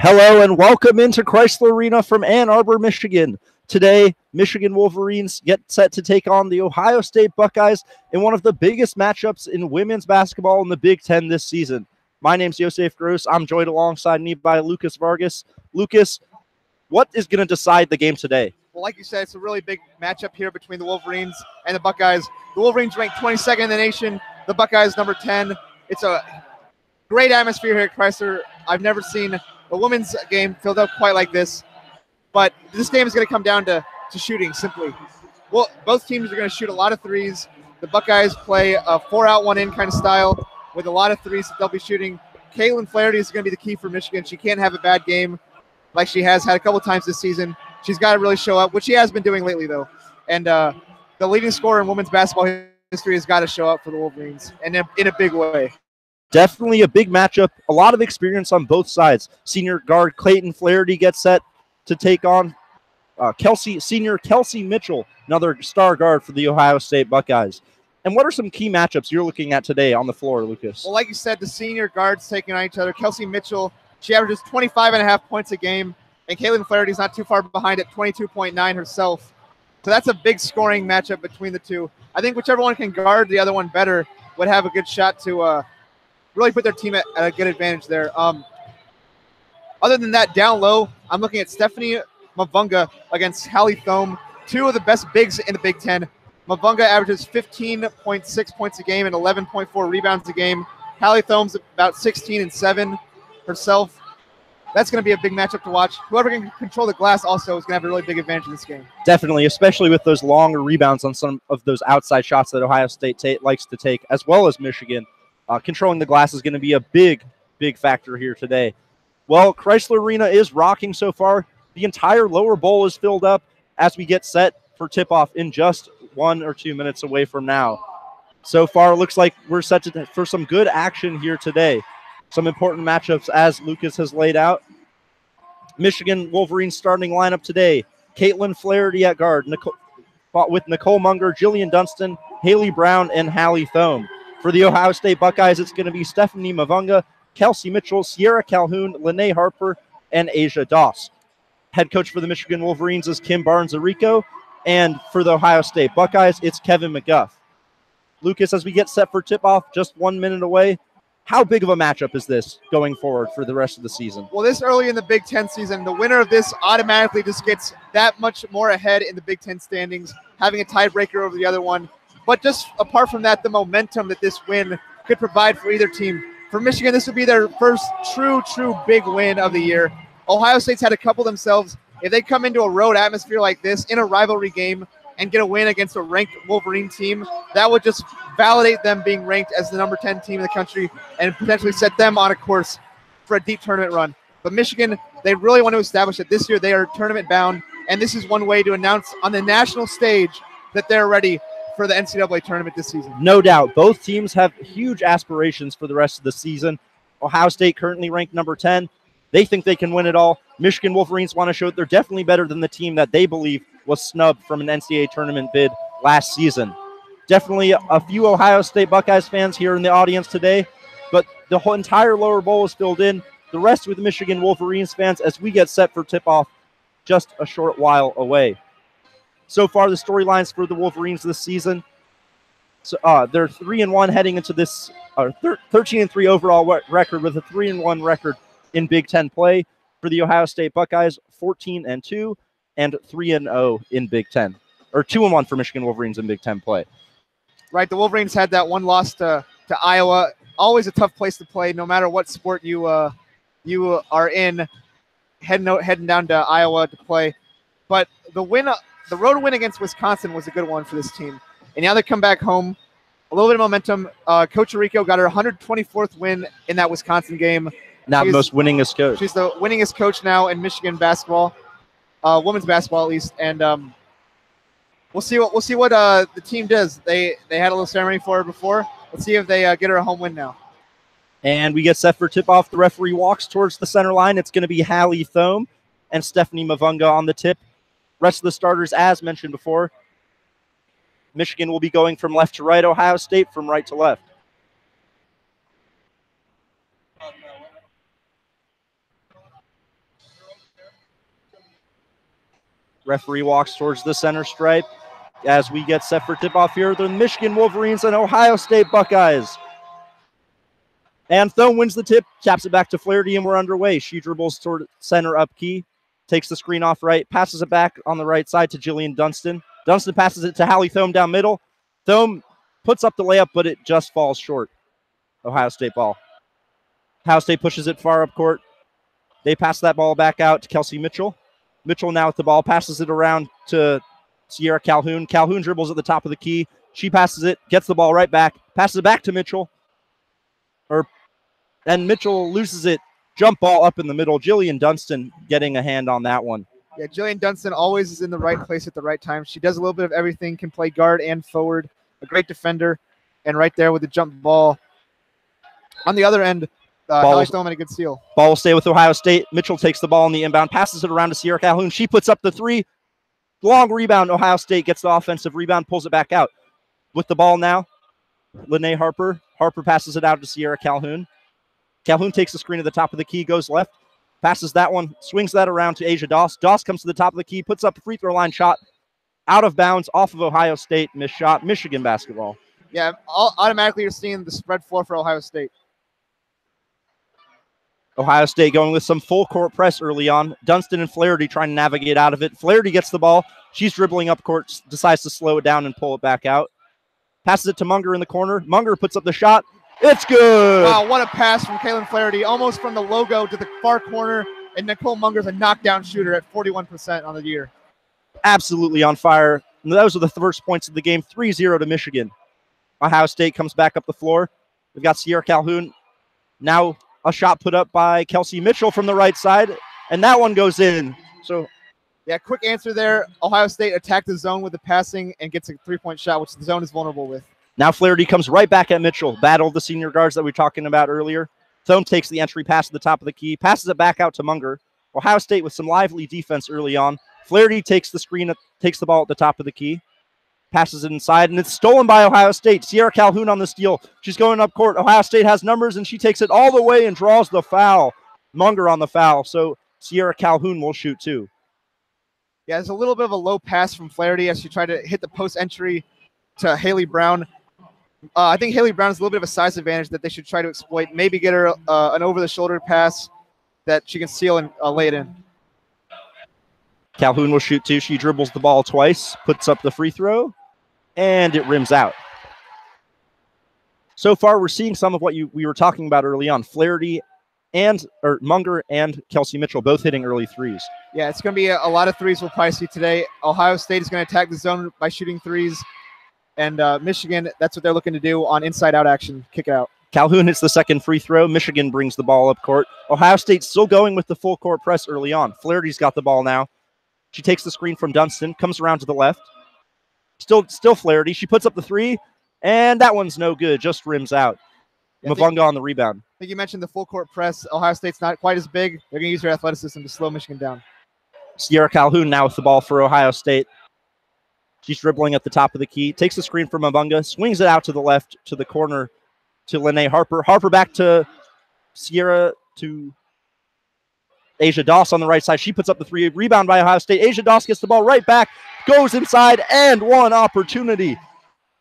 Hello and welcome into Crisler Arena from Ann Arbor, Michigan. Today, Michigan Wolverines get set to take on the Ohio State Buckeyes in one of the biggest matchups in women's basketball in the Big Ten this season. My name's Yosef Gross. I'm joined alongside me by Lucas Vargas. Lucas, what is going to decide the game today? Well, like you said, it's a really big matchup here between the Wolverines and the Buckeyes. The Wolverines ranked 22nd in the nation. The Buckeyes number 10. It's a great atmosphere here at Crisler. I've never seen a women's game filled up quite like this. But this game is going to come down to shooting, simply. Well, both teams are going to shoot a lot of threes. The Buckeyes play a 4-out, 1-in kind of style with a lot of threes that they'll be shooting. Caitlin Flaherty is going to be the key for Michigan. She can't have a bad game like she has had a couple times this season. She's got to really show up, which she has been doing lately, though. And the leading scorer in women's basketball history has got to show up for the Wolverines, and in a big way. Definitely a big matchup. A lot of experience on both sides. Senior guard Clayton Flaherty gets set to take on senior Kelsey Mitchell, another star guard for the Ohio State Buckeyes. And what are some key matchups you're looking at today on the floor, Lucas? Well, like you said, the senior guards taking on each other. Kelsey Mitchell, she averages 25.5 points a game, and Caitlin Flaherty's not too far behind at 22.9 herself. So that's a big scoring matchup between the two. I think whichever one can guard the other one better would have a good shot to really put their team at a good advantage there. Other than that, down low, I'm looking at Stephanie Mavunga against Hallie Thome, two of the best bigs in the Big Ten. Mavunga averages 15.6 points a game and 11.4 rebounds a game. Hallie Thome's about 16 and 7 herself. That's going to be a big matchup to watch. Whoever can control the glass also is going to have a really big advantage in this game. Definitely, especially with those longer rebounds on some of those outside shots that Ohio State likes to take, as well as Michigan. Controlling the glass is going to be a big factor here today. Well, Crisler Arena is rocking so far. The entire lower bowl is filled up as we get set for tip-off in just 1 or 2 minutes away from now. So far, it looks like we're set for some good action here today. Some important matchups as Lucas has laid out. Michigan Wolverines starting lineup today. Caitlin Flaherty at guard, with Nicole Munger, Jillian Dunstan, Haley Brown, and Hallie Thome. For the Ohio State Buckeyes, it's going to be Stephanie Mavunga, Kelsey Mitchell, Sierra Calhoun, Lene Harper, and Asia Doss. Head coach for the Michigan Wolverines is Kim Barnes-Arico, and for the Ohio State Buckeyes, it's Kevin McGuff. Lucas, as we get set for tip-off, just 1 minute away, how big of a matchup is this going forward for the rest of the season? Well, this early in the Big Ten season, the winner of this automatically just gets that much more ahead in the Big Ten standings, having a tiebreaker over the other one. But just apart from that, the momentum that this win could provide for either team. For Michigan, this would be their first true big win of the year. Ohio State's had a couple themselves. If they come into a road atmosphere like this in a rivalry game and get a win against a ranked Wolverine team, that would just validate them being ranked as the number 10 team in the country and potentially set them on a course for a deep tournament run. But Michigan, they really want to establish that this year they are tournament bound, and this is one way to announce on the national stage that they're ready for the NCAA tournament this season. No doubt. Both teams have huge aspirations for the rest of the season. Ohio State currently ranked number 10. They think they can win it all. Michigan Wolverines want to show that they're definitely better than the team that they believe was snubbed from an NCAA tournament bid last season. Definitely a few Ohio State Buckeyes fans here in the audience today, but the whole entire lower bowl is filled in. The rest with Michigan Wolverines fans as we get set for tip-off just a short while away. So far, the storylines for the Wolverines this season, so they're 3-1 heading into this 13-3 overall record with a 3-1 record in Big Ten play. For the Ohio State Buckeyes, 14-2 and 3-0 in Big Ten, or 2-1 for Michigan Wolverines in Big Ten play. Right, the Wolverines had that one loss to Iowa. Always a tough place to play, no matter what sport you are in. Heading down to Iowa to play, but the road win against Wisconsin was a good one for this team. And now they come back home, a little bit of momentum. Coach Arico got her 124th win in that Wisconsin game. Now most winningest coach. She's the winningest coach now in Michigan basketball, women's basketball at least. And we'll see what the team does. They had a little ceremony for her before. Let's see if they get her a home win now. And we get set for tip-off. The referee walks towards the center line. It's going to be Hallie Thome and Stephanie Mavunga on the tip. Rest of the starters, as mentioned before, Michigan will be going from left to right, Ohio State from right to left. Referee walks towards the center stripe as we get set for tip-off here. The Michigan Wolverines and Ohio State Buckeyes. And Thome wins the tip, taps it back to Flaherty, and we're underway. She dribbles toward center up key, takes the screen off right, passes it back on the right side to Jillian Dunstan. Dunstan passes it to Hallie Thome down middle. Thome puts up the layup, but it just falls short. Ohio State ball. Ohio State pushes it far up court. They pass that ball back out to Kelsey Mitchell. Mitchell now with the ball, passes it around to Sierra Calhoun. Calhoun dribbles at the top of the key. She passes it, gets the ball right back, passes it back to Mitchell. And Mitchell loses it. Jump ball up in the middle. Jillian Dunstan getting a hand on that one. Yeah, Jillian Dunstan always is in the right place at the right time. She does a little bit of everything, can play guard and forward. A great defender. And right there with the jump ball. On the other end, Hallie Thome had a good steal. Ball will stay with Ohio State. Mitchell takes the ball in the inbound, passes it around to Sierra Calhoun. She puts up the three. Long rebound. Ohio State gets the offensive rebound, pulls it back out. With the ball now, Lene Harper. Harper passes it out to Sierra Calhoun. Calhoun takes the screen at the top of the key, goes left, passes that one, swings that around to Asia Doss. Doss comes to the top of the key, puts up a free throw line shot, out of bounds, off of Ohio State, missed shot, Michigan basketball. Yeah, automatically you're seeing the spread floor for Ohio State. Ohio State going with some full court press early on. Dunstan and Flaherty trying to navigate out of it. Flaherty gets the ball. She's dribbling up court, decides to slow it down and pull it back out. Passes it to Munger in the corner. Munger puts up the shot. It's good. Wow, what a pass from Kaylin Flaherty, almost from the logo to the far corner. And Nicole Munger's a knockdown shooter at 41% on the year. Absolutely on fire. And those are the first points of the game, 3-0 to Michigan. Ohio State comes back up the floor. We've got Sierra Calhoun. Now a shot put up by Kelsey Mitchell from the right side, and that one goes in. So, yeah, quick answer there. Ohio State attacked the zone with the passing and gets a three-point shot, which the zone is vulnerable with. Now Flaherty comes right back at Mitchell. Battled the senior guards that we were talking about earlier. Thome takes the entry pass at the top of the key, passes it back out to Munger. Ohio State with some lively defense early on. Flaherty takes the screen, takes the ball at the top of the key, passes it inside, and it's stolen by Ohio State. Sierra Calhoun on the steal. She's going up court. Ohio State has numbers, and she takes it all the way and draws the foul. Munger on the foul, so Sierra Calhoun will shoot too. Yeah, there's a little bit of a low pass from Flaherty as she tried to hit the post entry to Haley Brown. I think Haley Brown has a little bit of a size advantage that they should try to exploit. Maybe get her an over-the-shoulder pass that she can seal and lay it in. Calhoun will shoot too. She dribbles the ball twice, puts up the free throw, and it rims out. So far, we're seeing some of what we were talking about early on. Flaherty Munger and Kelsey Mitchell both hitting early threes. Yeah, it's going to be a lot of threes we'll probably see today. Ohio State is going to attack the zone by shooting threes. And Michigan, that's what they're looking to do on inside-out action. Kick it out. Calhoun hits the second free throw. Michigan brings the ball up court. Ohio State's still going with the full court press early on. Flaherty's got the ball now. She takes the screen from Dunstan, comes around to the left. Still Flaherty. She puts up the three, and that one's no good. Just rims out. Yeah, Mavunga on the rebound. I think you mentioned the full court press. Ohio State's not quite as big. They're going to use their athleticism to slow Michigan down. Sierra Calhoun now with the ball for Ohio State. She's dribbling at the top of the key, takes the screen from Mavunga, swings it out to the left, to the corner, to Lene Harper. Harper back to Sierra, to Asia Doss on the right side. She puts up the three. Rebound by Ohio State. Asia Doss gets the ball right back, goes inside, and one opportunity.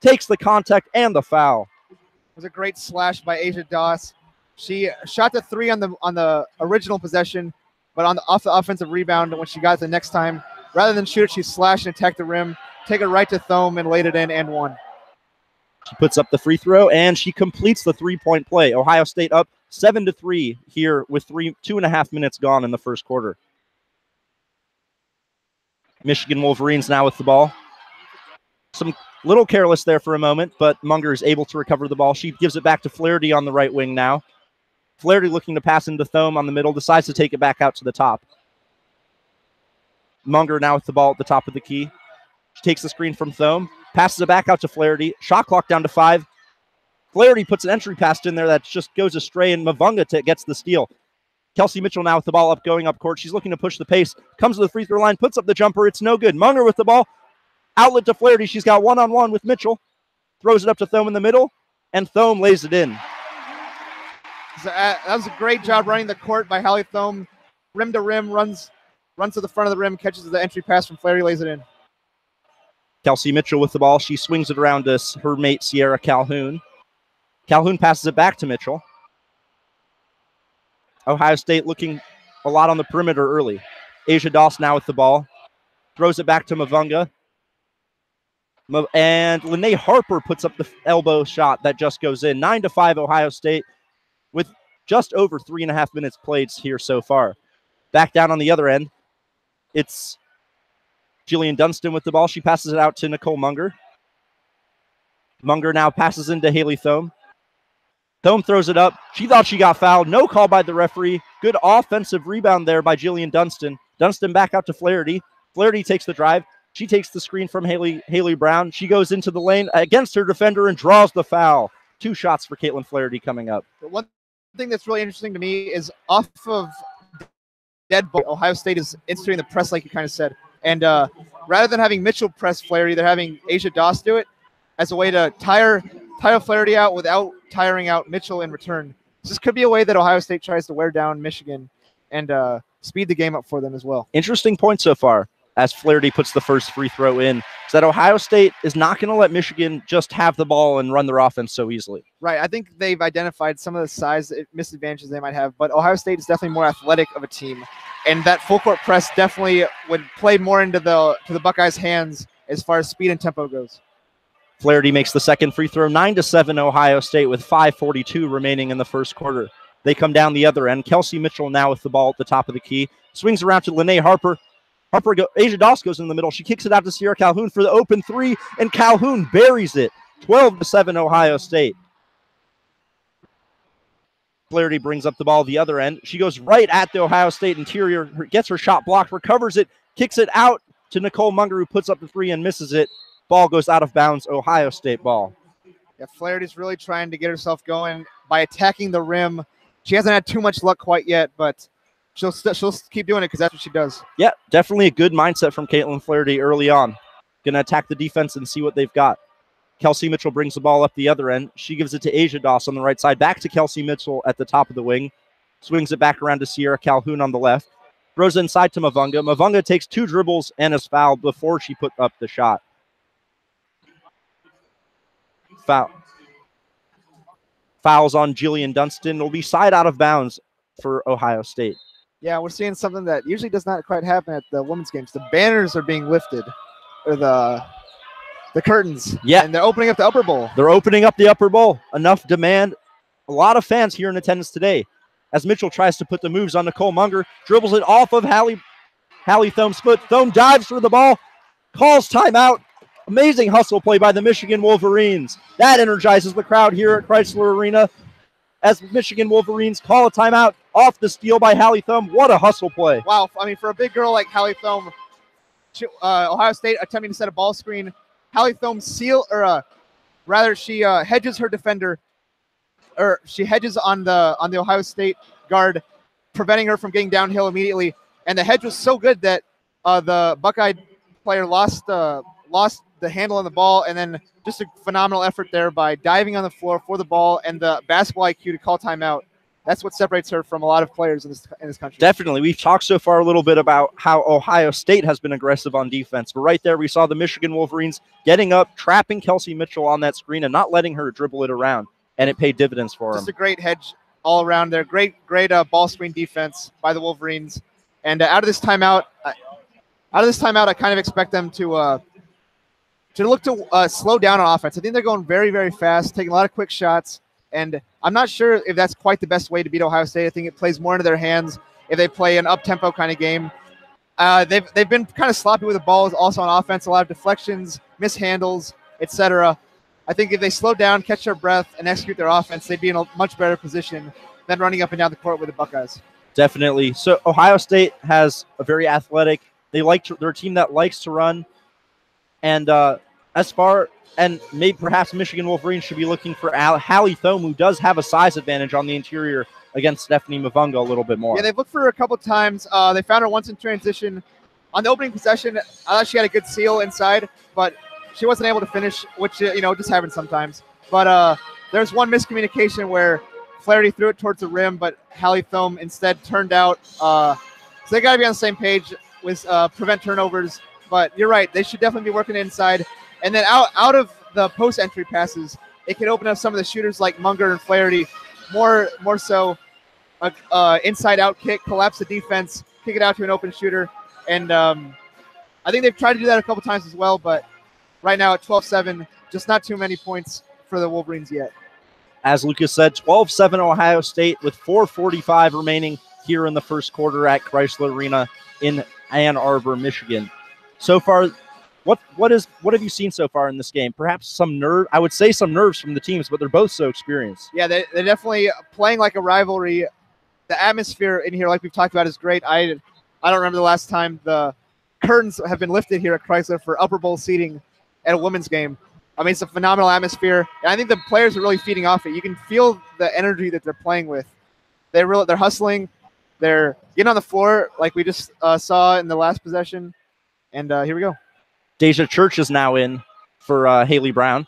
Takes the contact and the foul. It was a great slash by Asia Doss. She shot the three on the original possession, but off the offensive rebound when she got it the next time, rather than shoot it, she slashed and attacked the rim. Take it right to Thome and laid it in and won. She puts up the free throw, and she completes the three-point play. Ohio State up 7-3 here with 2.5 minutes gone in the first quarter. Michigan Wolverines now with the ball. Some little careless there for a moment, but Munger is able to recover the ball. She gives it back to Flaherty on the right wing now. Flaherty looking to pass into Thome on the middle, decides to take it back out to the top. Munger now with the ball at the top of the key. She takes the screen from Thome, passes it back out to Flaherty. Shot clock down to 5. Flaherty puts an entry pass in there that just goes astray, and Mavunga gets the steal. Kelsey Mitchell now with the ball going up court. She's looking to push the pace. Comes to the free throw line, puts up the jumper. It's no good. Munger with the ball. Outlet to Flaherty. She's got one-on-one with Mitchell. Throws it up to Thome in the middle, and Thome lays it in. So, that was a great job running the court by Hallie Thome. Rim to rim, runs runs to the front of the rim, catches the entry pass from Flaherty, lays it in. Kelsey Mitchell with the ball. She swings it around to her mate, Sierra Calhoun. Calhoun passes it back to Mitchell. Ohio State looking a lot on the perimeter early. Asia Doss now with the ball. Throws it back to Mavunga. And Lene Harper puts up the elbow shot that just goes in. 9-5 Ohio State with just over 3.5 minutes played here so far. Back down on the other end, it's Jillian Dunstan with the ball. She passes it out to Nicole Munger. Munger now passes into Haley Thome. Thome throws it up. She thought she got fouled. No call by the referee. Good offensive rebound there by Jillian Dunstan. Dunstan back out to Flaherty. Flaherty takes the drive. She takes the screen from Haley Brown. She goes into the lane against her defender and draws the foul. 2 shots for Caitlin Flaherty coming up. One thing that's really interesting to me is off of dead ball, Ohio State is instituting the press like you kind of said. And rather than having Mitchell press Flaherty, they're having Asia Doss do it as a way to tire Flaherty out without tiring out Mitchell in return. This could be a way that Ohio State tries to wear down Michigan and speed the game up for them as well. Interesting point so far as Flaherty puts the first free throw in, is that Ohio State is not going to let Michigan just have the ball and run their offense so easily. Right. I think they've identified some of the size misadvantages they might have, but Ohio State is definitely more athletic of a team. And that full court press definitely would play more into the Buckeyes' hands as far as speed and tempo goes. Flaherty makes the second free throw. 9-7 Ohio State with 5:42 remaining in the first quarter. They come down the other end. Kelsey Mitchell now with the ball at the top of the key. Swings around to Lene Harper. Asia Doss goes in the middle. She kicks it out to Sierra Calhoun for the open 3, and Calhoun buries it. 12-7 Ohio State. Flaherty brings up the ball the other end. She goes right at the Ohio State interior, gets her shot blocked, recovers it, kicks it out to Nicole Munger, who puts up the 3 and misses it. Ball goes out of bounds, Ohio State ball. Yeah, Flaherty's really trying to get herself going by attacking the rim. She hasn't had too much luck quite yet, but she'll keep doing it because that's what she does. Yeah, definitely a good mindset from Caitlin Flaherty early on. Going to attack the defense and see what they've got. Kelsey Mitchell brings the ball up the other end. She gives it to Asia Doss on the right side. Back to Kelsey Mitchell at the top of the wing. Swings it back around to Sierra Calhoun on the left. Throws it inside to Mavunga. Mavunga takes 2 dribbles and is fouled before she put up the shot. Fouls on Jillian Dunstan. It'll be side out of bounds for Ohio State. Yeah, we're seeing something that usually does not quite happen at the women's games. The banners are being lifted, or the curtains. Yeah, and they're opening up the upper bowl. They're opening up the upper bowl. Enough demand. A lot of fans here in attendance today. As Mitchell tries to put the moves on Nicole Munger, dribbles it off of Hallie Thome's foot. Thome dives for the ball, calls timeout. Amazing hustle play by the Michigan Wolverines. That energizes the crowd here at Crisler Arena as Michigan Wolverines call a timeout off the steal by Hallie Thome. What a hustle play. Wow. I mean, for a big girl like Hallie Thome, Ohio State attempting to set a ball screen. Hallie Thome she hedges her defender, or she hedges on the Ohio State guard, preventing her from getting downhill immediately. And the hedge was so good that the Buckeye player lost the handle on the ball, and then just a phenomenal effort there by diving on the floor for the ball and the basketball IQ to call timeout. That's what separates her from a lot of players in this country. Definitely. We've talked so far a little bit about how Ohio State has been aggressive on defense, but right there we saw the Michigan Wolverines getting up, trapping Kelsey Mitchell on that screen and not letting her dribble it around, and it paid dividends for them. Just a great hedge all around there. Great ball screen defense by the Wolverines. And out of this timeout, I kind of expect them to look to slow down on offense. I think they're going very, very fast, taking a lot of quick shots, and I'm not sure if that's quite the best way to beat Ohio State. I think it plays more into their hands if they play an up-tempo kind of game. They've been kind of sloppy with the ball also on offense, a lot of deflections, mishandles, etc. I think if they slow down, catch their breath, and execute their offense, they'd be in a much better position than running up and down the court with the Buckeyes. Definitely. So Ohio State has a very athletic, they're a team that likes to run, and maybe perhaps Michigan Wolverines should be looking for Hallie Thome, who does have a size advantage on the interior against Stephanie Mavunga a little bit more. Yeah, they've looked for her a couple times. They found her once in transition. On the opening possession, I thought she had a good seal inside, but she wasn't able to finish, which, just happens sometimes. But there's one miscommunication where Flaherty threw it towards the rim, but Hallie Thome instead turned out. So they got to be on the same page. prevent turnovers. But you're right; they should definitely be working inside. And then out of the post entry passes, it can open up some of the shooters like Munger and Flaherty. More so, inside out kick, collapse the defense, kick it out to an open shooter, and I think they've tried to do that a couple times as well. But right now at 12-7, just not too many points for the Wolverines yet. As Lucas said, 12-7 Ohio State with 4:45 remaining here in the first quarter at Crisler Arena in Ann Arbor, Michigan. So far, what have you seen so far in this game? Perhaps some nerve. I would say some nerves from the teams, but they're both so experienced. Yeah, they're definitely playing like a rivalry. The atmosphere in here, like we've talked about, is great. I don't remember the last time the curtains have been lifted here at Crisler for upper bowl seating at a women's game. I mean, it's a phenomenal atmosphere, and I think the players are really feeding off it. You can feel the energy that they're playing with. They're hustling. They're getting on the floor like we just saw in the last possession. And here we go. Deja Church is now in for Haley Brown.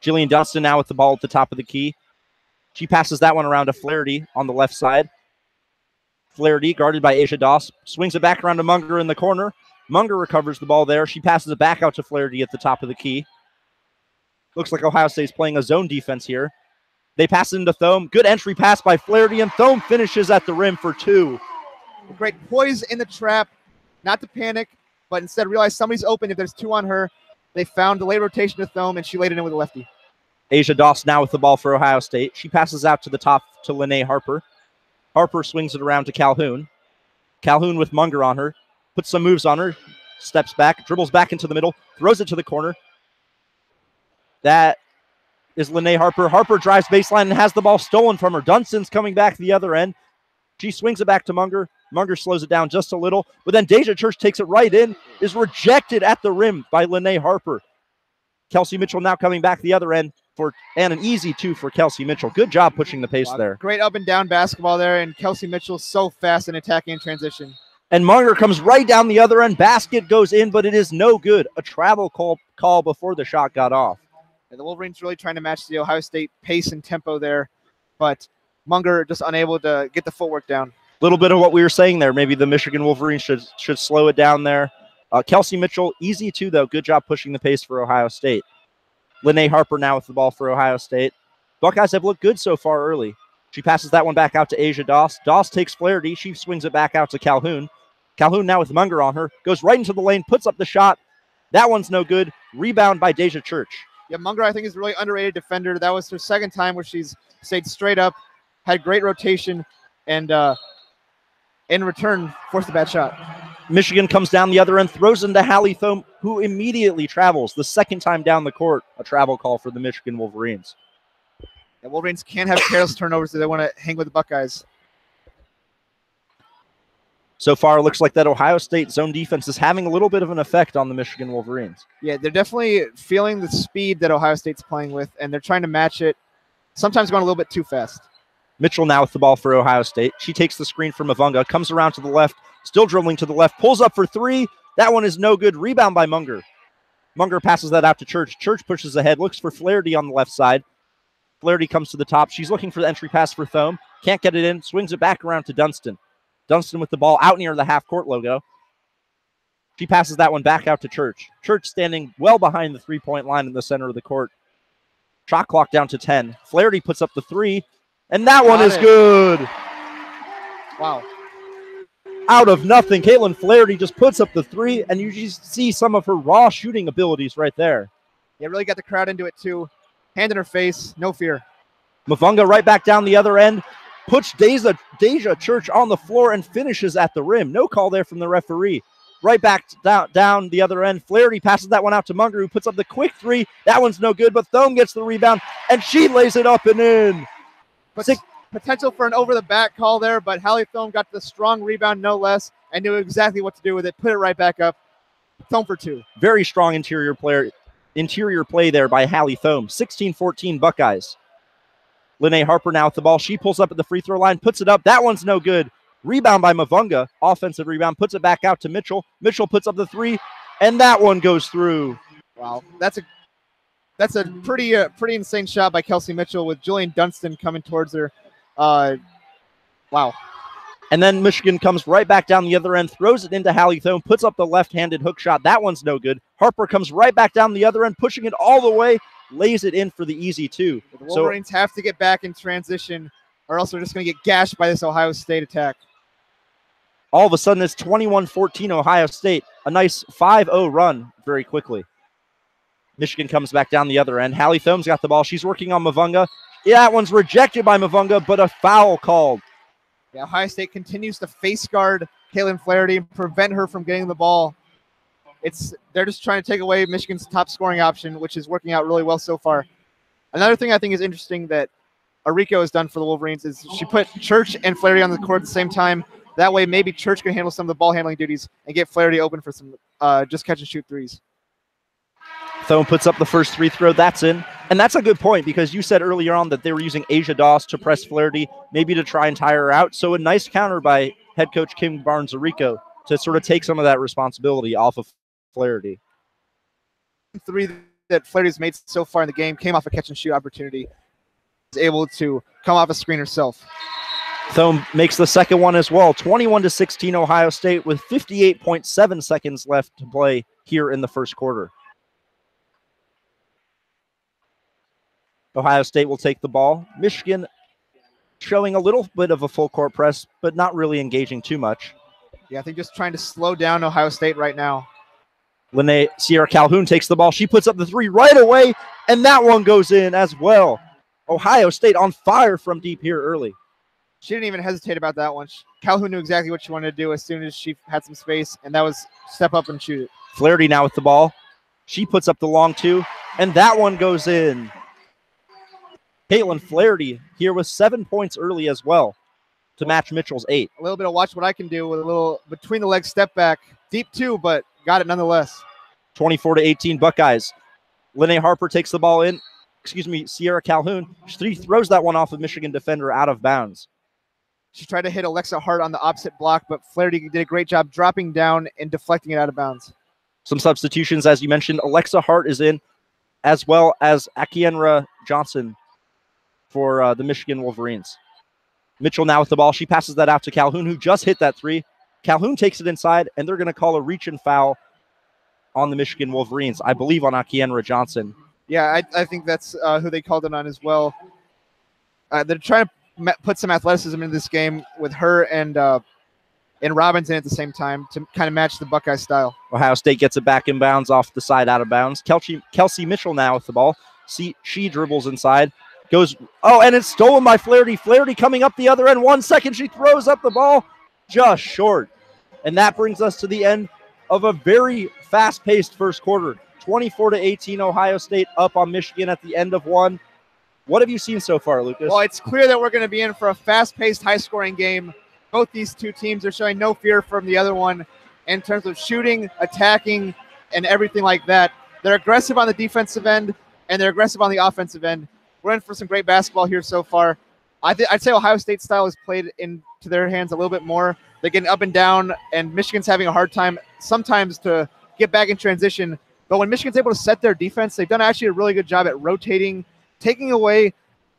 Jillian Dunston now with the ball at the top of the key. She passes that one around to Flaherty on the left side. Flaherty, guarded by Asia Doss, swings it back around to Munger in the corner. Munger recovers the ball there. She passes it back out to Flaherty at the top of the key. Looks like Ohio State's playing a zone defense here. They pass it into Thome. Good entry pass by Flaherty, and Thome finishes at the rim for two. Great poise in the trap. Not to panic, but instead realize somebody's open. If there's two on her, they found the late rotation to Thome, and she laid it in with a lefty. Asia Doss now with the ball for Ohio State. She passes out to the top to Lene Harper. Harper swings it around to Calhoun. Calhoun with Munger on her. Puts some moves on her. Steps back. Dribbles back into the middle. Throws it to the corner. That is Lene Harper. Harper drives baseline and has the ball stolen from her. Dunston's coming back the other end. She swings it back to Munger. Munger slows it down just a little. But then Deja Church takes it right in. Is rejected at the rim by Lene Harper. Kelsey Mitchell now coming back the other end. And an easy two for Kelsey Mitchell. Good job pushing the pace there. Great up and down basketball there, and Kelsey Mitchell's so fast in attacking and transition. And Munger comes right down the other end. Basket goes in, but it is no good. A travel call before the shot got off. And the Wolverines really trying to match the Ohio State pace and tempo there, but Munger just unable to get the footwork down. A little bit of what we were saying there. Maybe the Michigan Wolverines should slow it down there. Kelsey Mitchell, easy two, though. Good job pushing the pace for Ohio State. Lene Harper now with the ball for Ohio State. Buckeyes have looked good so far early. She passes that one back out to Asia Doss. Doss takes Flaherty. She swings it back out to Calhoun. Calhoun now with Munger on her. Goes right into the lane, puts up the shot. That one's no good. Rebound by Deja Church. Yeah, Munger, I think, is a really underrated defender. That was her second time where she's stayed straight up, had great rotation, and in return, forced a bad shot. Michigan comes down the other end, throws into Hallie Thome, who immediately travels. The second time down the court, a travel call for the Michigan Wolverines. The Wolverines can't have careless turnovers if they want to hang with the Buckeyes. So far, it looks like that Ohio State zone defense is having a little bit of an effect on the Michigan Wolverines. Yeah, they're definitely feeling the speed that Ohio State's playing with, and they're trying to match it, sometimes going a little bit too fast. Mitchell now with the ball for Ohio State. She takes the screen from Mavunga, comes around to the left, still dribbling to the left, pulls up for three. That one is no good. Rebound by Munger. Munger passes that out to Church. Church pushes ahead, looks for Flaherty on the left side. Flaherty comes to the top. She's looking for the entry pass for Thome. Can't get it in. Swings it back around to Dunston. Dunston with the ball out near the half-court logo. She passes that one back out to Church. Church standing well behind the three-point line in the center of the court. Shot clock down to 10. Flaherty puts up the three, and that one is good. Wow. Out of nothing, Caitlin Flaherty just puts up the three, and you just see some of her raw shooting abilities right there. Yeah, really got the crowd into it, too. Hand in her face, no fear. Mavunga right back down the other end. Puts Deja Church on the floor and finishes at the rim. No call there from the referee. Right back down the other end. Flaherty passes that one out to Munger, who puts up the quick three. That one's no good, but Thome gets the rebound, and she lays it up and in. Potential for an over-the-back call there, but Hallie Thome got the strong rebound, no less, and knew exactly what to do with it. Put it right back up. Thome for two. Very strong interior play there by Hallie Thome. 16-14 Buckeyes. Lene Harper now with the ball. She pulls up at the free throw line, puts it up. That one's no good. Rebound by Mavunga. Offensive rebound. Puts it back out to Mitchell. Mitchell puts up the three, and that one goes through. Wow, that's a pretty insane shot by Kelsey Mitchell with Jillian Dunston coming towards her. Wow. And then Michigan comes right back down the other end, throws it into Hallie Thome, puts up the left-handed hook shot. That one's no good. Harper comes right back down the other end, pushing it all the way, lays it in for the easy two. The Wolverines have to get back in transition, or else they're just going to get gashed by this Ohio State attack. All of a sudden, it's 21-14 Ohio State. A nice 5-0 run very quickly. Michigan comes back down the other end. Hallie Thome's got the ball. She's working on Mavunga. Yeah, that one's rejected by Mavunga, but a foul called. Yeah, Ohio State continues to face guard Caitlin Flaherty and prevent her from getting the ball. They're just trying to take away Michigan's top scoring option, which is working out really well so far. Another thing I think is interesting that Arico has done for the Wolverines is she put Church and Flaherty on the court at the same time. That way, maybe Church can handle some of the ball handling duties and get Flaherty open for some just catch and shoot threes. Thome puts up the first free throw. That's in. And that's a good point because you said earlier on that they were using Asia Doss to press Flaherty, maybe to try and tire her out. So a nice counter by head coach Kim Barnes-Arico to sort of take some of that responsibility off of Flaherty. Three that Flaherty's made so far in the game came off a catch and shoot opportunity. Is able to come off a screen herself. Thome makes the second one as well. 21-16 Ohio State with 58.7 seconds left to play here in the first quarter. Ohio State will take the ball. Michigan showing a little bit of a full court press, but not really engaging too much. Yeah, I think just trying to slow down Ohio State right now. Sierra Calhoun takes the ball. She puts up the three right away, and that one goes in as well. Ohio State on fire from deep here early. She didn't even hesitate about that one. Calhoun knew exactly what she wanted to do as soon as she had some space, and that was step up and shoot it. Flaherty now with the ball. She puts up the long two, and that one goes in. Caitlin Flaherty here with 7 points early as well to match Mitchell's 8. A little bit of watch what I can do with a little between the legs step back. Deep two, but got it nonetheless. 24-18 Buckeyes. Lene Harper takes the ball in. Sierra Calhoun. She throws that one off of Michigan defender out of bounds. She tried to hit Alexa Hart on the opposite block, but Flaherty did a great job dropping down and deflecting it out of bounds. Some substitutions, as you mentioned. Alexa Hart is in, as well as Akienra Johnson for the Michigan Wolverines. Mitchell now with the ball. She passes that out to Calhoun, who just hit that three. Calhoun takes it inside, and they're going to call a reach and foul on the Michigan Wolverines, I believe on Akienra Johnson. Yeah, I think that's who they called it on as well. They're trying to put some athleticism in this game with her and Robinson at the same time to kind of match the Buckeye style. Ohio State gets it back in bounds off the side out of bounds. Kelsey Mitchell now with the ball. She dribbles inside. And it's stolen by Flaherty. Flaherty coming up the other end. 1 second, she throws up the ball just short. And that brings us to the end of a very fast-paced first quarter. 24-18 Ohio State up on Michigan at the end of one. What have you seen so far, Lucas? Well, it's clear that we're going to be in for a fast-paced, high-scoring game. Both these two teams are showing no fear from the other one in terms of shooting, attacking, and everything like that. They're aggressive on the defensive end, and they're aggressive on the offensive end. We're in for some great basketball here so far. I'd say Ohio State style is played into their hands a little bit more. They're getting up and down, and Michigan's having a hard time sometimes to get back in transition. But when Michigan's able to set their defense, they've done actually a really good job at rotating, taking away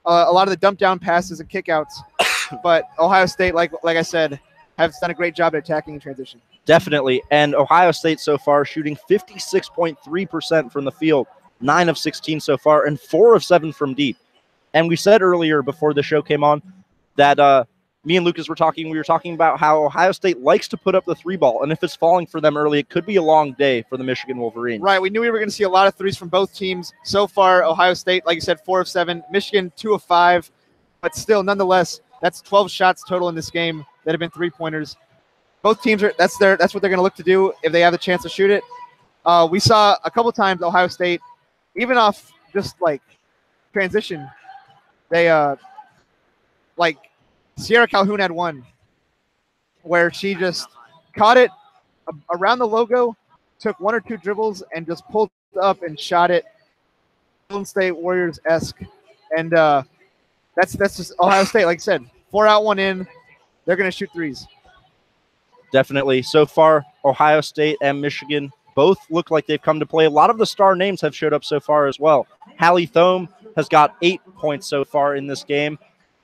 a lot of the dump down passes and kickouts. But Ohio State, like I said, has done a great job at attacking in transition. Definitely. And Ohio State so far shooting 56.3% from the field, 9 of 16 so far, and 4 of 7 from deep. And we said earlier before the show came on that me and Lucas were talking about how Ohio State likes to put up the three ball. And if it's falling for them early, it could be a long day for the Michigan Wolverines. Right. We knew we were going to see a lot of threes from both teams. So far, Ohio State, like you said, 4 of 7. Michigan, 2 of 5. But still, nonetheless, that's 12 shots total in this game that have been three-pointers. Both teams that's what they're going to look to do if they have the chance to shoot it. We saw a couple times Ohio State, even off just like transition, they like Sierra Calhoun had one where she just caught it around the logo, took 1 or 2 dribbles, and just pulled up and shot it. Golden State Warriors-esque. And that's just Ohio State. Like I said, 4 out, 1 in. They're going to shoot threes. Definitely. So far, Ohio State and Michigan both look like they've come to play. A lot of the star names have showed up so far as well. Hallie Thome has got 8 points so far in this game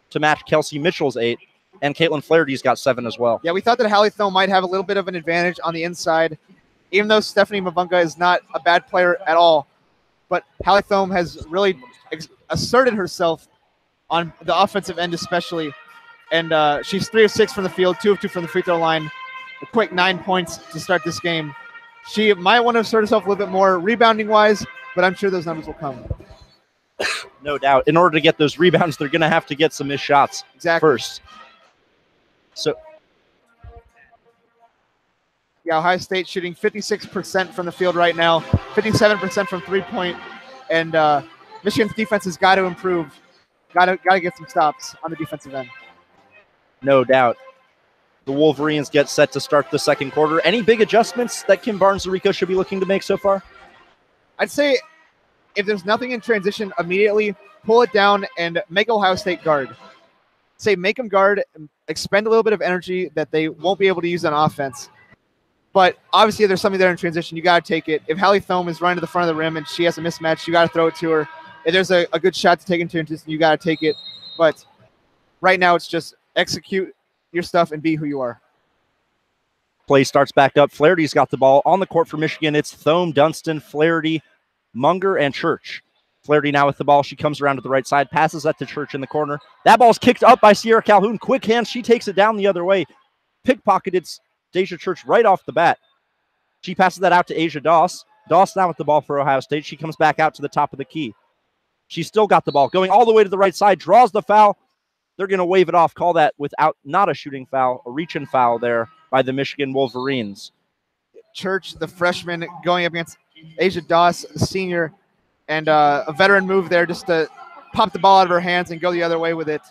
to match Kelsey Mitchell's 8. and Caitlin Flaherty's got 7 as well. Yeah, we thought that Hallie Thome might have a little bit of an advantage on the inside, even though Stephanie Mavunga is not a bad player at all. But Hallie Thome has really asserted herself on the offensive end especially. And she's 3 of 6 from the field, 2 of 2 from the free throw line. A quick 9 points to start this game. She might want to assert herself a little bit more rebounding-wise, but I'm sure those numbers will come. No doubt. In order to get those rebounds, they're going to have to get some missed shots first. So, yeah, Ohio State shooting 56% from the field right now, 57% from three-point, and Michigan's defense has got to improve. Got to get some stops on the defensive end. No doubt. The Wolverines get set to start the second quarter. Any big adjustments that Kim Barnes-Zarico should be looking to make so far? I'd say if there's nothing in transition, immediately pull it down and make Ohio State guard. Say make them guard, expend a little bit of energy that they won't be able to use on offense. But obviously, if there's something there in transition, you got to take it. If Hallie Thome is running to the front of the rim and she has a mismatch, you got to throw it to her. If there's a good shot to take in transition, you got to take it. But right now, it's just execute your stuff and be who you are. Play starts back up. Flaherty's got the ball on the court for Michigan. It's Thome, Dunston, Flaherty, Munger, and Church. Flaherty now with the ball. She comes around to the right side, passes that to Church in the corner. That ball's kicked up by Sierra Calhoun. Quick hands. She takes it down the other way. Pickpocketed Deja Church right off the bat. She passes that out to Asia Doss. Doss now with the ball for Ohio State. She comes back out to the top of the key. She's still got the ball. Going all the way to the right side. Draws the foul. They're going to wave it off. Call that not a shooting foul, a reach-in foul there by the Michigan Wolverines. Church, the freshman, going up against Asia Doss, the senior, and a veteran move there just to pop the ball out of her hands and go the other way with it.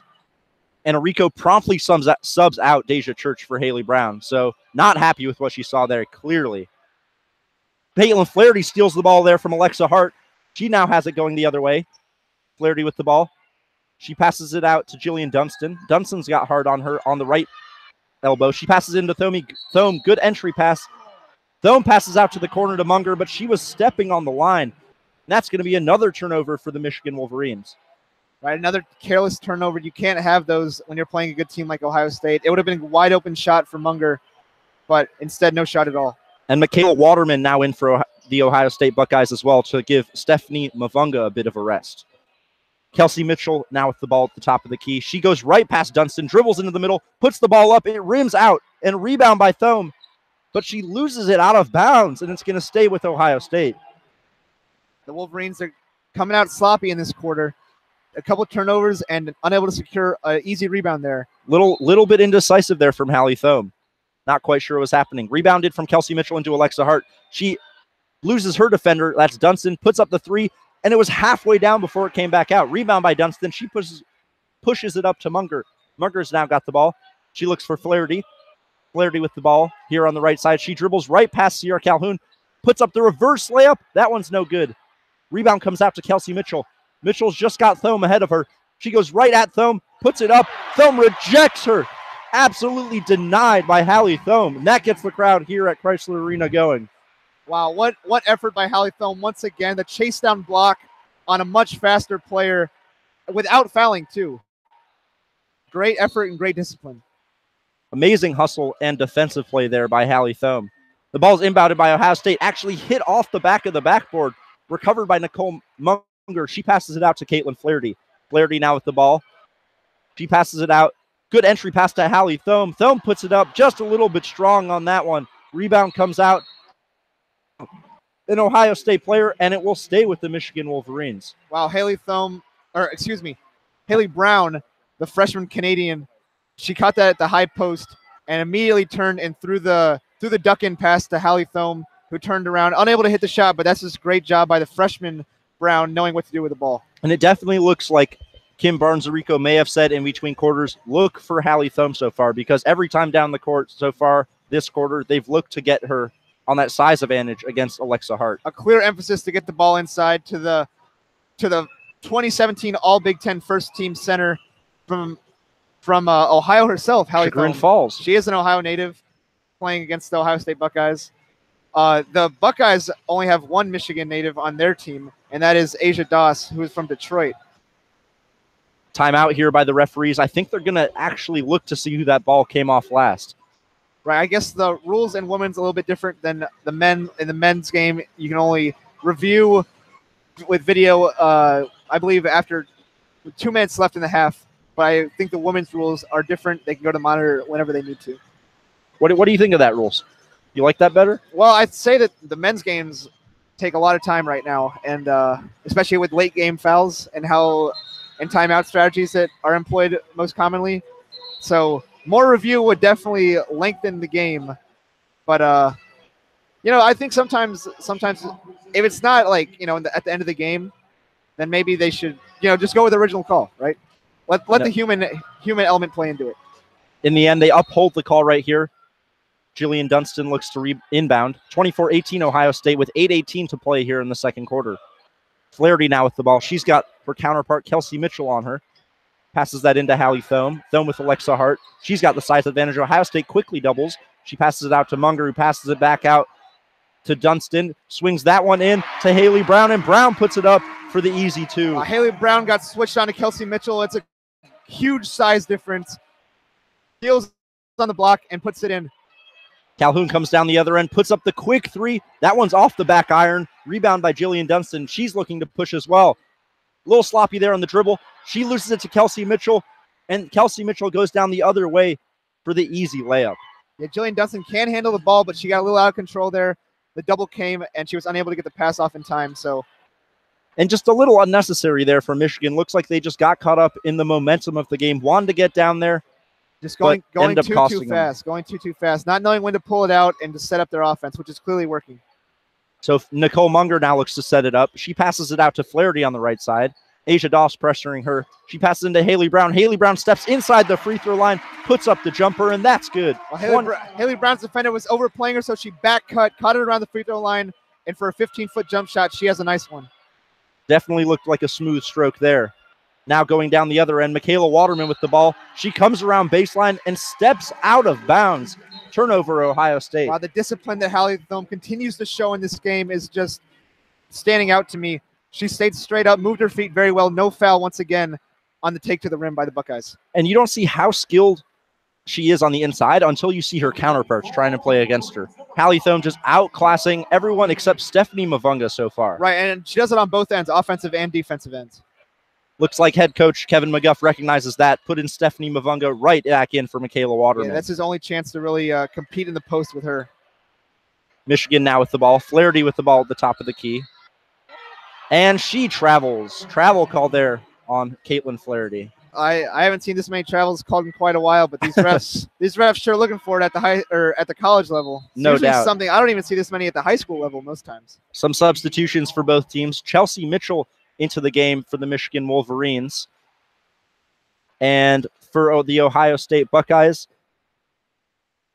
And Arico promptly subs out Deja Church for Haley Brown. So not happy with what she saw there, clearly. Caitlin Flaherty steals the ball there from Alexa Hart. She now has it going the other way. Flaherty with the ball. She passes it out to Jillian Dunston. Dunston's got Hart on her on the right elbow. She passes it into Thome. Good entry pass. Thome passes out to the corner to Munger, but she was stepping on the line. And that's going to be another turnover for the Michigan Wolverines. Right, another careless turnover. You can't have those when you're playing a good team like Ohio State. It would have been a wide open shot for Munger, but instead no shot at all. And Michaela Waterman now in for the Ohio State Buckeyes as well to give Stephanie Mavunga a bit of a rest. Kelsey Mitchell now with the ball at the top of the key. She goes right past Dunston, dribbles into the middle, puts the ball up, it rims out, and rebound by Thome. But she loses it out of bounds, and it's going to stay with Ohio State. The Wolverines are coming out sloppy in this quarter. A couple of turnovers and unable to secure an easy rebound there. Little bit indecisive there from Hallie Thome. Not quite sure what was happening. Rebounded from Kelsey Mitchell into Alexa Hart. She loses her defender. That's Dunston. Puts up the three, and it was halfway down before it came back out. Rebound by Dunston. She pushes it up to Munger. Munger's now got the ball. She looks for Flaherty. Flaherty with the ball here on the right side. She dribbles right past Sierra Calhoun. Puts up the reverse layup. That one's no good. Rebound comes out to Kelsey Mitchell. Mitchell's just got Thome ahead of her. She goes right at Thome, puts it up. Thome rejects her. Absolutely denied by Hallie Thome. And that gets the crowd here at Crisler Arena going. Wow, what effort by Hallie Thome. Once again, the chase down block on a much faster player without fouling too. Great effort and great discipline. Amazing hustle and defensive play there by Hallie Thome. The ball's inbounded by Ohio State. Actually hit off the back of the backboard. Recovered by Nicole Munger. She passes it out to Caitlin Flaherty. Flaherty now with the ball. She passes it out. Good entry pass to Hallie Thome. Thome puts it up just a little bit strong on that one. Rebound comes out. An Ohio State player, and it will stay with the Michigan Wolverines. Wow, Haley Brown, the freshman Canadian, she caught that at the high post and immediately turned and threw the duck-in pass to Hallie Thome, who turned around, unable to hit the shot, but that's just a great job by the freshman Brown knowing what to do with the ball. And it definitely looks like Kim Barnes-Zarico may have said in between quarters, look for Hallie Thome so far, because every time down the court so far this quarter, they've looked to get her on that size advantage against Alexa Hart. A clear emphasis to get the ball inside to the 2017 All Big Ten first team center from Ohio herself, Hallie Chagrin Thome. Falls. She is an Ohio native playing against the Ohio State Buckeyes. The Buckeyes only have one Michigan native on their team, and that is Asia Doss, who is from Detroit. Timeout here by the referees. I think they're going to actually look to see who that ball came off last. Right. I guess the rules in women's a little bit different than the men. In the men's game, you can only review with video, I believe, after 2 minutes left in the half. But I think the women's rules are different. They can go to monitor whenever they need to. What do you think of that rules? You like that better? Well, I'd say that the men's games take a lot of time right now, and especially with late game fouls and timeout strategies that are employed most commonly. So more review would definitely lengthen the game. But I think sometimes if it's not like at the end of the game, then maybe they should just go with the original call, right? Let the human element play into it. In the end, they uphold the call right here. Jillian Dunstan looks to inbound. 24-18 Ohio State with 8:18 to play here in the second quarter. Flaherty now with the ball. She's got her counterpart, Kelsey Mitchell, on her. Passes that into Hallie Thome. Thome with Alexa Hart. She's got the size advantage. Ohio State quickly doubles. She passes it out to Munger, who passes it back out to Dunstan. Swings that one in to Haley Brown, and Brown puts it up for the easy two. Haley Brown got switched on to Kelsey Mitchell. It's a huge size difference. Steals on the block and puts it in. Calhoun comes down the other end, puts up the quick three. That one's off the back iron. Rebound by Jillian Dunstan. She's looking to push as well. A little sloppy there on the dribble. She loses it to Kelsey Mitchell, and Kelsey Mitchell goes down the other way for the easy layup. Yeah, Jillian Dunstan can handle the ball, but she got a little out of control there. The double came, and she was unable to get the pass off in time. And just a little unnecessary there for Michigan. Looks like they just got caught up in the momentum of the game. Wanted to get down there. Just going too fast, not knowing when to pull it out and to set up their offense, which is clearly working. So Nicole Munger now looks to set it up. She passes it out to Flaherty on the right side. Asia Doss pressuring her. She passes into Haley Brown. Haley Brown steps inside the free throw line, puts up the jumper, and that's good. Well, Haley Brown's defender was overplaying her, so she back caught it around the free throw line, and for a 15-foot jump shot, she has a nice one. Definitely looked like a smooth stroke there. Now going down the other end, Michaela Waterman with the ball. She comes around baseline and steps out of bounds. Turnover, Ohio State. Wow, the discipline that Hallie Thome continues to show in this game is just standing out to me. She stayed straight up, moved her feet very well. No foul once again on the take to the rim by the Buckeyes. And you don't see how skilled she is on the inside until you see her counterparts trying to play against her. Hallie Thome just outclassing everyone except Stephanie Mavunga so far. Right, and she does it on both ends, offensive and defensive ends. Looks like head coach Kevin McGuff recognizes that, put in Stephanie Mavunga right back in for Michaela Waterman. Yeah, that's his only chance to really compete in the post with her. Michigan now with the ball. Flaherty with the ball at the top of the key. And she travels. Travel call there on Caitlin Flaherty. I haven't seen this many travels called in quite a while, but these refs sure looking for it at the college level. It's no doubt. Something I don't even see this many at the high school level most times. Some substitutions for both teams. Chelsea Mitchell into the game for the Michigan Wolverines. And for the Ohio State Buckeyes,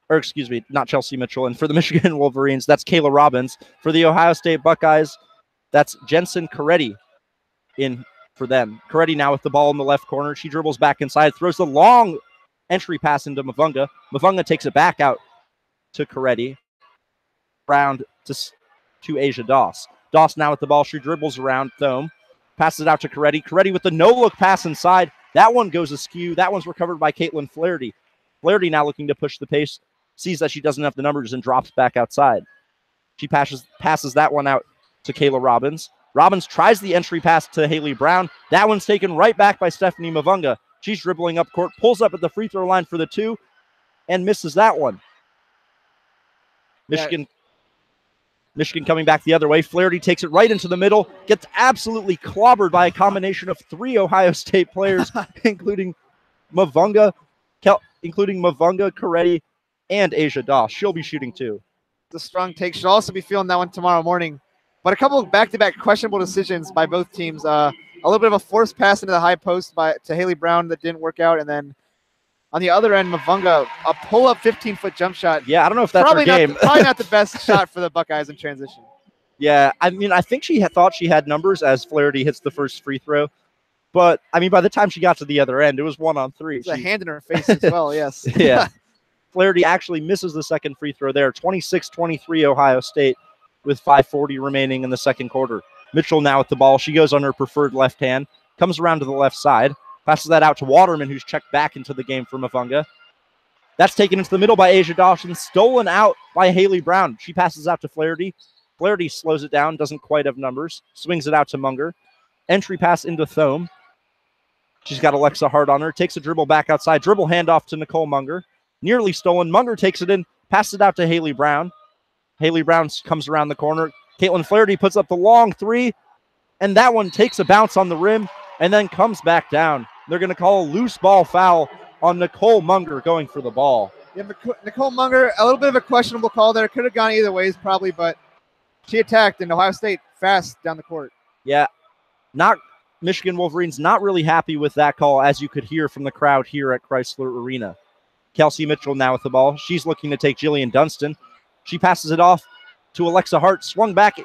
or excuse me, not Chelsea Mitchell, and for the Michigan Wolverines, that's Kayla Robbins. For the Ohio State Buckeyes, that's Jensen Coretti in for them. Coretti now with the ball in the left corner. She dribbles back inside, throws the long entry pass into Mavunga. Mavunga takes it back out to Coretti. Round to Asia Doss. Doss now with the ball. She dribbles around Thome. Passes it out to Coretti. Coretti with the no-look pass inside. That one goes askew. That one's recovered by Caitlin Flaherty. Flaherty now looking to push the pace. Sees that she doesn't have the numbers and drops back outside. She passes that one out to Kayla Robbins. Robbins tries the entry pass to Haley Brown. That one's taken right back by Stephanie Mavunga. She's dribbling up court, pulls up at the free throw line for the two, and misses that one. Michigan coming back the other way. Flaherty takes it right into the middle, gets absolutely clobbered by a combination of three Ohio State players, including Mavunga, Coretti, and Asia Doss. She'll be shooting too. The strong take. She'll also be feeling that one tomorrow morning. But a couple of back-to-back questionable decisions by both teams. A little bit of a forced pass into the high post to Haley Brown that didn't work out, and then on the other end, Mavunga, a pull-up 15-foot jump shot. Yeah, I don't know if that's her game. Probably not the best shot for the Buckeyes in transition. Yeah, I mean, I think she thought she had numbers as Flaherty hits the first free throw. But, I mean, by the time she got to the other end, it was 1-on-3. A hand in her face as well, yes. Yeah. Flaherty actually misses the second free throw there. 26-23 Ohio State with 5:40 remaining in the second quarter. Mitchell now with the ball. She goes on her preferred left hand, comes around to the left side, Passes that out to Waterman, who's checked back into the game for Mafunga. That's taken into the middle by Asia Dawson, stolen out by Haley Brown. She passes out to Flaherty. Flaherty slows it down, doesn't quite have numbers, swings it out to Munger. Entry pass into Thome. She's got Alexa Hart on her, takes a dribble back outside, dribble handoff to Nicole Munger. Nearly stolen. Munger takes it in, passes it out to Haley Brown. Haley Brown comes around the corner. Caitlin Flaherty puts up the long three, and that one takes a bounce on the rim and then comes back down. They're going to call a loose ball foul on Nicole Munger going for the ball. Yeah, Nicole Munger, a little bit of a questionable call there. Could have gone either ways probably, but she attacked, and Ohio State fast down the court. Yeah, Michigan Wolverines not really happy with that call, as you could hear from the crowd here at Crisler Arena. Kelsey Mitchell now with the ball. She's looking to take Jillian Dunstan. She passes it off to Alexa Hart, swung back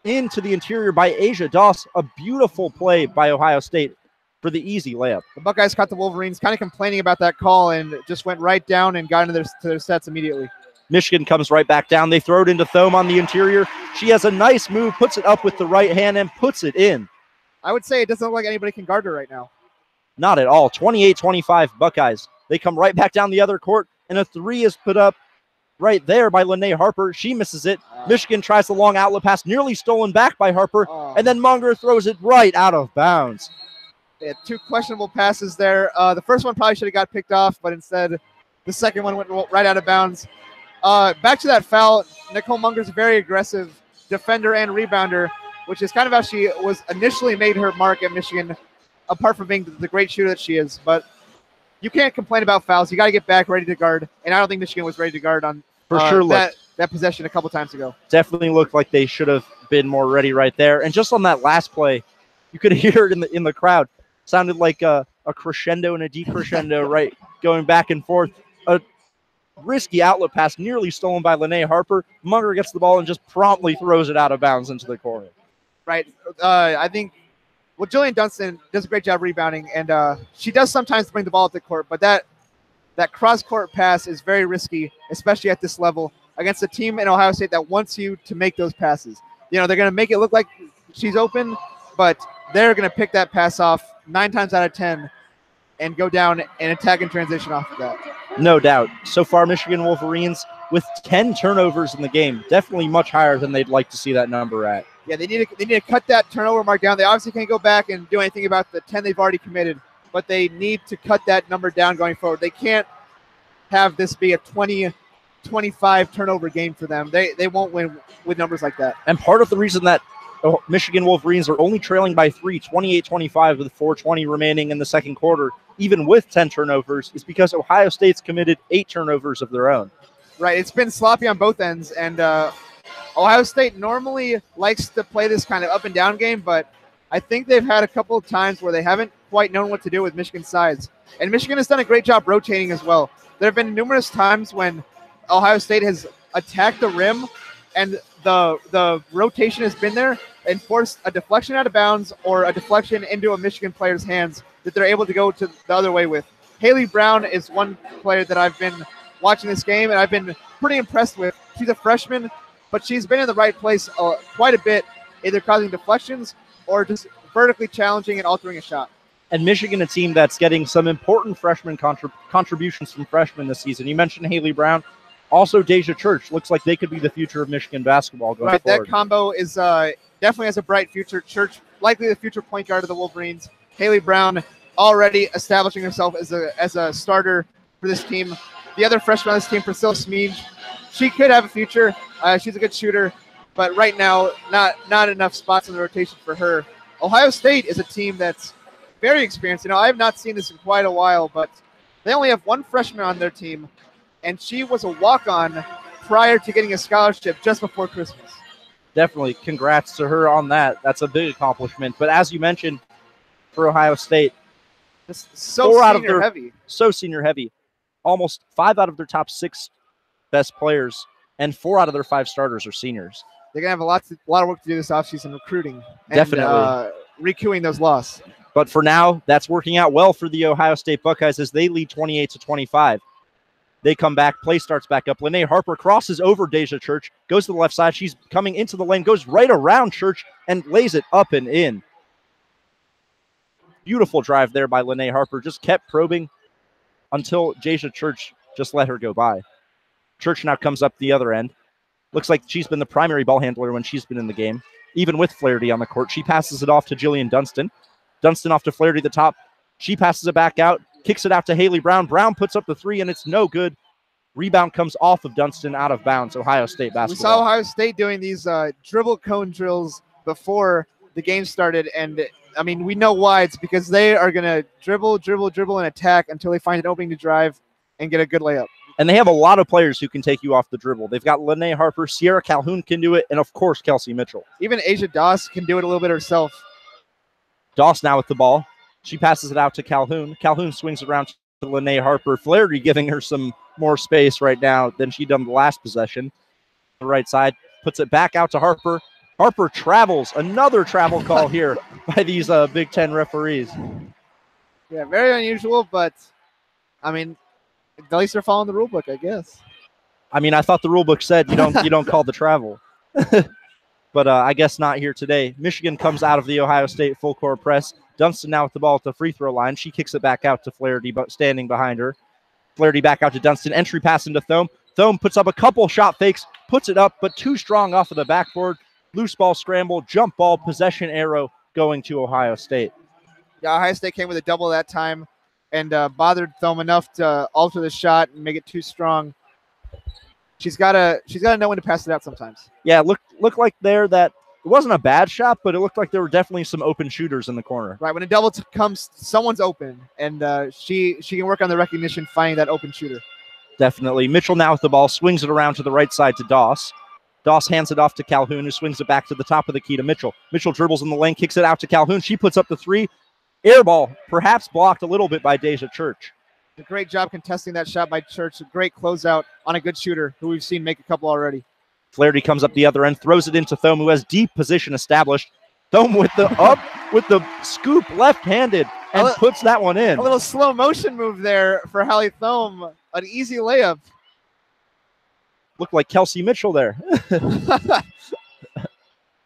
into the interior by Asia Doss. A beautiful play by Ohio State for the easy layup. The Buckeyes caught the Wolverines kind of complaining about that call and just went right down and got into their sets immediately. Michigan comes right back down. They throw it into Thome on the interior. She has a nice move, puts it up with the right hand and puts it in. I would say it doesn't look like anybody can guard her right now. Not at all. 28-25 Buckeyes. They come right back down the other court, and a three is put up right there by Lene Harper. She misses it. Michigan tries the long outlet pass, nearly stolen back by Harper, and then Munger throws it right out of bounds. They had two questionable passes there. The first one probably should have got picked off, but instead the second one went right out of bounds. Back to that foul, Nicole Munger's a very aggressive defender and rebounder, which is kind of how she was initially made her mark at Michigan, apart from being the great shooter that she is. But you can't complain about fouls. You got to get back ready to guard, and I don't think Michigan was ready to guard on that possession a couple times ago. Definitely looked like they should have been more ready right there. And just on that last play, you could hear it in the crowd. Sounded like a crescendo and a decrescendo, right, going back and forth. A risky outlet pass nearly stolen by Lene Harper. Munger gets the ball and just promptly throws it out of bounds into the corner. Right. I think Jillian Dunstan does a great job rebounding, and she does sometimes bring the ball up the court, but that cross-court pass is very risky, especially at this level, against a team in Ohio State that wants you to make those passes. You know, they're going to make it look like she's open, but they're going to pick that pass off 9 times out of 10 and go down and attack in transition off of that. No doubt. So far, Michigan Wolverines with 10 turnovers in the game, definitely much higher than they'd like to see that number at. Yeah, they need to cut that turnover mark down. They obviously can't go back and do anything about the 10 they've already committed, but they need to cut that number down going forward. They can't have this be a 20-25 turnover game for them. They won't win with numbers like that. And part of the reason that Michigan Wolverines are only trailing by 3, 28-25 with 4:20 remaining in the second quarter, even with 10 turnovers, is because Ohio State's committed 8 turnovers of their own. Right, it's been sloppy on both ends, and Ohio State normally likes to play this kind of up and down game, but I think they've had a couple of times where they haven't quite known what to do with Michigan's sides. And Michigan has done a great job rotating as well. There have been numerous times when Ohio State has attacked the rim and the rotation has been there and forced a deflection out of bounds or a deflection into a Michigan player's hands that they're able to go to the other way with. Haley Brown is one player that I've been watching this game and I've been pretty impressed with. She's a freshman, but she's been in the right place quite a bit, either causing deflections or just vertically challenging and altering a shot. And Michigan, a team that's getting some important freshman contributions from freshmen this season. You mentioned Haley Brown. Also, Deja Church looks like they could be the future of Michigan basketball going forward. That combo is definitely has a bright future. Church, likely the future point guard of the Wolverines. Haley Brown already establishing herself as a starter for this team. The other freshman on this team, Priscilla Smeej, she could have a future. She's a good shooter, but right now, not enough spots in the rotation for her. Ohio State is a team that's very experienced. You know, I have not seen this in quite a while, but they only have one freshman on their team, and she was a walk-on prior to getting a scholarship just before Christmas. Definitely. Congrats to her on that. That's a big accomplishment. But as you mentioned, for Ohio State, so senior heavy. Almost 5 out of their top 6 best players and 4 out of their 5 starters are seniors. They're going to have a lot of work to do this offseason recruiting. And, definitely. Recouping those losses. But for now, that's working out well for the Ohio State Buckeyes as they lead 28-25. They come back. Play starts back up. Lene Harper crosses over Deja Church, goes to the left side. She's coming into the lane, goes right around Church, and lays it up and in. Beautiful drive there by Lene Harper. Just kept probing until Jasia Church just let her go by. Church now comes up the other end. Looks like she's been the primary ball handler when she's been in the game. Even with Flaherty on the court, she passes it off to Jillian Dunstan. Dunstan off to Flaherty at the top. She passes it back out, kicks it out to Haley Brown. Brown puts up the three, and it's no good. Rebound comes off of Dunstan out of bounds. Ohio State basketball. We saw Ohio State doing these dribble cone drills before the game started, and I mean, we know why. It's because they are going to dribble, and attack until they find an opening to drive and get a good layup. And they have a lot of players who can take you off the dribble. They've got Lene Harper, Sierra Calhoun can do it, and of course, Kelsey Mitchell. Even Asia Doss can do it a little bit herself. Doss now with the ball. She passes it out to Calhoun. Calhoun swings it around to Lene Harper. Flaherty giving her some more space right now than she done the last possession. The right side puts it back out to Harper. Harper travels. Another travel call here by these Big Ten referees. Yeah, very unusual, but I mean, at least they're following the rule book, I guess. I mean, I thought the rule book said you don't call the travel. But I guess not here today. Michigan comes out of the Ohio State full court press. Dunstan now with the ball at the free throw line. She kicks it back out to Flaherty, but standing behind her. Flaherty back out to Dunstan. Entry pass into Thome. Thome puts up a couple shot fakes, puts it up, but too strong off of the backboard. Loose ball scramble, jump ball, possession arrow going to Ohio State. Yeah, Ohio State came with a double that time and bothered Thome enough to alter the shot and make it too strong. She's gotta know when to pass it out sometimes. Yeah, looked like there that it wasn't a bad shot, but it looked like there were definitely some open shooters in the corner. Right, when a double comes, someone's open, and she can work on the recognition, finding that open shooter. Definitely. Mitchell now with the ball, swings it around to the right side to Doss. Doss hands it off to Calhoun, who swings it back to the top of the key to Mitchell. Mitchell dribbles in the lane, kicks it out to Calhoun. She puts up the three. Air ball, perhaps blocked a little bit by Deja Church. A great job contesting that shot by Church. A great closeout on a good shooter who we've seen make a couple already. Flaherty comes up the other end, throws it into Thome, who has deep position established. Thome with the scoop left-handed and puts that one in. A little slow motion move there for Hallie Thome. An easy layup. Looked like Kelsey Mitchell there.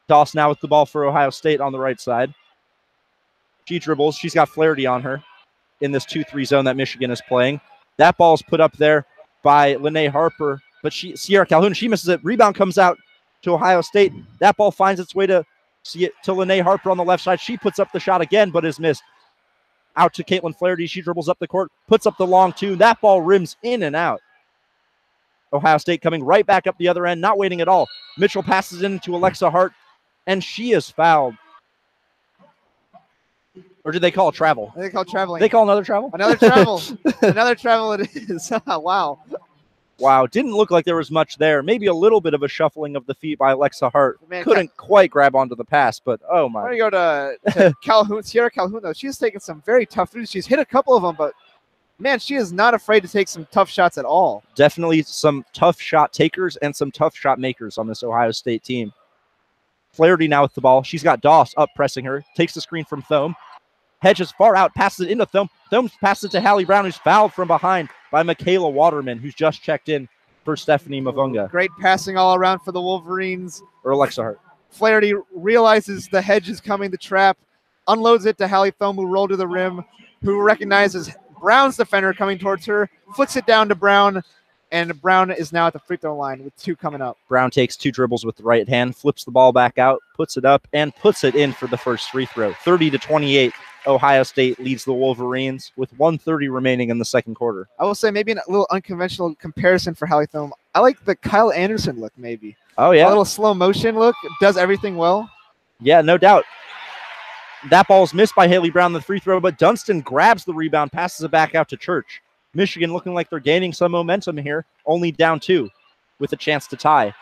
Doss now with the ball for Ohio State on the right side. She dribbles. She's got Flaherty on her in this 2-3 zone that Michigan is playing. That ball is put up there by Lene Harper, but Sierra Calhoun, she misses it. Rebound comes out to Ohio State. That ball finds its way to Lene Harper on the left side. She puts up the shot again, but is missed. Out to Caitlin Flaherty. She dribbles up the court, puts up the long two. That ball rims in and out. Ohio State coming right back up the other end, not waiting at all. Mitchell passes in to Alexa Hart, and she is fouled. Or did they call it travel? They call traveling. They call another travel? Another travel. Another travel it is. Wow. Wow. Didn't look like there was much there. Maybe a little bit of a shuffling of the feet by Alexa Hart. Man, couldn't quite grab onto the pass, but oh my. I'm going to go to Calhoun, Sierra Calhoun, though. She's taken some very tough threes. She's hit a couple of them, but man, she is not afraid to take some tough shots at all. Definitely some tough shot takers and some tough shot makers on this Ohio State team. Flaherty now with the ball. She's got Doss up pressing her. Takes the screen from Thome. Hedges far out, passes it into Thome. Thome passes it to Hallie Brown, who's fouled from behind by Michaela Waterman, who's just checked in for Stephanie Mavunga. Great passing all around for the Wolverines. Or Alexa Hart. Flaherty realizes the hedge is coming, the trap, unloads it to Hallie Thome, who rolled to the rim, who recognizes Brown's defender coming towards her, flicks it down to Brown, and Brown is now at the free throw line with two coming up. Brown takes two dribbles with the right hand, flips the ball back out, puts it up, and puts it in for the first free throw. 30-28. Ohio State leads the Wolverines with 1:30 remaining in the second quarter. I will say maybe a little unconventional comparison for Hallie Thome. I like the Kyle Anderson look maybe. Oh, yeah. A little slow motion look. Does everything well. Yeah, no doubt. That ball is missed by Haley Brown, the free throw, but Dunstan grabs the rebound, passes it back out to Church. Michigan looking like they're gaining some momentum here, only down 2 with a chance to tie.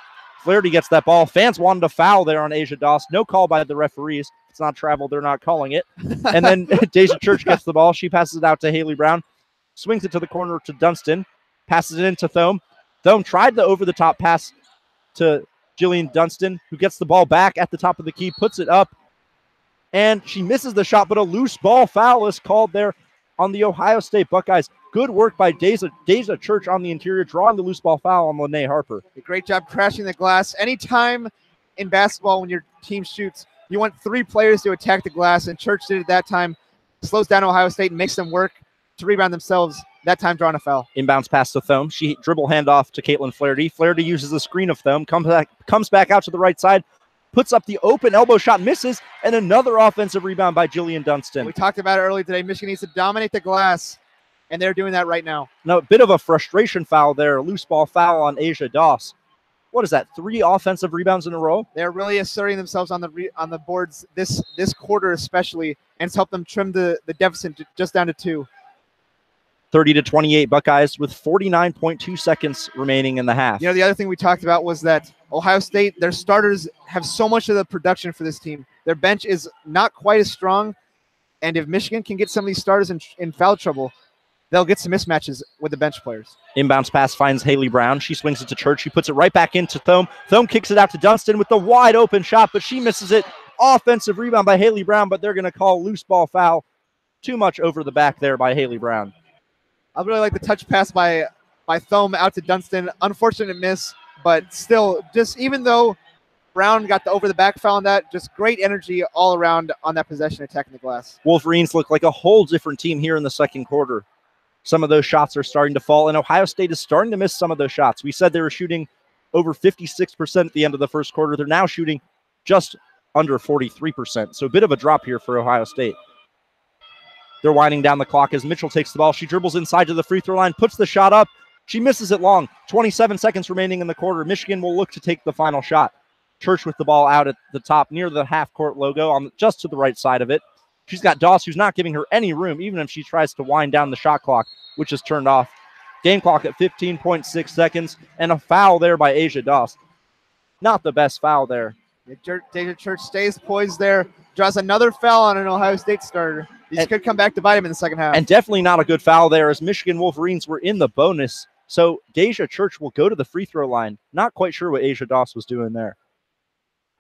Flaherty gets that ball. Fans wanted a foul there on Asia Doss. No call by the referees. It's not travel. They're not calling it. And then Deja Church gets the ball. She passes it out to Haley Brown. Swings it to the corner to Dunstan. Passes it into Thome. Thome tried the over-the-top pass to Jillian Dunstan, who gets the ball back at the top of the key, puts it up, and she misses the shot, but a loose ball foul is called there on the Ohio State Buckeyes. Good work by Deja Church on the interior, drawing the loose ball foul on Lene Harper. A great job crashing the glass. Anytime in basketball when your team shoots, you want 3 players to attack the glass, and Church did it that time. slows down Ohio State and makes them work to rebound themselves, that time drawing a foul. Inbounds pass to Thome. She dribble handoff to Caitlin Flaherty. Flaherty uses the screen of Thome, comes back out to the right side, puts up the open elbow shot, misses, and another offensive rebound by Jillian Dunstan. We talked about it earlier today. Michigan needs to dominate the glass, and they're doing that right now. Now, a bit of a frustration foul there, a loose ball foul on Asia Doss. What is that, 3 offensive rebounds in a row? They're really asserting themselves on the boards this quarter especially, and it's helped them trim the deficit just down to 2. 30-28 Buckeyes with 49.2 seconds remaining in the half. You know, the other thing we talked about was that Ohio State, their starters have so much of the production for this team. Their bench is not quite as strong, and if Michigan can get some of these starters in foul trouble, they'll get some mismatches with the bench players. Inbounds pass finds Haley Brown. She swings it to Church. She puts it right back into Thome. Thome kicks it out to Dunstan with the wide open shot, but she misses it. Offensive rebound by Haley Brown, but they're going to call loose ball foul. Too much over the back there by Haley Brown. I really like the touch pass by Thome out to Dunstan. Unfortunate miss, but still, just even though Brown got the over the back foul on that, just great energy all around on that possession attacking the glass. Wolverines look like a whole different team here in the second quarter. Some of those shots are starting to fall, and Ohio State is starting to miss some of those shots. We said they were shooting over 56% at the end of the first quarter. They're now shooting just under 43%, so a bit of a drop here for Ohio State. They're winding down the clock as Mitchell takes the ball. She dribbles inside to the free throw line, puts the shot up. She misses it long. 27 seconds remaining in the quarter. Michigan will look to take the final shot. Church with the ball out at the top near the half-court logo, just to the right side of it. She's got Doss, who's not giving her any room, even if she tries to wind down the shot clock, which is turned off. Game clock at 15.6 seconds, and a foul there by Asia Doss. Not the best foul there. Deja Church stays poised there, draws another foul on an Ohio State starter. These could come back to bite him in the second half. And definitely not a good foul there, as Michigan Wolverines were in the bonus. So Deja Church will go to the free throw line. Not quite sure what Asia Doss was doing there.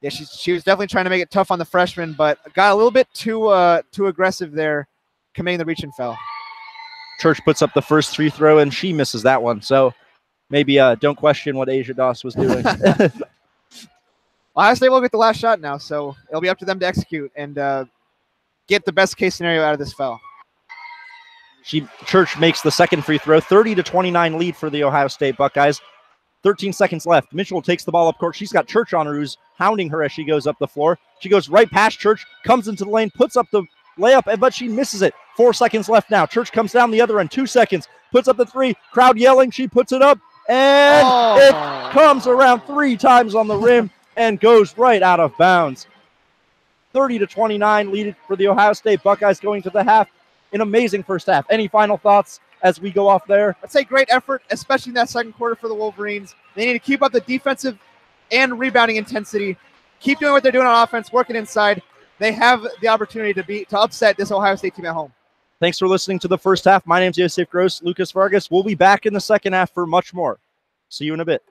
Yeah, she was definitely trying to make it tough on the freshman, but got a little bit too aggressive there, committing the reach and foul. Church puts up the first free throw, and she misses that one. So maybe don't question what Asia Doss was doing. Ohio State will get the last shot now, so it'll be up to them to execute and get the best case scenario out of this foul. Church makes the second free throw. 30-29 lead for the Ohio State Buckeyes. 13 seconds left. Mitchell takes the ball up court. She's got Church on her, who's hounding her as she goes up the floor. She goes right past Church, comes into the lane, puts up the layup, but she misses it. 4 seconds left now. Church comes down the other end. 2 seconds. Puts up the 3. Crowd yelling. She puts it up, and it comes around 3 times on the rim and goes right out of bounds. 30-29 lead for the Ohio State Buckeyes going to the half. An amazing first half. Any final thoughts as we go off there? I'd say great effort, especially in that second quarter for the Wolverines. They need to keep up the defensive and rebounding intensity. Keep doing what they're doing on offense, working inside. They have the opportunity to upset this Ohio State team at home. Thanks for listening to the first half. My name's Yosef Gross, Lucas Vargas. We'll be back in the second half for much more. See you in a bit.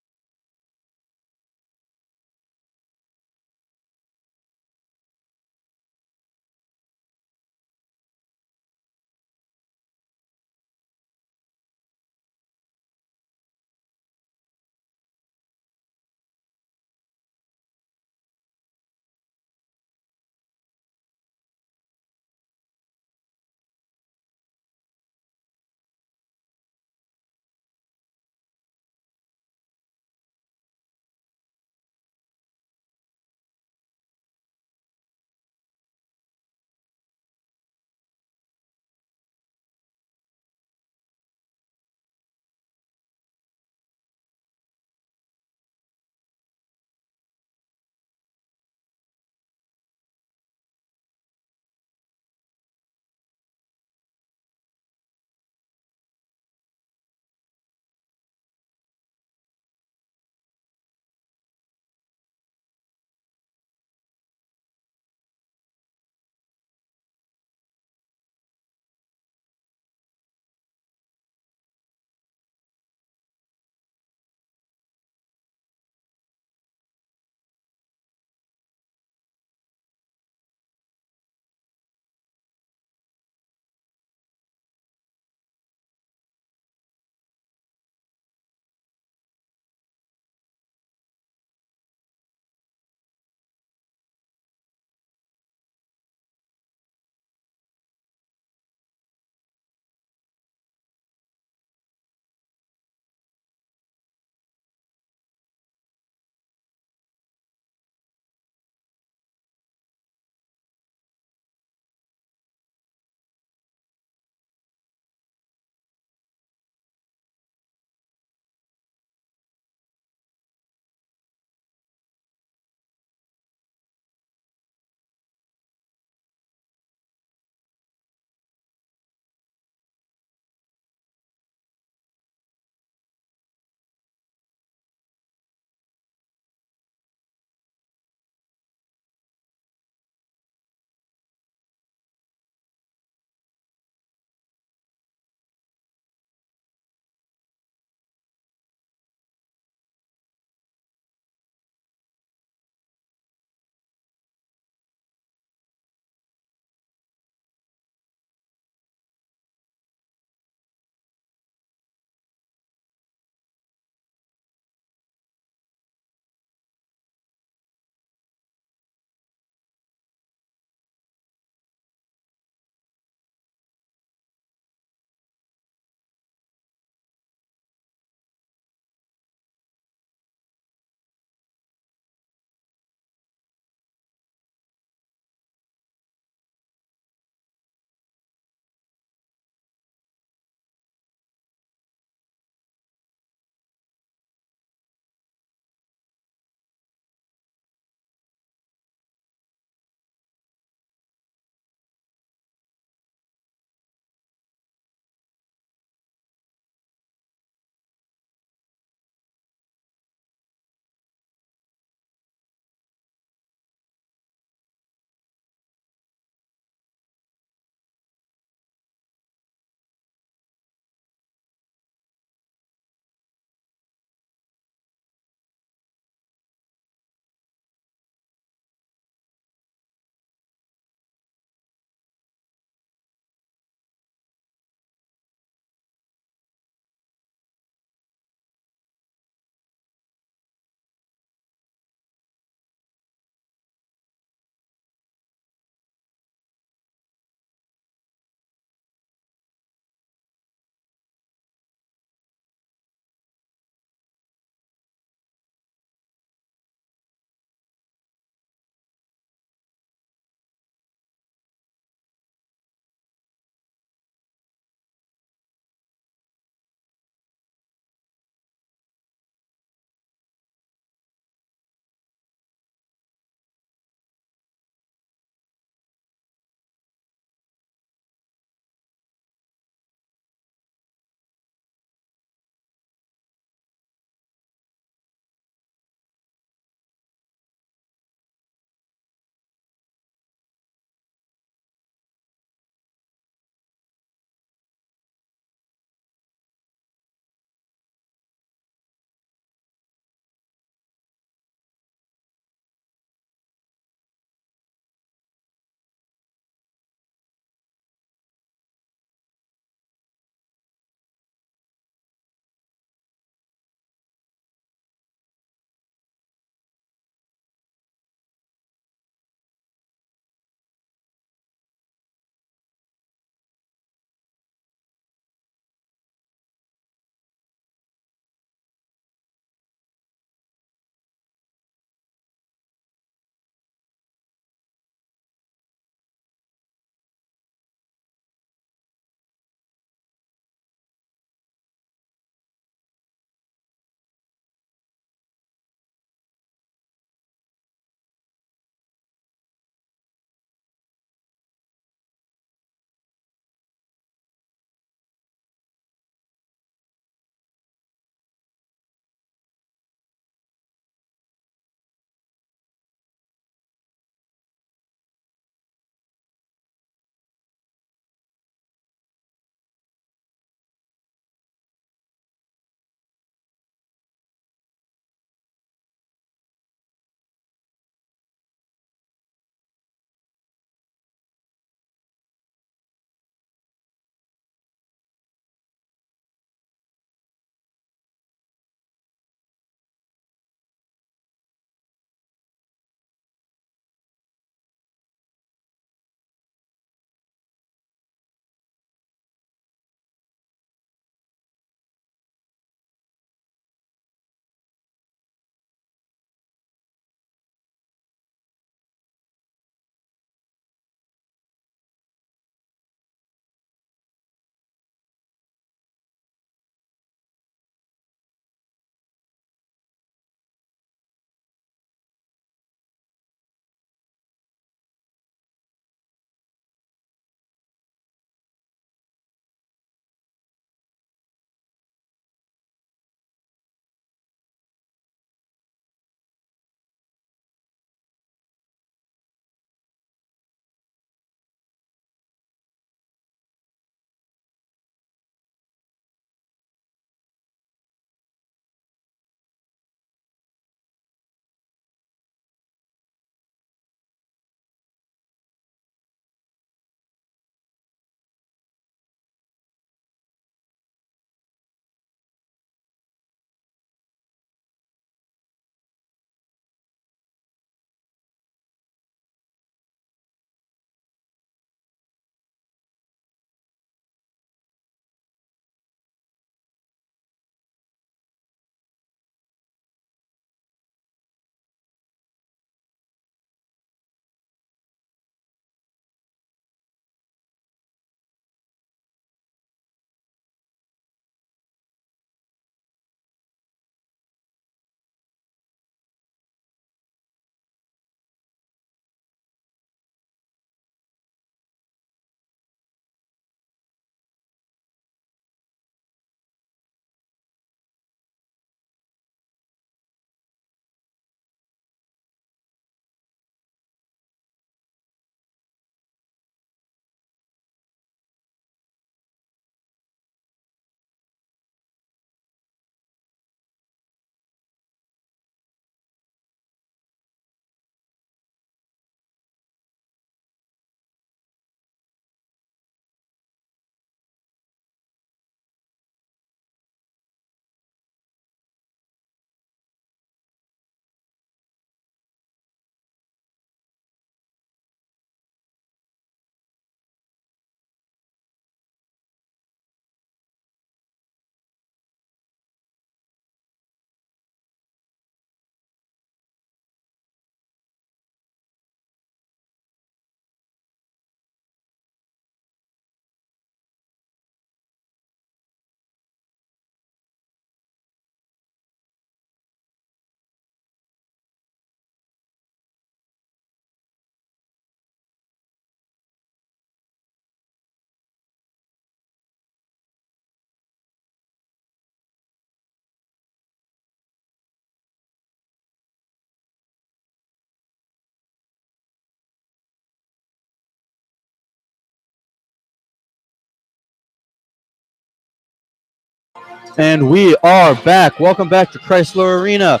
And we are back. Welcome back to Crisler Arena.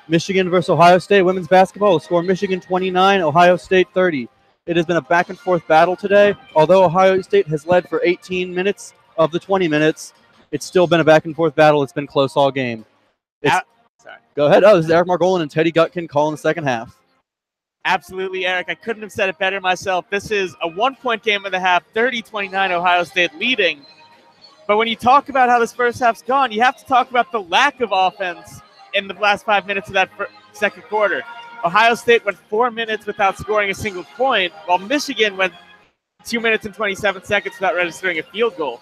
Michigan versus Ohio State women's basketball. The score Michigan 29, Ohio State 30. It has been a back and forth battle today. Although Ohio State has led for 18 minutes of the 20 minutes, it's still been a back and forth battle. It's been close all game. Go ahead. Oh, this is Eric Margolin and Teddy Gutkin calling the second half. Absolutely, Eric. I couldn't have said it better myself. This is a 1-point game in the half, 30-29 Ohio State leading. But when you talk about how this first half's gone, you have to talk about the lack of offense in the last 5 minutes of that second quarter. Ohio State went 4 minutes without scoring a single point, while Michigan went 2 minutes and 27 seconds without registering a field goal.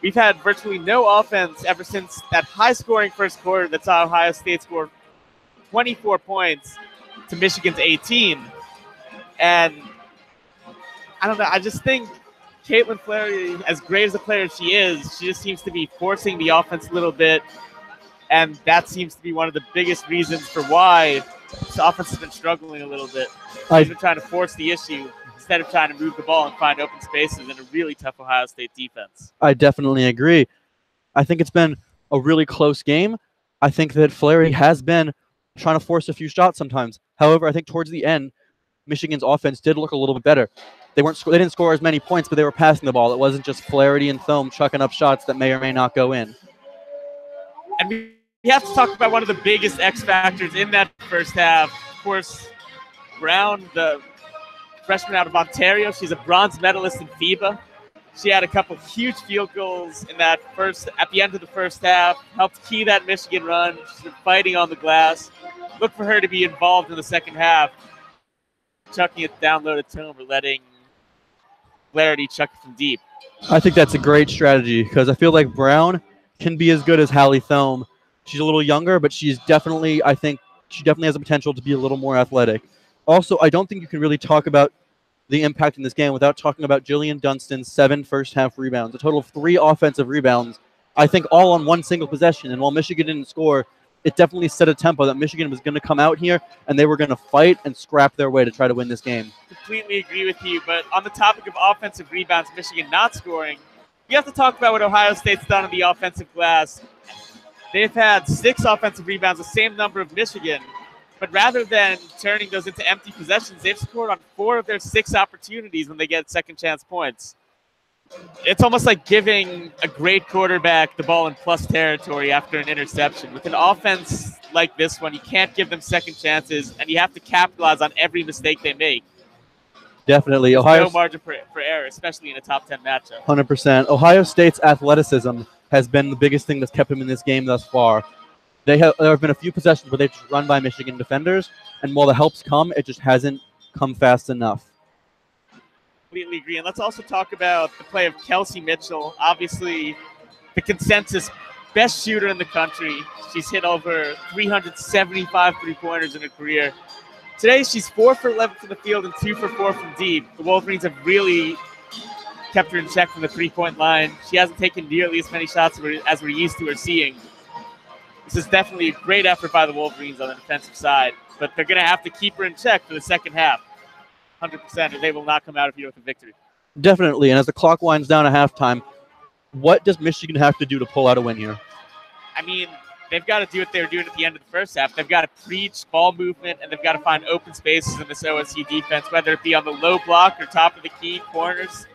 We've had virtually no offense ever since that high-scoring first quarter that saw Ohio State score 24 points to Michigan's 18. And I don't know, I just think Caitlin Flaherty, as great as a player she is, she just seems to be forcing the offense a little bit, and that seems to be one of the biggest reasons for why the offense has been struggling a little bit. She's been trying to force the issue instead of trying to move the ball and find open spaces in a really tough Ohio State defense. I definitely agree. I think it's been a really close game. I think that Flaherty has been trying to force a few shots sometimes. However, I think towards the end, Michigan's offense did look a little bit better. They didn't score as many points, but they were passing the ball. It wasn't just Flaherty and Thome chucking up shots that may or may not go in. And we have to talk about one of the biggest X factors in that first half. Of course, Brown, the freshman out of Ontario, she's a bronze medalist in FIBA. She had a couple huge field goals in that at the end of the first half, helped key that Michigan run. She's been fighting on the glass. Look for her to be involved in the second half, chucking it down low to Thome or letting Flaherty chuck it from deep. I think that's a great strategy because I feel like Brown can be as good as Hallie Thome. She's a little younger, but I think she definitely has the potential to be a little more athletic. Also, I don't think you can really talk about the impact in this game without talking about Jillian Dunstan's 7 first-half rebounds, a total of 3 offensive rebounds, I think all on one single possession. And while Michigan didn't score, it definitely set a tempo that Michigan was going to come out here and they were going to fight and scrap their way to try to win this game. Completely agree with you, but on the topic of offensive rebounds, Michigan not scoring, you have to talk about what Ohio State's done on the offensive glass. They've had 6 offensive rebounds, the same number of Michigan, but rather than turning those into empty possessions, they've scored on 4 of their 6 opportunities when they get second chance points. It's almost like giving a great quarterback the ball in plus territory after an interception. With an offense like this one, you can't give them second chances, and you have to capitalize on every mistake they make. Definitely. There's no margin for error, especially in a top 10 matchup. 100%. Ohio State's athleticism has been the biggest thing that's kept them in this game thus far. There have been a few possessions where they've just run by Michigan defenders, and while the help's come, it just hasn't come fast enough. Completely agree. And let's also talk about the play of Kelsey Mitchell. Obviously, the consensus best shooter in the country. She's hit over 375 three-pointers in her career. Today, she's 4 for 11 from the field and 2 for 4 from deep. The Wolverines have really kept her in check from the three-point line. She hasn't taken nearly as many shots as we're used to her seeing. This is definitely a great effort by the Wolverines on the defensive side, but they're going to have to keep her in check for the second half. 100%, or they will not come out of here with a victory. Definitely, and as the clock winds down at halftime, what does Michigan have to do to pull out a win here? I mean, they've got to do what they were doing at the end of the first half. They've got to preach ball movement, and they've got to find open spaces in this OSU defense, whether it be on the low block or top of the key, corners.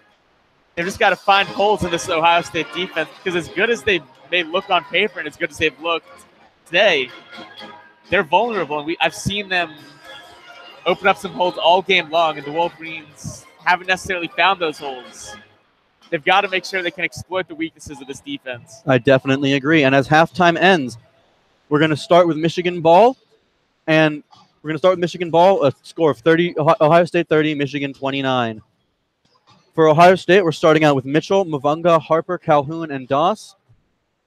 They've just got to find holes in this Ohio State defense, because as good as they look on paper and as good as they've looked today, they're vulnerable. And I've seen them open up some holes all game long, and the Wolverines haven't necessarily found those holes. They've got to make sure they can exploit the weaknesses of this defense. I definitely agree. And as halftime ends, we're going to start with Michigan ball, and we're going to start with Michigan ball, a score of Ohio State 30, Michigan 29. For Ohio State, we're starting out with Mitchell, Mavunga, Harper, Calhoun, and Doss.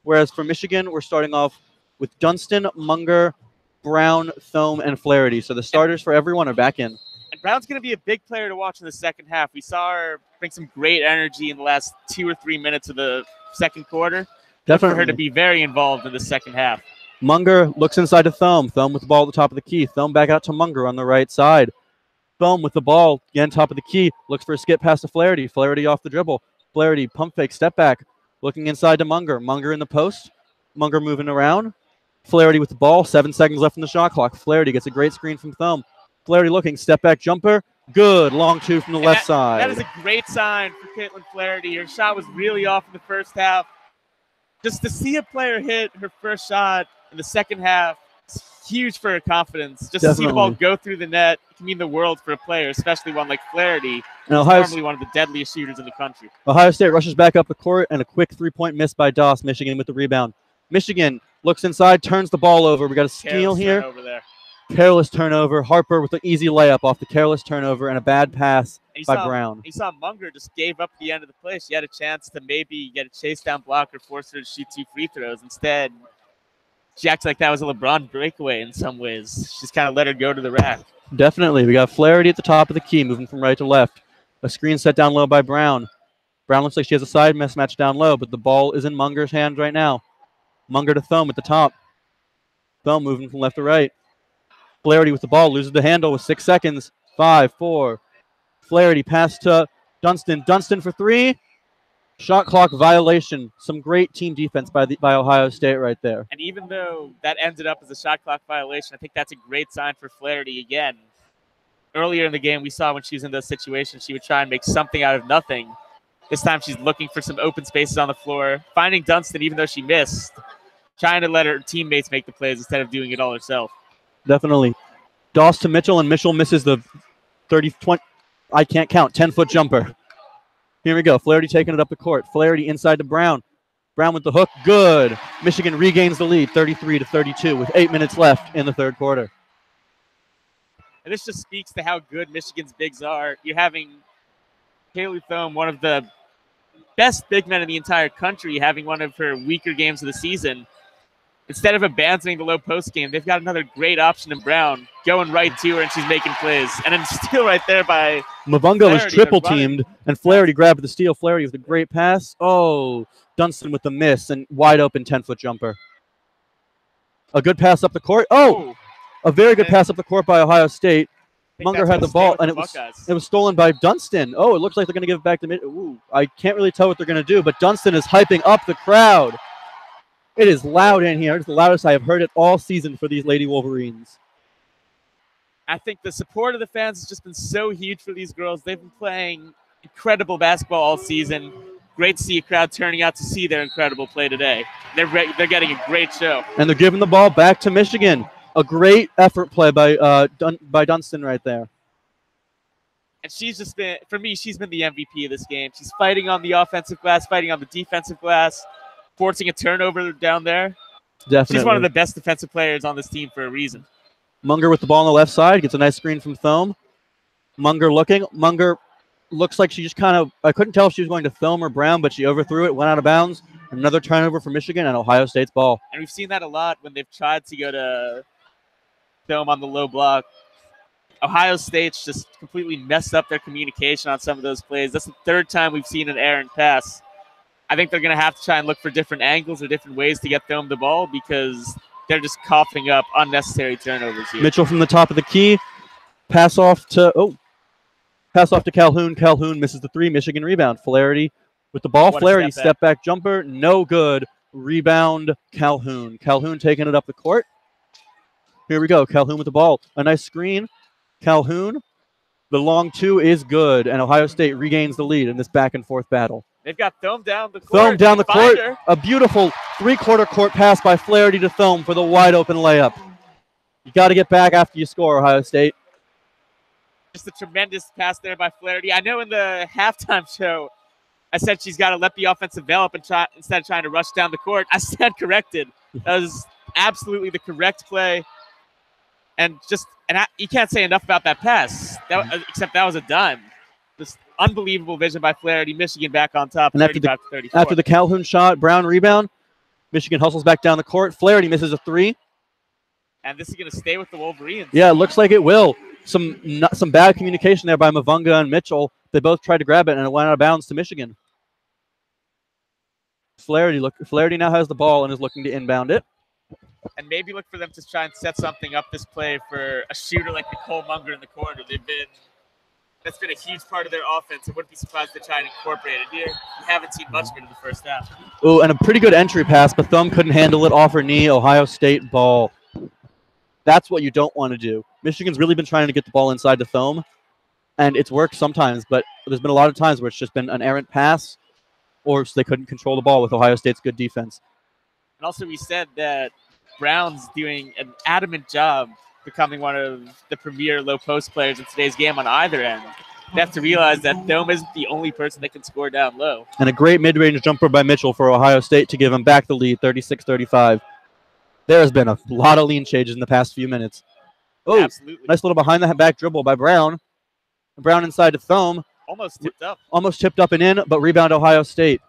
Whereas for Michigan, we're starting off with Dunstan, Munger, Brown, Thome, and Flaherty. So the starters for everyone are back in. And Brown's going to be a big player to watch in the second half. We saw her bring some great energy in the last 2 or 3 minutes of the second quarter. Definitely. For her to be very involved in the second half. Munger looks inside to Thome. Thome with the ball at the top of the key. Thome back out to Munger on the right side. Thome with the ball, again, top of the key. Looks for a skip pass to Flaherty. Flaherty off the dribble. Flaherty, pump fake, step back. Looking inside to Munger. Munger in the post. Munger moving around. Flaherty with the ball. 7 seconds left in the shot clock. Flaherty gets a great screen from Thumb. Flaherty looking. Step back jumper. Good. Long two from the left side. That is a great sign for Caitlin Flaherty. Her shot was really off in the first half. Just to see a player hit her first shot in the second half, it's huge for her confidence. Just to see the ball go through the net, it can mean the world for a player, especially one like Flaherty, who's normally one of the deadliest shooters in the country. Ohio State rushes back up the court, and a quick 3-point miss by Doss. Michigan with the rebound. Michigan looks inside, turns the ball over. We got a steal here. Turnover there. Careless turnover. Harper with an easy layup off the careless turnover and a bad pass by Brown. You saw Munger just gave up the end of the play. She had a chance to maybe get a chase down block or force her to shoot 2 free throws. Instead, she acts like that was a LeBron breakaway in some ways. She's kind of let her go to the rack. Definitely. We got Flaherty at the top of the key, moving from right to left. A screen set down low by Brown. Brown looks like she has a side mismatch down low, but the ball is in Munger's hands right now. Munger to Thumb at the top. Thumb moving from left to right. Flaherty with the ball, loses the handle with 6 seconds. 5, 4. Flaherty pass to Dunston. Dunston for 3. Shot clock violation. Some great team defense by Ohio State right there. And even though that ended up as a shot clock violation, I think that's a great sign for Flaherty again. Earlier in the game, we saw when she was in those situations, she would try and make something out of nothing. This time she's looking for some open spaces on the floor, finding Dunston even though she missed, trying to let her teammates make the plays instead of doing it all herself. Definitely. Doss to Mitchell, and Mitchell misses the 10-foot jumper. Here we go. Flaherty taking it up the court. Flaherty inside to Brown. Brown with the hook. Good. Michigan regains the lead, 33-32, with 8 minutes left in the third quarter. And this just speaks to how good Michigan's bigs are. You're having Haley Thome, one of the best big men in the entire country, having one of her weaker games of the season. Instead of abandoning the low post game, they've got another great option in Brown, going right to her, and she's making plays. And then steal right there by Mavunga was triple teamed, and Flaherty grabbed the steal. Flaherty with a great pass. Oh, Dunston with the miss and wide open 10-foot jumper. A good pass up the court. Oh, a very good pass up the court by Ohio State. Munger had the ball, and it was stolen by Dunston. Oh, it looks like they're going to give it back to Ooh, I can't really tell what they're going to do, but Dunston is hyping up the crowd. It is loud in here. It's the loudest I have heard it all season for these Lady Wolverines. I think the support of the fans has just been so huge for these girls. They've been playing incredible basketball all season. Great to see a crowd turning out to see their incredible play today. They're getting a great show. And they're giving the ball back to Michigan. A great effort play by Dunston right there. And she's just been, for me, she's been the MVP of this game. She's fighting on the offensive glass, fighting on the defensive glass, forcing a turnover down there. Definitely. She's one of the best defensive players on this team for a reason. Munger with the ball on the left side. Gets a nice screen from Thome. Munger looking. Munger looks like she just kind of, I couldn't tell if she was going to Thome or Brown, but she overthrew it, went out of bounds. Another turnover for Michigan and Ohio State's ball. And we've seen that a lot when they've tried to go to Thome on the low block. Ohio State's just completely messed up their communication on some of those plays. That's the third time we've seen an errant pass. I think they're going to have to try and look for different angles or different ways to get Thome the ball because they're just coughing up unnecessary turnovers here. Mitchell from the top of the key. Pass off to Calhoun. Calhoun misses the 3. Michigan rebound. Flaherty with the ball. Flaherty step back jumper. No good. Rebound Calhoun. Calhoun taking it up the court. Here we go. Calhoun with the ball. A nice screen. Calhoun. The long 2 is good, and Ohio State regains the lead in this back-and-forth battle. They've got Thome down the court. Thome down the court. A beautiful 3-quarter court pass by Flaherty to Thome for the wide-open layup. You got to get back after you score, Ohio State. Just a tremendous pass there by Flaherty. I know in the halftime show, I said she's got to let the offense develop and try instead of trying to rush down the court. I stand corrected. That was absolutely the correct play. And you can't say enough about that pass, except that was a dime. Just unbelievable vision by Flaherty. Michigan back on top, 35-34. After the Calhoun shot, Brown rebound. Michigan hustles back down the court. Flaherty misses a 3. And this is going to stay with the Wolverines. Yeah, it looks like it will. Some bad communication there by Mavunga and Mitchell. They both tried to grab it, and it went out of bounds to Michigan. Flaherty now has the ball and is looking to inbound it. And maybe look for them to try and set something up this play for a shooter like Nicole Munger in the corner. They've been That's been a huge part of their offense. I wouldn't be surprised to try and incorporate it here. You haven't seen much of it in the first half. Oh, and a pretty good entry pass, but Thumb couldn't handle it off her knee. Ohio State ball. That's what you don't want to do. Michigan's really been trying to get the ball inside the Thumb, and it's worked sometimes, but there's been a lot of times where it's just been an errant pass or they couldn't control the ball with Ohio State's good defense. And also we said that Brown's doing an adamant job becoming one of the premier low post players in today's game on either end. They have to realize that Thome isn't the only person that can score down low. And a great mid-range jumper by Mitchell for Ohio State to give him back the lead, 36-35. There has been a lot of lean changes in the past few minutes. Oh, absolutely. Nice little behind-the-back dribble by Brown. Brown inside to Thome. Almost tipped up. Almost tipped up and in, but rebound Ohio State.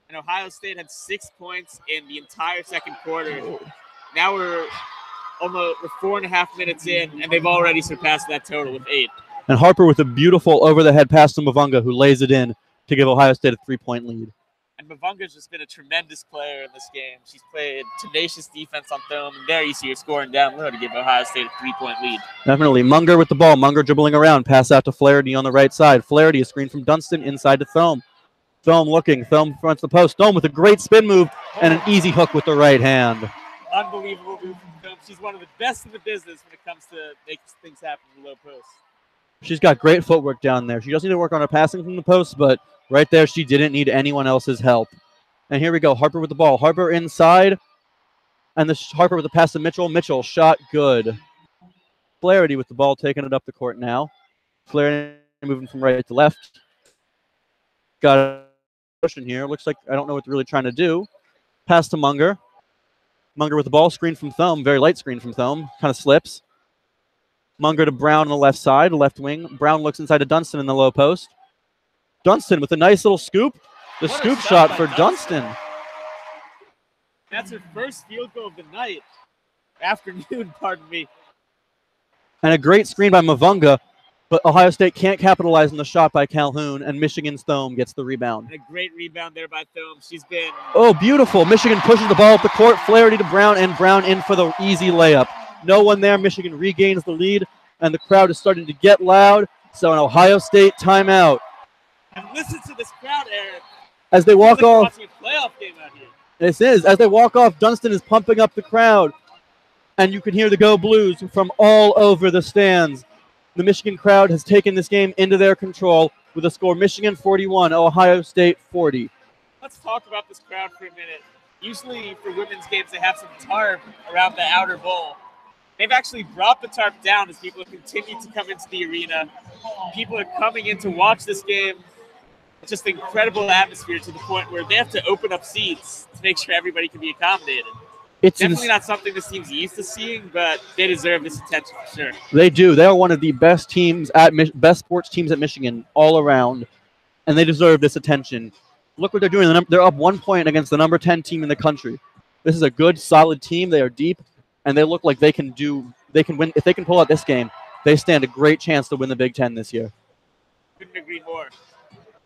And Ohio State had 6 points in the entire second quarter. Now we're 4.5 minutes in, and they've already surpassed that total with 8. And Harper with a beautiful over-the-head pass to Mavunga, who lays it in to give Ohio State a 3-point lead. And Mavunga's just been a tremendous player in this game. She's played tenacious defense on Thome, and there you see her scoring down low to give Ohio State a 3-point lead. Definitely. Munger with the ball. Munger dribbling around. Pass out to Flaherty on the right side. Flaherty, a screen from Dunstan inside to Thome. Thome looking. Thome fronts the post. Thome with a great spin move and an easy hook with the right hand. Unbelievable move from Thome. She's one of the best in the business when it comes to making things happen in the low post. She's got great footwork down there. She does need to work on her passing from the post, but right there she didn't need anyone else's help. And here we go. Harper with the ball. Harper inside. And Harper with the pass to Mitchell. Mitchell shot good. Flaherty with the ball, taking it up the court now. Flaherty moving from right to left. Got a push in here. Looks like I don't know what they're really trying to do. Pass to Munger. Munger with the ball. Screen from Thome. Very light screen from Thome. Kind of slips. Munger to Brown on the left side, left wing. Brown looks inside to Dunstan in the low post. Dunstan with a nice little scoop. The scoop shot for Dunstan. That's her first field goal of the night. Afternoon, pardon me. And a great screen by Mavunga, but Ohio State can't capitalize on the shot by Calhoun, and Michigan's Thome gets the rebound. And a great rebound there by Thome. She's been... Oh, beautiful. Michigan pushes the ball up the court. Flaherty to Brown, and Brown in for the easy layup. No one there. Michigan regains the lead, and the crowd is starting to get loud. So an Ohio State timeout. And listen to this crowd, Eric. As they walk off, watching a playoff game out here. This is. As they walk off, Dunstan is pumping up the crowd, and you can hear the Go Blues from all over the stands. The Michigan crowd has taken this game into their control with a score Michigan 41, Ohio State 40. Let's talk about this crowd for a minute. Usually for women's games, they have some tarp around the outer bowl. They've actually brought the tarp down as people have continued to come into the arena. People are coming in to watch this game. It's just an incredible atmosphere to the point where they have to open up seats to make sure everybody can be accommodated. It's definitely not something this team's used to seeing, but they deserve this attention for sure. They do. They are one of the best teams best sports teams at Michigan all around, and they deserve this attention. Look what they're doing. They're up 1 point against the number 10 team in the country. This is a good, solid team. They are deep, and they look like they can win. If they can pull out this game, they stand a great chance to win the Big Ten this year. Couldn't agree more.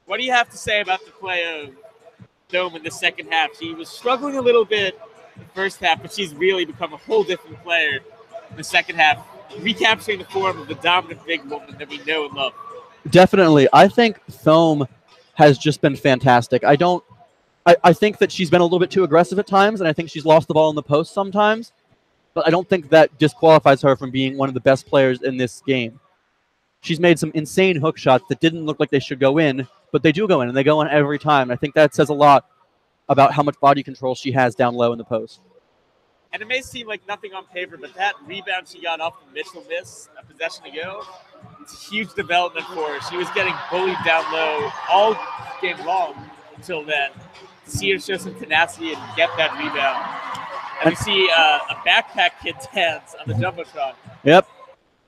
What do you have to say about the play of Thome in the second half? She was struggling a little bit in the first half, but she's really become a whole different player in the second half, recapturing the form of the dominant big woman that we know and love. Definitely. I think Thome has just been fantastic. I think that she's been a little bit too aggressive at times, and I think she's lost the ball in the post sometimes, but I don't think that disqualifies her from being one of the best players in this game. She's made some insane hook shots that didn't look like they should go in, but they do go in, and they go in every time. I think that says a lot about how much body control she has down low in the post. And it may seem like nothing on paper, but that rebound she got off the Mitchell miss a possession ago, it's a huge development for her. She was getting bullied down low all game long until then. To see her show some tenacity and get that rebound. And we see a backpack kid's hands on the Jumbotron. Yep.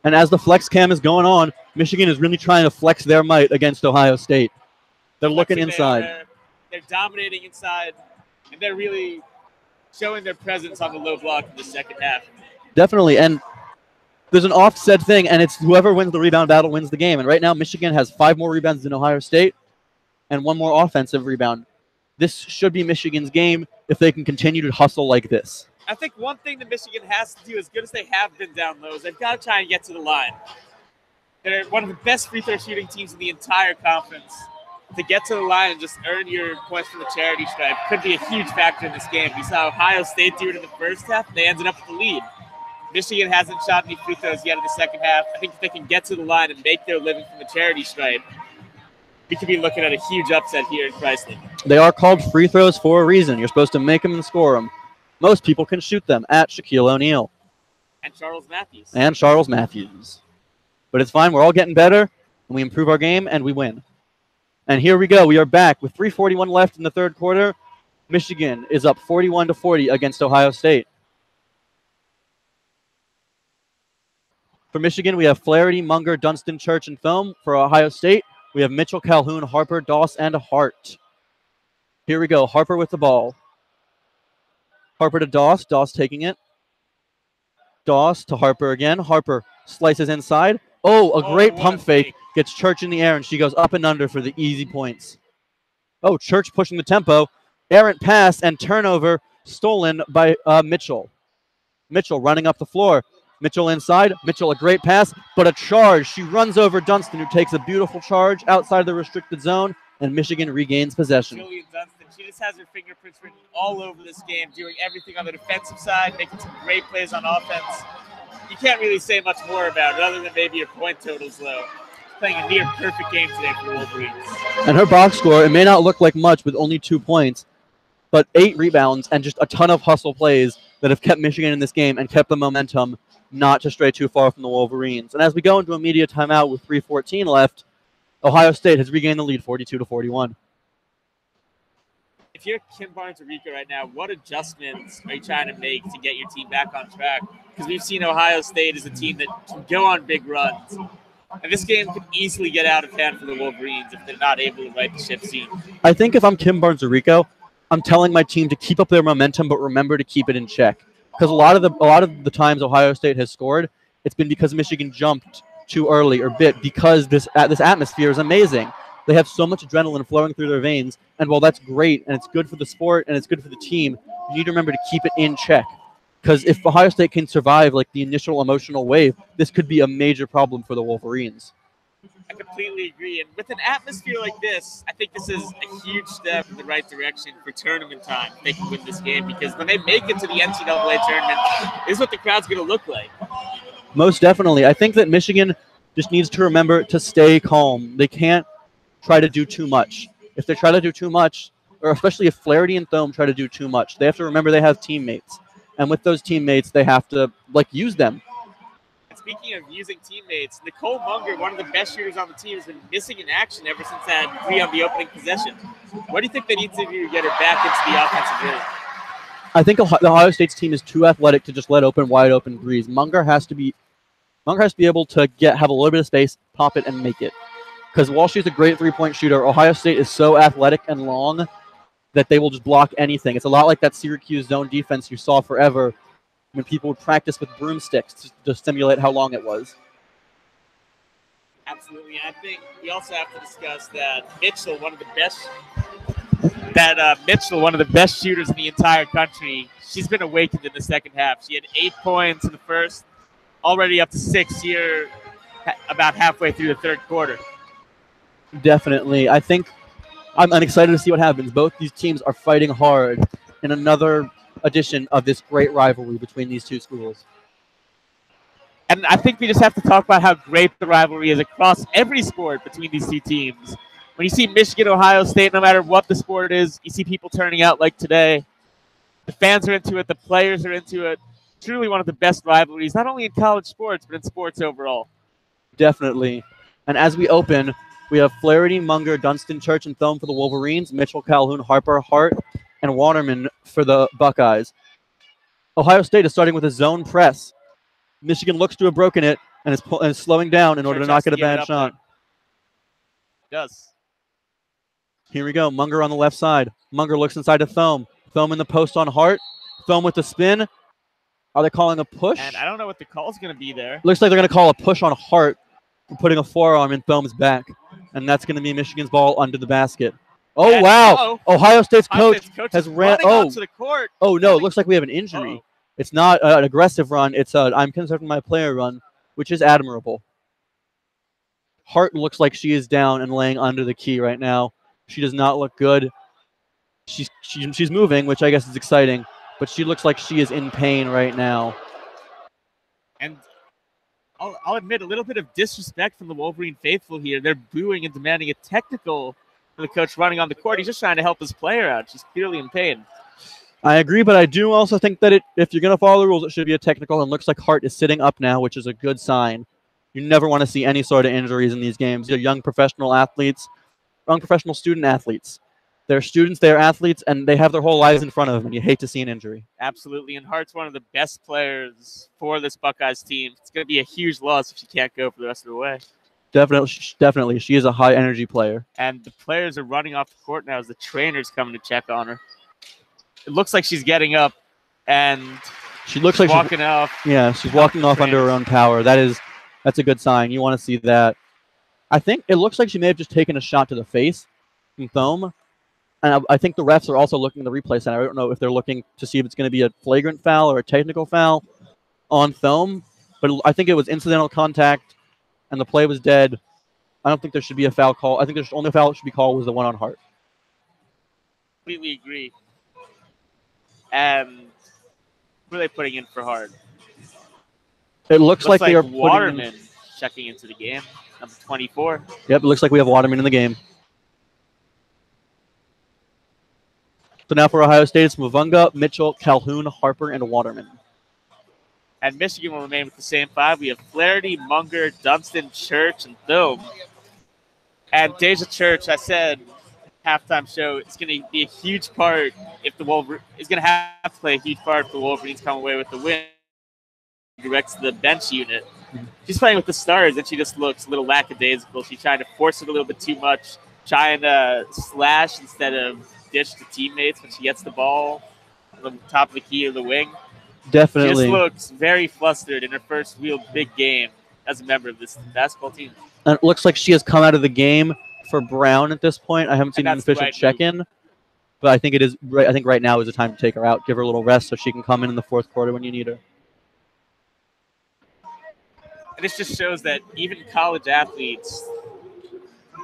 And as the flex cam is going on, Michigan is really trying to flex their might against Ohio State. They're looking inside. They're dominating inside, and they're really showing their presence on the low block in the second half. Definitely, and there's an offset thing, and it's whoever wins the rebound battle wins the game. And right now, Michigan has 5 more rebounds than Ohio State and 1 more offensive rebound. This should be Michigan's game if they can continue to hustle like this. I think one thing that Michigan has to do, as good as they have been down low, is they've got to try and get to the line. They're one of the best free throw shooting teams in the entire conference. To get to the line and just earn your points from the charity stripe could be a huge factor in this game. We saw Ohio State do it in the first half, and they ended up with the lead. Michigan hasn't shot any free throws yet in the second half. I think if they can get to the line and make their living from the charity stripe, we could be looking at a huge upset here in Crisler. They are called free throws for a reason. You're supposed to make them and score them. Most people can shoot them at Shaquille O'Neal. And Charles Matthews. But it's fine. We're all getting better, and we improve our game, and we win. And here we go. We are back with 3:41 left in the third quarter. Michigan is up 41-40 against Ohio State. For Michigan, we have Flaherty, Munger, Dunston, Church, and Thome. For Ohio State, we have Mitchell, Calhoun, Harper, Doss, and Hart. Here we go. Harper with the ball. Harper to Doss. Doss taking it. Doss to Harper again. Harper slices inside. Oh, a great pump fake. Gets Church in the air, and she goes up and under for the easy points. Oh, Church pushing the tempo. Errant pass and turnover stolen by Mitchell. Mitchell running up the floor. Mitchell inside. Mitchell, a great pass, but a charge. She runs over Dunston, who takes a beautiful charge outside the restricted zone, and Michigan regains possession. Julian Dunston, she just has her fingerprints written all over this game, doing everything on the defensive side, making some great plays on offense. You can't really say much more about it other than maybe her point total's low. Playing a near perfect game today for the Wolverines. And her box score, it may not look like much with only 2 points, but 8 rebounds and just a ton of hustle plays that have kept Michigan in this game and kept the momentum not to stray too far from the Wolverines. And as we go into a media timeout with 3:14 left, Ohio State has regained the lead 42-41. If you're Kim Barnes-Arico right now, what adjustments are you trying to make to get your team back on track? Because we've seen Ohio State as a team that can go on big runs. And this game could easily get out of hand for the Wolverines if they're not able to right the ship soon. I think if I'm Kim Barnes-Arico, I'm telling my team to keep up their momentum, but remember to keep it in check. Because a lot of the times Ohio State has scored, it's been because Michigan jumped too early or bit, because this atmosphere is amazing. They have so much adrenaline flowing through their veins, and while that's great and it's good for the sport and it's good for the team, you need to remember to keep it in check. Because if Ohio State can survive like the initial emotional wave, this could be a major problem for the Wolverines. I completely agree. And with an atmosphere like this, I think this is a huge step in the right direction for tournament time. They can win this game, because when they make it to the NCAA tournament, this is what the crowd's going to look like. Most definitely. I think that Michigan just needs to remember to stay calm. They can't try to do too much. If they try to do too much, or especially if Flaherty and Thome try to do too much, they have to remember they have teammates. And with those teammates, they have to use them. And speaking of using teammates, Nicole Munger, one of the best shooters on the team, has been missing in action ever since that 3 on the opening possession. What do you think they need to do to get her back into the offensive rhythm? I think the Ohio State's team is too athletic to just let wide open threes. Munger has to be able to have a little bit of space, pop it, and make it. Because while she's a great three-point shooter, Ohio State is so athletic and long that they will just block anything. It's a lot like that Syracuse zone defense you saw forever when people would practice with broomsticks to simulate how long it was. Absolutely. I think we also have to discuss that Mitchell, one of the best shooters in the entire country, she's been awakened in the second half. She had 8 points in the first, already up to 6 here, about halfway through the third quarter. Definitely. I think I'm excited to see what happens. Both these teams are fighting hard in another edition of this great rivalry between these two schools. And I think we just have to talk about how great the rivalry is across every sport between these two teams. When you see Michigan, Ohio State, no matter what the sport is, you see people turning out like today. The fans are into it. The players are into it. Truly one of the best rivalries, not only in college sports, but in sports overall. Definitely. And as we open, we have Flaherty, Munger, Dunston, Church, and Thome for the Wolverines, Mitchell, Calhoun, Harper, Hart, and Waterman for the Buckeyes. Ohio State is starting with a zone press. Michigan looks to have broken it and is slowing down in order to not get a bad shot. Does. Here we go. Munger on the left side. Munger looks inside to Thome. Thome in the post on Hart. Thome with the spin. Are they calling a push? And I don't know what the call is going to be there. Looks like they're going to call a push on Hart for putting a forearm in Thome's back. And that's going to be Michigan's ball under the basket. Oh, and wow. Ohio State's coach has ran. To the court. Oh, no. It looks like we have an injury. Uh-oh. It's not an aggressive run. It's a I'm conserving my player run, which is admirable. Hart looks like she is down and laying under the key right now. She does not look good. She's moving, which I guess is exciting, but she looks like she is in pain right now. And I'll admit a little bit of disrespect from the Wolverine faithful here. They're booing and demanding a technical for the coach running on the court. He's just trying to help his player out. She's clearly in pain. I agree, but I do also think that if you're going to follow the rules, it should be a technical, and looks like Hart is sitting up now, which is a good sign. You never want to see any sort of injuries in these games. They're young professional athletes, young professional student athletes. They're students, they're athletes, and they have their whole lives in front of them, and you hate to see an injury. Absolutely, and Hart's one of the best players for this Buckeyes team. It's going to be a huge loss if she can't go for the rest of the way. Definitely. She is a high-energy player. And the players are running off the court now as the trainer's coming to check on her. It looks like she's getting up, and she looks like walking off. Yeah, she's walking off under her own power. That's a good sign. You want to see that. I think it looks like she may have just taken a shot to the face from Thome. And I think the refs are also looking at the replay center. I don't know if they're looking to see if it's going to be a flagrant foul or a technical foul on Thome. But I think it was incidental contact, and the play was dead. I don't think there should be a foul call. I think there's only foul that should be called was the one on Hart. Completely agree. And who are they putting in for Hart? It looks like they are Waterman checking into the game, number 24. Yep, it looks like we have Waterman in the game. So now for Ohio State, it's Mavunga, Mitchell, Calhoun, Harper, and Waterman. And Michigan will remain with the same five. We have Flaherty, Munger, Dunston, Church, and Thome. And Deja Church, I said, halftime show, it's going to be a huge part if the Wolverines is going to have to play a huge part if the Wolverines come away with the win. Directs the bench unit. She's playing with the stars, and she just looks a little lackadaisical. She's trying to force it a little bit too much, trying to slash instead of dish to teammates when she gets the ball on the top of the key or the wing. Definitely. She just looks very flustered in her first real big game as a member of this basketball team. And it looks like she has come out of the game for Brown at this point. I haven't seen an official check-in, but I think it is. I think right now is the time to take her out, give her a little rest so she can come in the fourth quarter when you need her. And this just shows that even college athletes,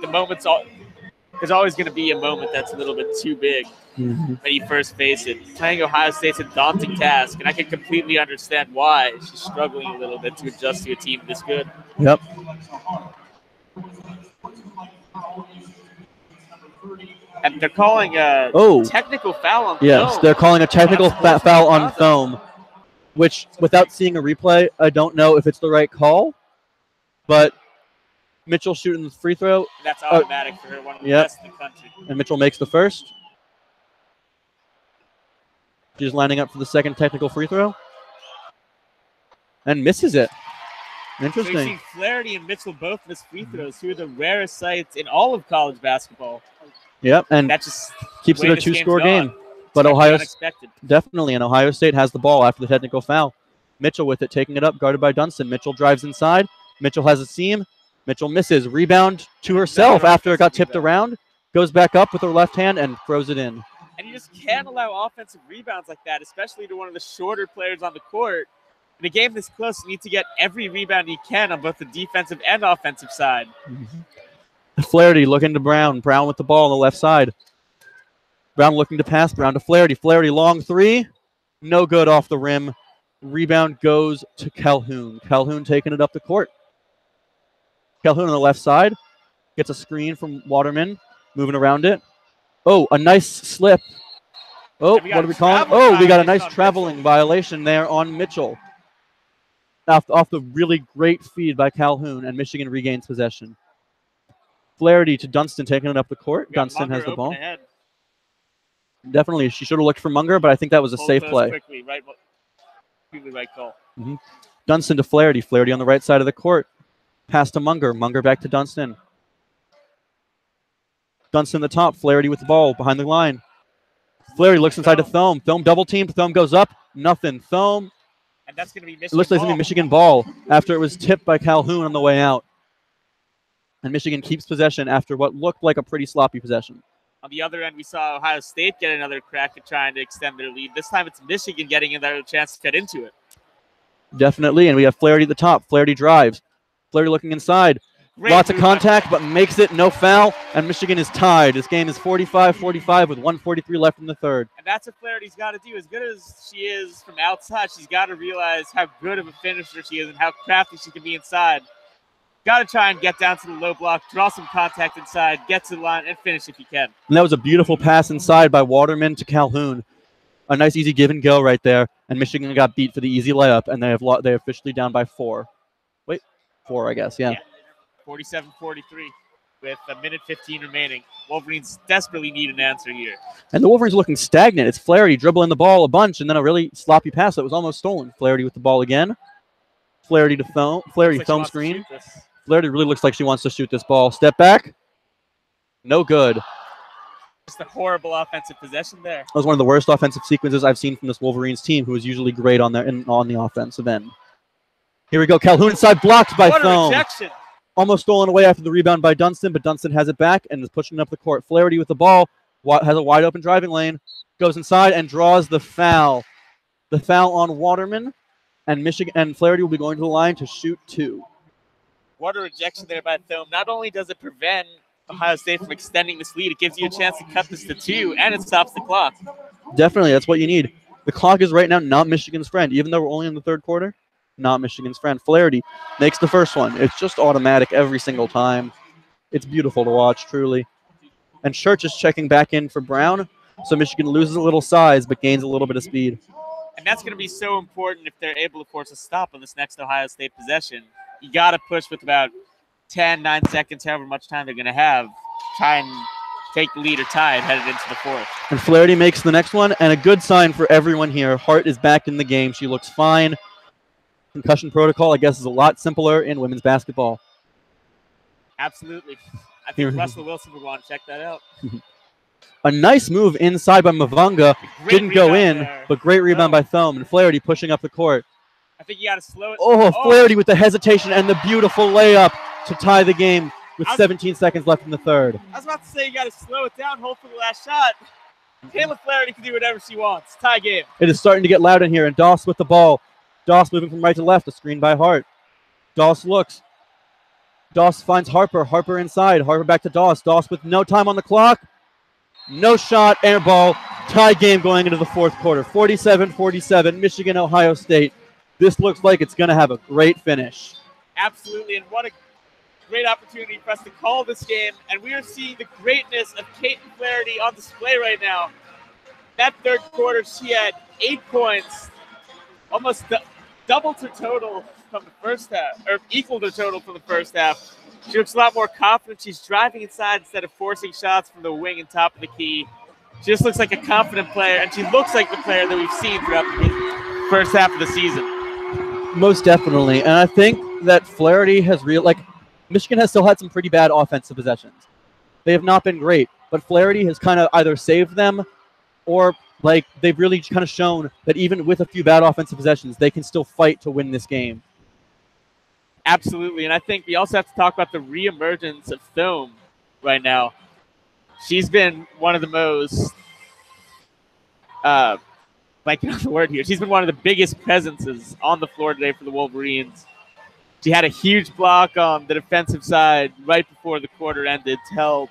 there's always going to be a moment that's a little bit too big when you first face it. Playing Ohio State's a daunting task, and I can completely understand why she's struggling a little bit to adjust to a team this good. Yep. And they're calling a technical foul on Thome. Yes, they're calling a technical foul on Thome, which, without seeing a replay, I don't know if it's the right call, but Mitchell shooting the free throw. That's automatic for her, one of the best in the country. And Mitchell makes the first. She's lining up for the second technical free throw. And misses it. Interesting. So you see Flaherty and Mitchell both miss free throws, two of the rarest sights in all of college basketball. Yep, and that just keeps it a two-score game. But Ohio definitely, and Ohio State has the ball after the technical foul. Mitchell with it, taking it up, guarded by Dunston. Mitchell drives inside. Mitchell has a seam. Mitchell misses. Rebound to herself after it got tipped around. Goes back up with her left hand and throws it in. And you just can't allow offensive rebounds like that, especially to one of the shorter players on the court. In a game this close, you need to get every rebound you can on both the defensive and offensive side. Flaherty looking to Brown. Brown with the ball on the left side. Brown looking to pass. Brown to Flaherty. Flaherty long three. No good off the rim. Rebound goes to Calhoun. Calhoun taking it up the court. Calhoun on the left side. Gets a screen from Waterman. Moving around it. Oh, a nice slip. Oh, what are we calling? Oh, we got a nice traveling violation there on Mitchell. Off the really great feed by Calhoun, and Michigan regains possession. Flaherty to Dunston taking it up the court. Dunston has the ball. Ahead. Definitely. She should have looked for Munger, but I think that was a safe play. Quickly, right call. Dunston to Flaherty. Flaherty on the right side of the court. Pass to Munger. Munger back to Dunston. Dunston the top. Flaherty with the ball behind the line. Flaherty looks inside to Thome. Thome double teamed. Thome goes up. Nothing. Thome. And that's going to be Michigan. It looks like it's going to be Michigan ball after it was tipped by Calhoun on the way out. And Michigan keeps possession after what looked like a pretty sloppy possession. On the other end, we saw Ohio State get another crack at trying to extend their lead. This time it's Michigan getting another chance to get into it. Definitely, and we have Flaherty at the top. Flaherty drives. Flaherty looking inside. Lots of contact, but makes it no foul, and Michigan is tied. This game is 45-45 with 1:43 left in the third. And that's what Flaherty's got to do. As good as she is from outside, she's got to realize how good of a finisher she is and how crafty she can be inside. Got to try and get down to the low block, draw some contact inside, get to the line, and finish if you can. And that was a beautiful pass inside by Waterman to Calhoun. A nice easy give and go right there, and Michigan got beat for the easy layup, and they're officially down by 4. Wait, 4, I guess, yeah. 47-43 with a minute 15 remaining. Wolverines desperately need an answer here. And the Wolverines are looking stagnant. It's Flaherty dribbling the ball a bunch, and then a really sloppy pass that was almost stolen. Flaherty with the ball again. Flaherty to foam. Flaherty foam screen. Flaherty really looks like she wants to shoot this ball. Step back. No good. Just a horrible offensive possession there. That was one of the worst offensive sequences I've seen from this Wolverines team, who is usually great on the offensive end. Here we go. Calhoun inside, blocked by What a Foam. rejection. Almost stolen away after the rebound by Dunston, but Dunston has it back and is pushing up the court. Flaherty with the ball, has a wide open driving lane, goes inside and draws the foul. The foul on Waterman, and Flaherty will be going to the line to shoot 2. What a rejection there by Thome. Not only does it prevent Ohio State from extending this lead, it gives you a chance to cut this to 2, and it stops the clock. Definitely, that's what you need. The clock is right now not Michigan's friend, even though we're only in the third quarter. Not Michigan's friend. Flaherty makes the first one. It's just automatic every single time. It's beautiful to watch, truly. And Church is checking back in for Brown, so Michigan loses a little size but gains a little bit of speed. And that's going to be so important if they're able to force a stop on this next Ohio State possession. You got to push with about 10, 9 seconds, however much time they're going to have. Try and take the lead or tie it headed into the fourth. And Flaherty makes the next one, and a good sign for everyone here. Hart is back in the game. She looks fine. Concussion protocol, I guess, is a lot simpler in women's basketball. Absolutely. I think Russell Wilson would want to check that out. A nice move inside by Mavunga. Didn't go in, but great rebound by Thome. And Flaherty pushing up the court. I think you got to slow it. Oh, Flaherty with the hesitation and the beautiful layup to tie the game with 17 seconds left in the third. I was about to say you got to slow it down, hope for the last shot. Kayla Flaherty can do whatever she wants. Tie game. It is starting to get loud in here, and Doss with the ball. Doss moving from right to left, a screen by Hart. Doss looks. Doss finds Harper. Harper inside. Harper back to Doss. Doss with no time on the clock. No shot, air ball. Tie game going into the fourth quarter. 47-47, Michigan, Ohio State. This looks like it's going to have a great finish. Absolutely, and what a great opportunity for us to call this game. And we are seeing the greatness of Caitlin Flaherty on display right now. That third quarter, she had 8 points, almost doubled her total from the first half, or equaled her total from the first half. She looks a lot more confident. She's driving inside instead of forcing shots from the wing and top of the key. She just looks like a confident player, and she looks like the player that we've seen throughout the first half of the season. Most definitely, and I think that Flaherty has Michigan has still had some pretty bad offensive possessions. They have not been great, but Flaherty has kind of either saved them or they've really kind of shown that even with a few bad offensive possessions, they can still fight to win this game. Absolutely, and I think we also have to talk about the reemergence of Thome right now. She's been one of the most, she's been one of the biggest presences on the floor today for the Wolverines. She had a huge block on the defensive side right before the quarter ended to help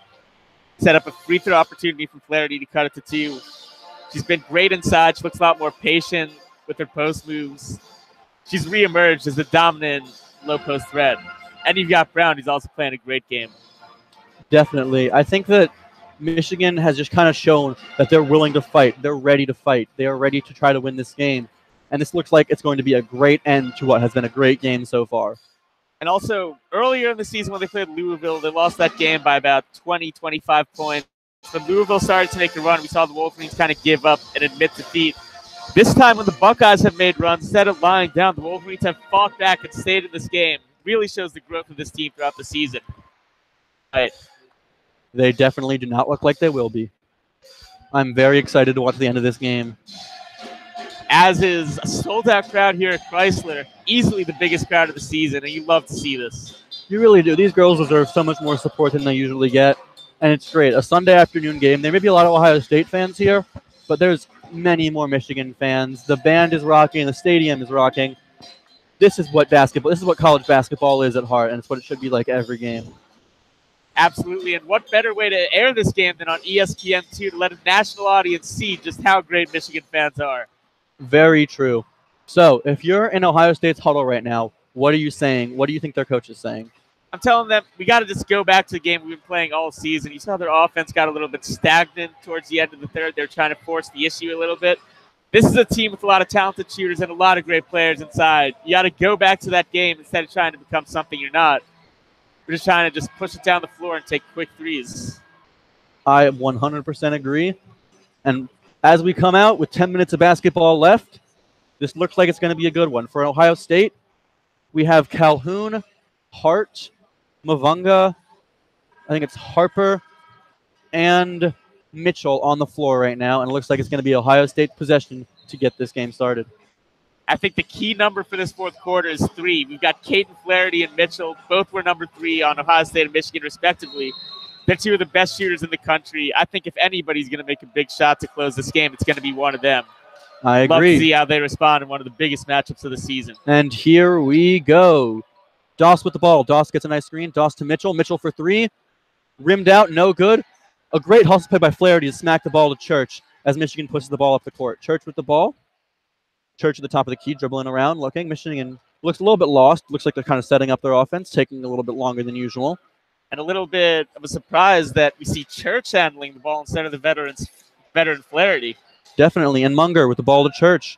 set up a free throw opportunity for Flaherty to cut it to 2. She's been great inside. She looks a lot more patient with her post moves. She's reemerged as the dominant low post threat. And you've got Brown, who's also playing a great game. Definitely. I think that Michigan has just kind of shown that they're willing to fight. They're ready to fight. They are ready to try to win this game. And this looks like it's going to be a great end to what has been a great game so far. And also, earlier in the season when they played Louisville, they lost that game by about 20, 25 points. When Louisville started to make a run, we saw the Wolverines kind of give up and admit defeat. This time when the Buckeyes have made runs, instead of lying down, the Wolverines have fought back and stayed in this game. Really shows the growth of this team throughout the season. Right. They definitely do not look like they will be. I'm very excited to watch the end of this game. As is a sold-out crowd here at Crisler. Easily the biggest crowd of the season, and you love to see this. You really do. These girls deserve so much more support than they usually get, and it's great. A Sunday afternoon game. There may be a lot of Ohio State fans here, but there's many more Michigan fans. The band is rocking. The stadium is rocking. This is what basketball. This is what college basketball is at heart, and it's what it should be like every game. Absolutely, and what better way to air this game than on ESPN2 to let a national audience see just how great Michigan fans are. Very true. So, if you're in Ohio State's huddle right now, what are you saying? What do you think their coach is saying? I'm telling them we got to just go back to the game we've been playing all season. You saw their offense got a little bit stagnant towards the end of the third. They're trying to force the issue a little bit. This is a team with a lot of talented shooters and a lot of great players inside. You got to go back to that game instead of trying to become something you're not. We're just trying to just push it down the floor and take quick threes. I 100% agree. And as we come out with 10 minutes of basketball left, this looks like it's going to be a good one. For Ohio State, we have Calhoun, Hart, Mavunga, I think it's Harper, and Mitchell on the floor right now. And it looks like it's going to be Ohio State's possession to get this game started. I think the key number for this fourth quarter is 3. We've got Caden Flaherty and Mitchell. Both were number 3 on Ohio State and Michigan, respectively. They're 2 of the best shooters in the country. I think if anybody's going to make a big shot to close this game, it's going to be one of them. I agree. Love to see how they respond in one of the biggest matchups of the season. And here we go. Doss with the ball. Doss gets a nice screen. Doss to Mitchell. Mitchell for 3. Rimmed out. No good. A great hustle play by Flaherty to smack the ball to Church as Michigan pushes the ball up the court. Church with the ball. Church at the top of the key, dribbling around, looking. Michigan looks a little bit lost. Looks like they're kind of setting up their offense, taking a little bit longer than usual. And a little bit of a surprise that we see Church handling the ball instead of the veteran Flaherty. Definitely. And Munger with the ball to Church.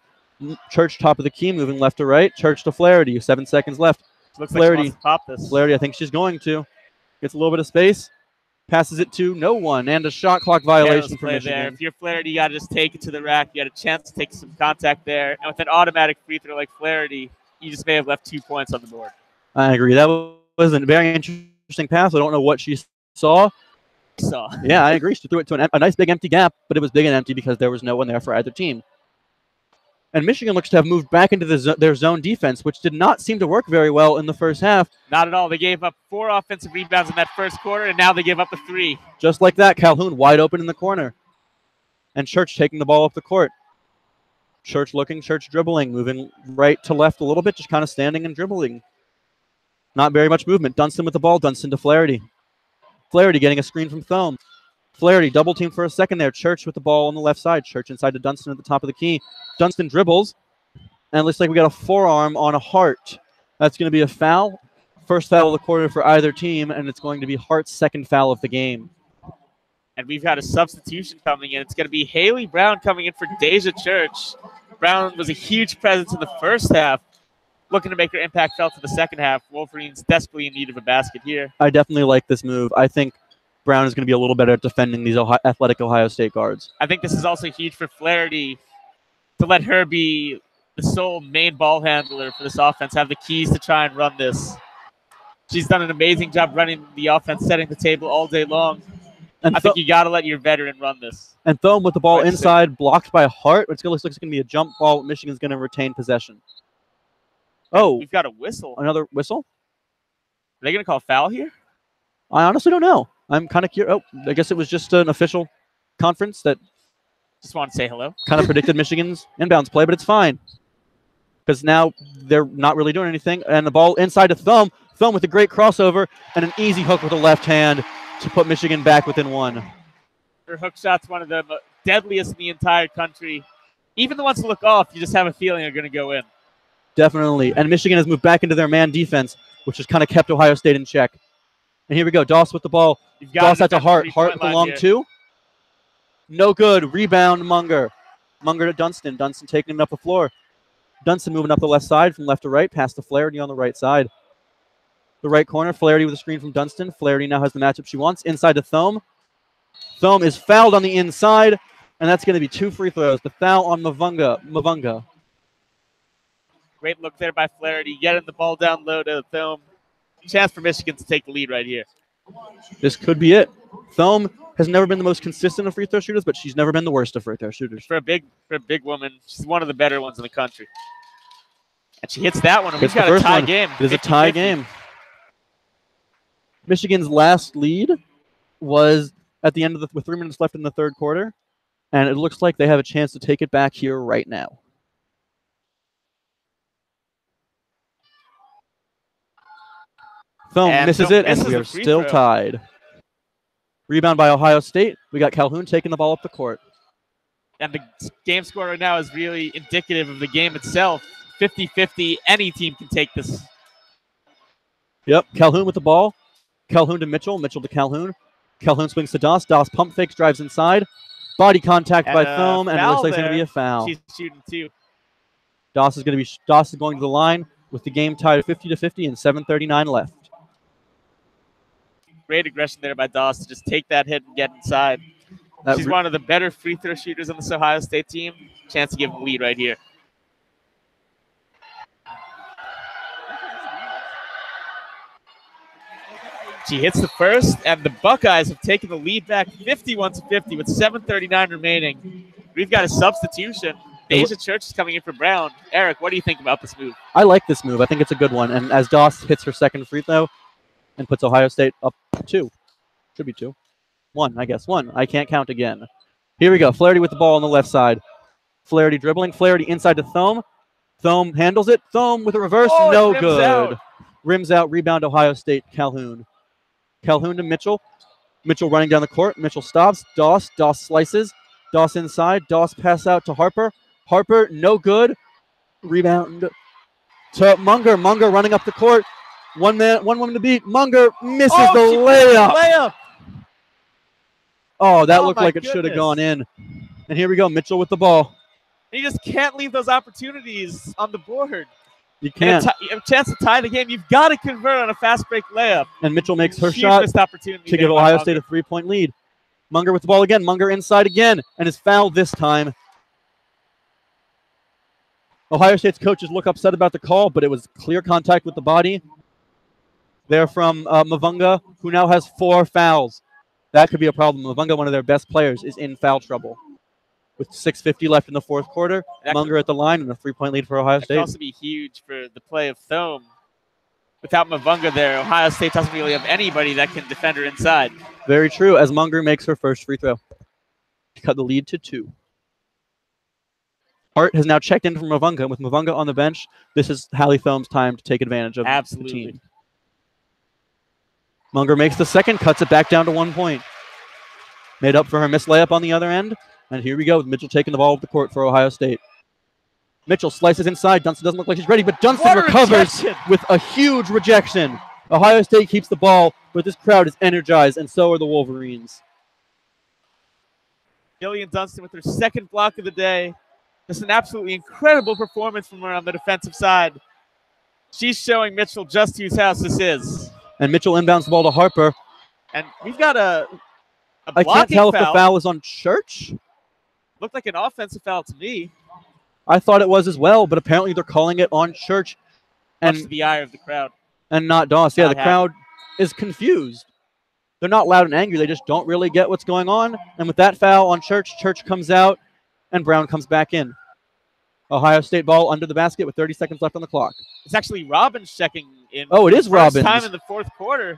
Church top of the key, moving left to right. Church to Flaherty. 7 seconds left. Looks Flaherty, like she wants to pop this. Flaherty, I think she's going to. Gets a little bit of space. Passes it to no one. And a shot clock violation for Michigan. There. If you're Flaherty, you got to just take it to the rack. You had a chance to take some contact there. And with an automatic free throw like Flaherty, you just may have left 2 points on the board. I agree. That was a very interesting pass. I don't know what she saw. Yeah, I agree. She threw it to a nice big empty gap, but it was big and empty because there was no one there for either team. And Michigan looks to have moved back into their zone defense, which did not seem to work very well in the first half. Not at all. They gave up 4 offensive rebounds in that first quarter, and now they give up a 3. Just like that, Calhoun wide open in the corner. And Church taking the ball up the court. Church looking, Church dribbling, moving right to left a little bit, just kind of standing and dribbling. Not very much movement. Dunston with the ball. Dunston to Flaherty. Flaherty getting a screen from Thome. Flaherty double team for a second there. Church with the ball on the left side. Church inside to Dunston at the top of the key. Dunston dribbles. And it looks like we got a forearm on a Hart. That's going to be a foul. First foul of the quarter for either team, and it's going to be Hart's second foul of the game. And we've got a substitution coming in. It's going to be Haley Brown coming in for Deja Church. Brown was a huge presence in the first half, looking to make her impact felt in the second half. Wolverines desperately in need of a basket here. I definitely like this move. I think Brown is going to be a little better at defending these athletic Ohio State guards. I think this is also huge for Flaherty to let her be the sole main ball handler for this offense, have the keys to try and run this. She's done an amazing job running the offense, setting the table all day long. And I think you got to let your veteran run this. And Thome with the ball inside, blocked by Hart. It looks like it's going to be a jump ball. Michigan's going to retain possession. Oh. We've got a whistle. Another whistle? Are they going to call foul here? I honestly don't know. I'm kind of curious. Oh, I guess it was just an official conference that just want to say hello. Kind of predicted Michigan's inbounds play, but it's fine. Because now they're not really doing anything. And the ball inside to Thome. Thome with a great crossover and an easy hook with the left hand to put Michigan back within 1. Her hook shot's one of the deadliest in the entire country. Even the ones that look off, you just have a feeling are going to go in. Definitely. And Michigan has moved back into their man defense, which has kind of kept Ohio State in check. And here we go. Doss with the ball. Doss out to Hart. Hart with the long 2. No good. Rebound, Munger. Munger to Dunston. Dunston taking it up the floor. Dunston moving up the left side from left to right. Pass to Flaherty on the right side. The right corner. Flaherty with a screen from Dunston. Flaherty now has the matchup she wants. Inside to Thome. Thome is fouled on the inside. And that's going to be 2 free throws. The foul on Mavunga. Great look there by Flaherty. Getting the ball down low to Thome. Chance for Michigan to take the lead right here. This could be it. Thome has never been the most consistent of free throw shooters, but she's never been the worst of free throw shooters. For a big woman, she's one of the better ones in the country. And she hits that one, and we've got a tie game. It is a tie game. Michigan's last lead was at the end of with 3 minutes left in the third quarter, and it looks like they have a chance to take it back here right now. Thome And misses Thome it, and misses we the are free still throw. tied. Rebound by Ohio State. We got Calhoun taking the ball up the court. And the game score right now is really indicative of the game itself. 50-50, any team can take this. Yep, Calhoun with the ball. Calhoun to Mitchell. Mitchell to Calhoun. Calhoun swings to Doss. Doss pump fakes, drives inside. Body contact And by Thome, and it looks like it's going to be a foul. She's shooting two. Doss is going to the line with the game tied 50-50 and 7:39 left. Great aggression there by Doss to just take that hit and get inside. She's one of the better free throw shooters on this Ohio State team. Chance to give them a lead right here. She hits the first, and the Buckeyes have taken the lead back 51-50 with 7:39 remaining. We've got a substitution. Deja Church is coming in for Brown. Eric, what do you think about this move? I like this move. I think it's a good one. And as Doss hits her second free throw and puts Ohio State up 2. Should be 2. 1, I guess. 1. I can't count again. Here we go. Flaherty with the ball on the left side. Flaherty dribbling. Flaherty inside to Thome. Thome handles it. Thome with a reverse. No good. Out. Rims out. Rebound Ohio State. Calhoun. Calhoun to Mitchell. Mitchell running down the court. Mitchell stops. Doss. Doss slices. Doss inside. Doss pass out to Harper. Harper, no good. Rebound to Munger. Munger running up the court. One woman to beat. Munger misses the layup. Oh, that looked like it should have gone in. And here we go. Mitchell with the ball. You just can't leave those opportunities on the board. You can't. You have a chance to tie the game. You've got to convert on a fast break layup. And Mitchell makes her Huge shot missed opportunity to give Ohio State a 3-point lead. Munger with the ball again. Munger inside again. And is fouled this time. Ohio State's coaches look upset about the call, but it was clear contact with the body. They're from Mavunga, who now has 4 fouls. That could be a problem. Mavunga, one of their best players, is in foul trouble. With 6:50 left in the fourth quarter, Munger at the line and a 3-point lead for Ohio State. That could also be huge for the play of Thome. Without Mavunga there, Ohio State doesn't really have anybody that can defend her inside. Very true, as Munger makes her first free throw. To cut the lead to 2. Hart has now checked in from Mavunga. With Mavunga on the bench, this is Hallie Thome's time to take advantage of the team. Munger makes the second, cuts it back down to 1 point. Made up for her missed layup on the other end. And here we go with Mitchell taking the ball up the court for Ohio State. Mitchell slices inside. Dunston doesn't look like he's ready, but Dunston recovers with a huge rejection. Ohio State keeps the ball, but this crowd is energized, and so are the Wolverines. Gillian Dunston with her second block of the day. Just an absolutely incredible performance from her on the defensive side. She's showing Mitchell just whose house this is. And Mitchell inbounds the ball to Harper. And we've got a I can't tell if the foul is on Church. Looked like an offensive foul to me. I thought it was as well, but apparently they're calling it on Church. And much to the eye of the crowd. And not Doss. Yeah, not the crowd is confused. They're not loud and angry. They just don't really get what's going on. And with that foul on Church, Church comes out, and Brown comes back in. Ohio State ball under the basket with 30 seconds left on the clock. It's actually Robbins checking in. Oh, it is Robbins. First time in the fourth quarter.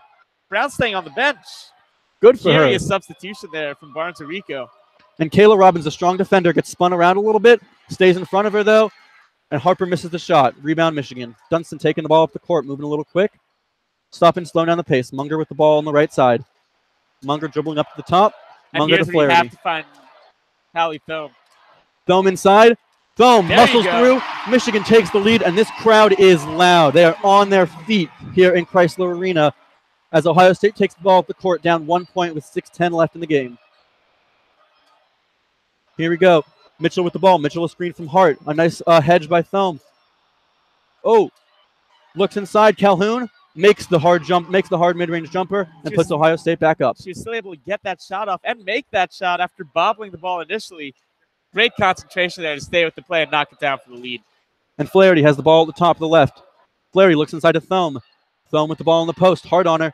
Brown staying on the bench. Good for her. Curious substitution there from Barnes Rico. And Kayla Robbins, a strong defender, gets spun around a little bit, stays in front of her, though, and Harper misses the shot. Rebound, Michigan. Dunston taking the ball up the court, moving a little quick. Stopping, slowing down the pace. Munger with the ball on the right side. Munger dribbling up to the top. Munger to Flaherty. And have to find Hallie Thome. Thome inside. Thome There muscles through. Michigan takes the lead, and this crowd is loud. They are on their feet here in Crisler Arena as Ohio State takes the ball up the court, down 1 point with 6:10 left in the game. Here we go. Mitchell with the ball. Mitchell a screen from Hart. A nice hedge by Thome. Oh, looks inside. Calhoun makes the hard jump, makes the hard mid-range jumper, and puts Ohio State back up. She was still able to get that shot off and make that shot after bobbling the ball initially. Great concentration there to stay with the play and knock it down for the lead. And Flaherty has the ball at the top of the left. Flaherty looks inside to Thome. Thome with the ball in the post. Hard on her.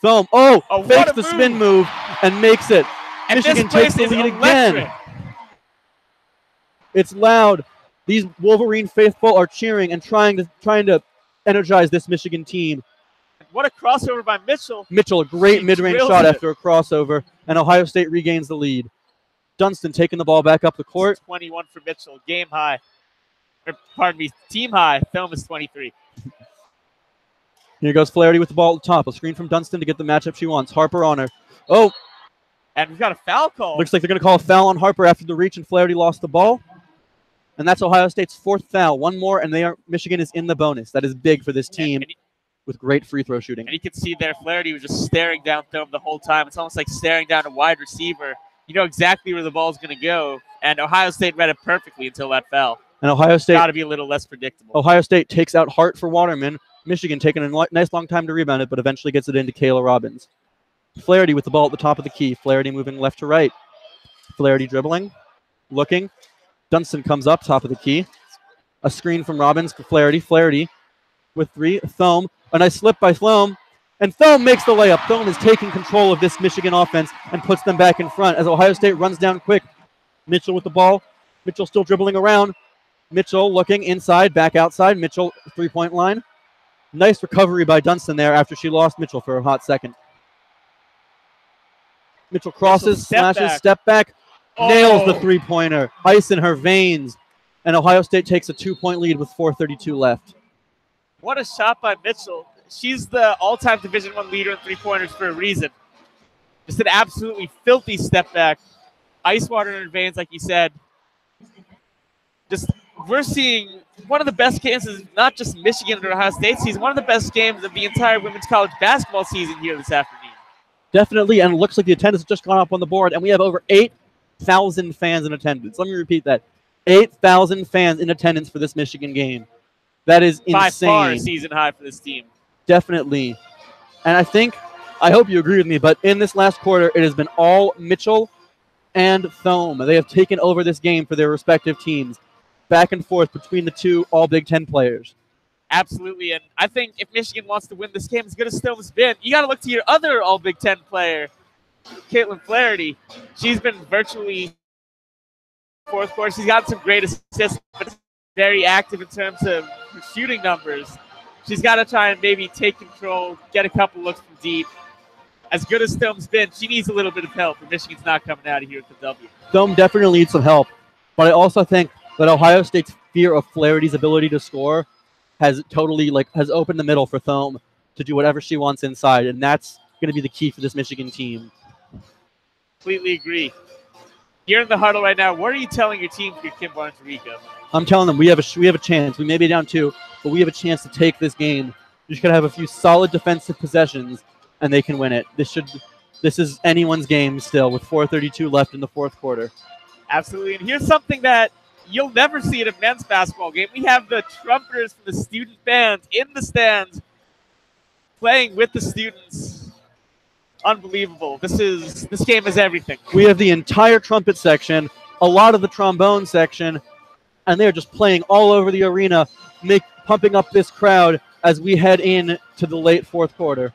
Thome, fakes the spin move and makes it. And Michigan takes the lead again. It's loud. These Wolverine faithful are cheering and trying to energize this Michigan team. What a crossover by Mitchell. Mitchell, a great mid-range shot after a crossover, and Ohio State regains the lead. Dunston taking the ball back up the court. 21 for Mitchell, game high. Or, pardon me, team high. Thome is 23. Here goes Flaherty with the ball at the top. A screen from Dunstan to get the matchup she wants. Harper on her. Oh, And we've got a foul call. looks like they're going to call a foul on Harper after the reach, and Flaherty lost the ball. And that's Ohio State's 4th foul. One more, and Michigan is in the bonus. That is big for this team with great free throw shooting. And you can see there, Flaherty was just staring down Thome the whole time. It's almost like staring down a wide receiver. You know exactly where the ball's going to go. And Ohio State read it perfectly until that foul. And Ohio State got to be a little less predictable. Ohio State takes out Hart for Waterman. Michigan taking a nice long time to rebound it, but eventually gets it into Kayla Robbins. Flaherty with the ball at the top of the key. Flaherty moving left to right. Flaherty dribbling, looking. Dunstan comes up top of the key. A screen from Robbins for Flaherty. Flaherty with 3. Thome. A nice slip by Thome. And Thome makes the layup. Thome is taking control of this Michigan offense and puts them back in front as Ohio State runs down quick. Mitchell with the ball. Mitchell still dribbling around. Mitchell looking inside, back outside. Mitchell, 3-point line. Nice recovery by Dunstan there after she lost Mitchell for a hot second. Mitchell crosses, slashes, step back, nails the 3-pointer. Ice in her veins. And Ohio State takes a 2-point lead with 4:32 left. What a shot by Mitchell. She's the all-time Division I leader in 3-pointers for a reason. Just an absolutely filthy step back. Ice water in her veins, like you said. Just, we're seeing one of the best games is not just Michigan and Ohio State season, one of the best games of the entire women's college basketball season here this afternoon. Definitely, and it looks like the attendance has just gone up on the board, and we have over 8,000 fans in attendance. Let me repeat that. 8,000 fans in attendance for this Michigan game. That is insane. By far a season high for this team. Definitely. And I hope you agree with me, but in this last quarter, it has been all Mitchell and Thome. They have taken over this game for their respective teams, back and forth between the two all Big Ten players. Absolutely, and I think if Michigan wants to win this game as good as Thome's been, you got to look to your other all Big Ten player, Caitlin Flaherty. She's been virtually fourth quarter. She's got some great assists, but very active in terms of her shooting numbers. She's got to try and maybe take control, get a couple looks from deep. As good as Thome's been, she needs a little bit of help, and Michigan's not coming out of here with the W. Thome definitely needs some help, but I also think that Ohio State's fear of Flaherty's ability to score has totally has opened the middle for Thome to do whatever she wants inside, and that's going to be the key for this Michigan team. Completely agree. You're in the huddle right now. What are you telling your team for Kim Barnes-Rico? I'm telling them we have a chance. We may be down 2, but we have a chance to take this game. You're just going to have a few solid defensive possessions, and they can win it. This is anyone's game still with 4:32 left in the fourth quarter. Absolutely. And here's something that you'll never see at a men's basketball game. We have the trumpeters from the student bands in the stands playing with the students. Unbelievable. This game is everything. We have the entire trumpet section, a lot of the trombone section, and they're just playing all over the arena, pumping up this crowd as we head in to the late fourth quarter.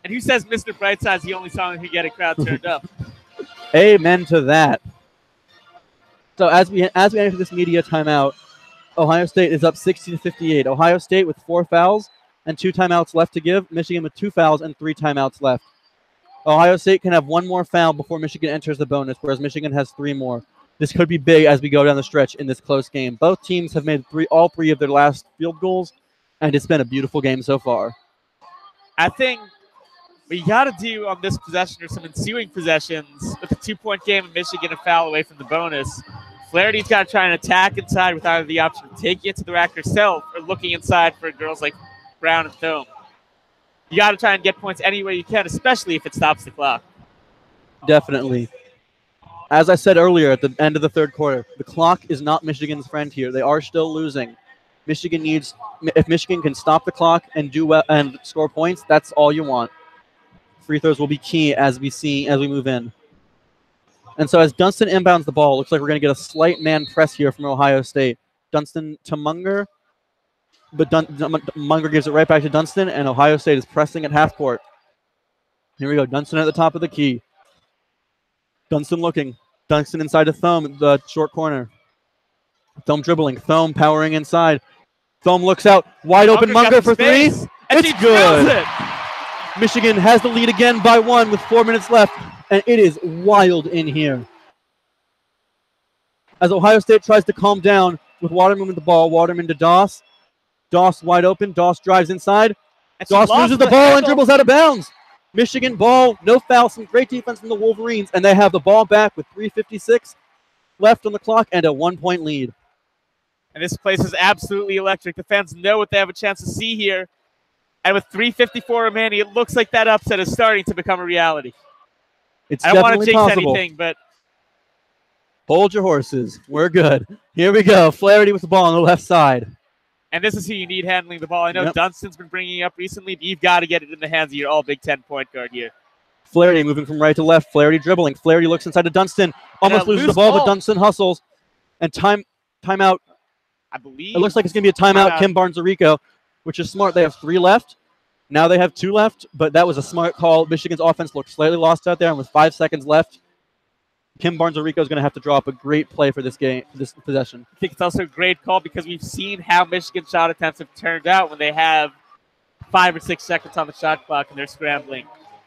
And who says Mr. Brightside's the only song that can get a crowd turned up? Amen to that. So as we enter this media timeout, Ohio State is up 60-58. Ohio State with 4 fouls and 2 timeouts left to give. Michigan with 2 fouls and 3 timeouts left. Ohio State can have 1 more foul before Michigan enters the bonus, whereas Michigan has 3 more. This could be big as we go down the stretch in this close game. Both teams have made all three of their last field goals, and it's been a beautiful game so far. I think what you got to do on this possession or some ensuing possessions with a 2-point game and Michigan a foul away from the bonus. Flaherty's got to try and attack inside with either the option of taking it to the rack herself or looking inside for girls like Brown and Thome. You got to try and get points any way you can, especially if it stops the clock. Definitely. As I said earlier at the end of the third quarter, the clock is not Michigan's friend here. They are still losing. If Michigan can stop the clock and do well and score points, that's all you want. Free throws will be key as we move in. And so as Dunstan inbounds the ball, looks like we're going to get a slight man press here from Ohio State. Dunstan to Munger, but Munger gives it right back to Dunstan, and Ohio State is pressing at half court. Here we go. Dunstan at the top of the key. Dunstan looking. Dunstan inside to Thome, the short corner. Thome dribbling. Thome powering inside. Thome looks out. Wide open Munger for 3. And it's good. Michigan has the lead again by 1 with 4 minutes left, and it is wild in here. As Ohio State tries to calm down with Waterman with the ball, Waterman to Doss. Doss wide open. Doss drives inside. And she Doss lost loses the ball and handle. dribbles out of bounds. Michigan ball, no foul, some great defense from the Wolverines, and they have the ball back with 3:56 left on the clock and a 1-point lead. And this place is absolutely electric. The fans know what they have a chance to see here. And with 3:54 remaining, it looks like that upset is starting to become a reality. It's I don't want to definitely jinx possible. anything, but Hold your horses. We're good. Here we go. Flaherty with the ball on the left side. and this is who you need handling the ball. I know Yep. Dunstan's been bringing it up recently, but you've got to get it in the hands of your all Big Ten point guard here. Flaherty moving from right to left. Flaherty dribbling. Flaherty looks inside to Dunstan. Almost loses the loose ball, but ball. Dunstan hustles. And timeout. I believe. It looks like it's going to be a timeout. Timeout. Kim Barnes-Arico, which is smart. They have 3 left. Now they have 2 left, but that was a smart call. Michigan's offense looked slightly lost out there, and with 5 seconds left, Kim Barnes-Arico is going to have to draw up a great play for this game, this possession. I think it's also a great call because we've seen how Michigan shot attempts have turned out when they have 5 or 6 seconds on the shot clock and they're scrambling.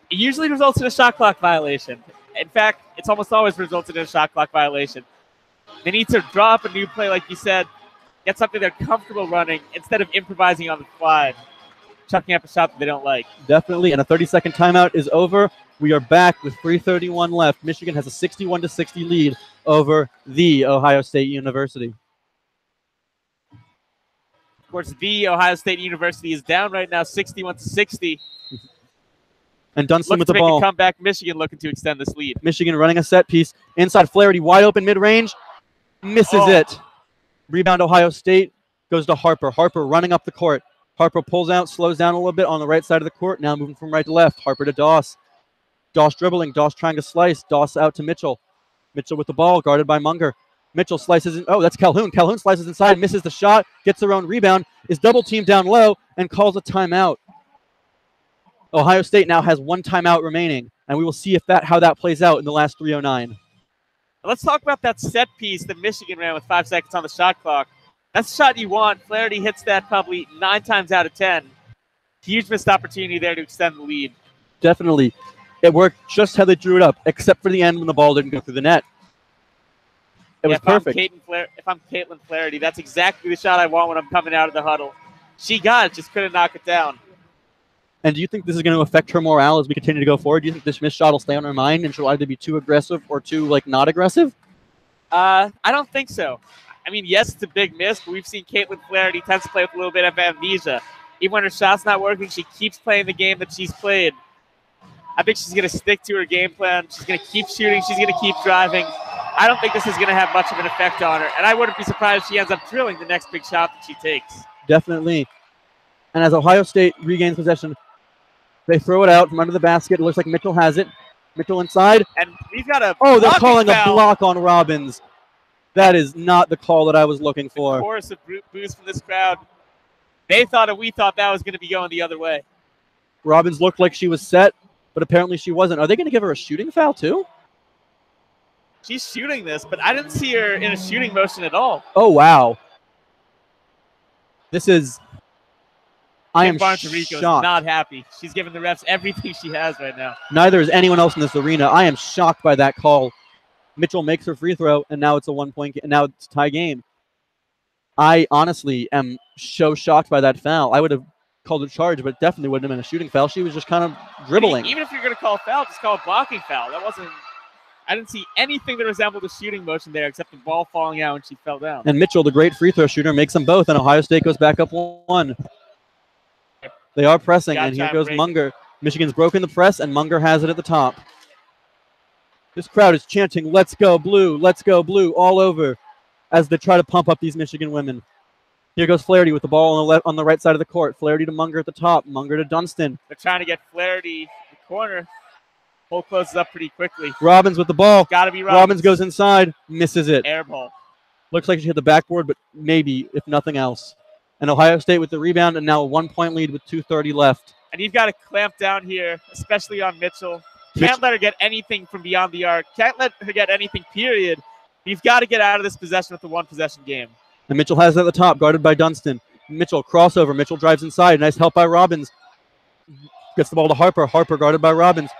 It usually results in a shot clock violation. In fact, it's almost always resulted in a shot clock violation. They need to draw up a new play, like you said, get something they're comfortable running instead of improvising on the fly, chucking up a shot that they don't like. Definitely, and a 30-second timeout is over. We are back with 3:31 left. Michigan has a 61-60 lead over the Ohio State University. Of course, the Ohio State University is down right now, 61-60. And Dunstan Looking with to the make ball. a comeback. Michigan looking to extend this lead. Michigan running a set piece. Inside Flaherty, wide open mid-range. Misses it. Rebound Ohio State goes to Harper. Harper running up the court. Harper pulls out, slows down a little bit on the right side of the court. Now moving from right to left. Harper to Doss. Doss dribbling. Doss trying to slice. Doss out to Mitchell. Mitchell with the ball, guarded by Munger. Mitchell slices in. Oh, that's Calhoun. Calhoun slices inside, misses the shot, gets their own rebound, is double teamed down low, and calls a timeout. Ohio State now has 1 timeout remaining, and we will see if how that plays out in the last 3:09. Let's talk about that set piece that Michigan ran with 5 seconds on the shot clock. That's the shot you want. Flaherty hits that probably 9 times out of 10. Huge missed opportunity there to extend the lead. Definitely. It worked just how they drew it up, except for the end when the ball didn't go through the net. It was perfect. If I'm Caitlin Flaherty, that's exactly the shot I want when I'm coming out of the huddle. She got it, just couldn't knock it down. And do you think this is going to affect her morale as we continue to go forward? Do you think this missed shot will stay on her mind and she'll either be too aggressive or too not aggressive? I don't think so. I mean, yes, it's a big miss, but we've seen Caitlin Flaherty tends to play with a little bit of amnesia. Even when her shot's not working, she keeps playing the game that she's played. I think she's going to stick to her game plan. She's going to keep shooting. She's going to keep driving. I don't think this is going to have much of an effect on her, and I wouldn't be surprised if she ends up drilling the next big shot that she takes. Definitely. And as Ohio State regains possession, they throw it out from under the basket. It looks like Mitchell has it. Mitchell inside. And we've got a Oh, they're calling foul. a block on Robbins. That is not the call that I was looking for. Chorus of boos from this crowd. They thought and we thought that was going to be going the other way. Robbins looked like she was set, but apparently she wasn't. Are they going to give her a shooting foul too? She's shooting this, but I didn't see her in a shooting motion at all. Oh, wow. This is... I am Barnes-Arico is shocked. not happy. She's giving the refs everything she has right now. Neither is anyone else in this arena. I am shocked by that call. Mitchell makes her free throw, and now it's a 1-point game. Now it's a tie game. I honestly am so shocked by that foul. I would have called a charge, but it definitely wouldn't have been a shooting foul. She was just kind of dribbling. Even if you're going to call a foul, just call a blocking foul. That wasn't. I didn't see anything that resembled a shooting motion there except the ball falling out when she fell down. And Mitchell, the great free throw shooter, makes them both, and Ohio State goes back up 1. They are pressing, and here goes Munger. Michigan's broken the press, and Munger has it at the top. This crowd is chanting, "Let's go blue, let's go blue," all over as they try to pump up these Michigan women. Here goes Flaherty with the ball on the right side of the court. Flaherty to Munger at the top. Munger to Dunstan. They're trying to get Flaherty in the corner. Hole closes up pretty quickly. Robbins with the ball. Got to be Robbins. Robbins goes inside, misses it. Air ball. Looks like she hit the backboard, but maybe, if nothing else. And Ohio State with the rebound, and now a 1-point lead with 2:30 left. And you've got to clamp down here, especially on Mitchell. Can't let her get anything from beyond the arc. Can't let her get anything, period. You've got to get out of this possession with the 1-possession game. And Mitchell has it at the top, guarded by Dunstan. Mitchell crossover. Mitchell drives inside. Nice help by Robbins. Gets the ball to Harper. Harper guarded by Robbins.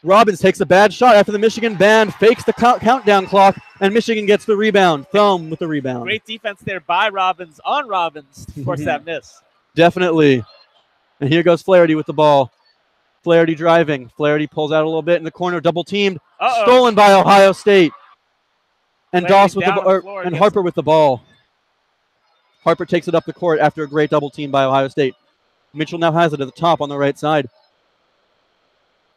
Robbins takes a bad shot after the Michigan band fakes the countdown clock, and Michigan gets the rebound. Thumb with the rebound. Great defense there by Robbins on Robbins to force that miss. Definitely. And here goes Flaherty with the ball. Flaherty driving. Flaherty pulls out a little bit in the corner, double teamed. Stolen by Ohio State. And Doss with and Harper with the ball. Harper takes it up the court after a great double team by Ohio State. Mitchell now has it at the top on the right side.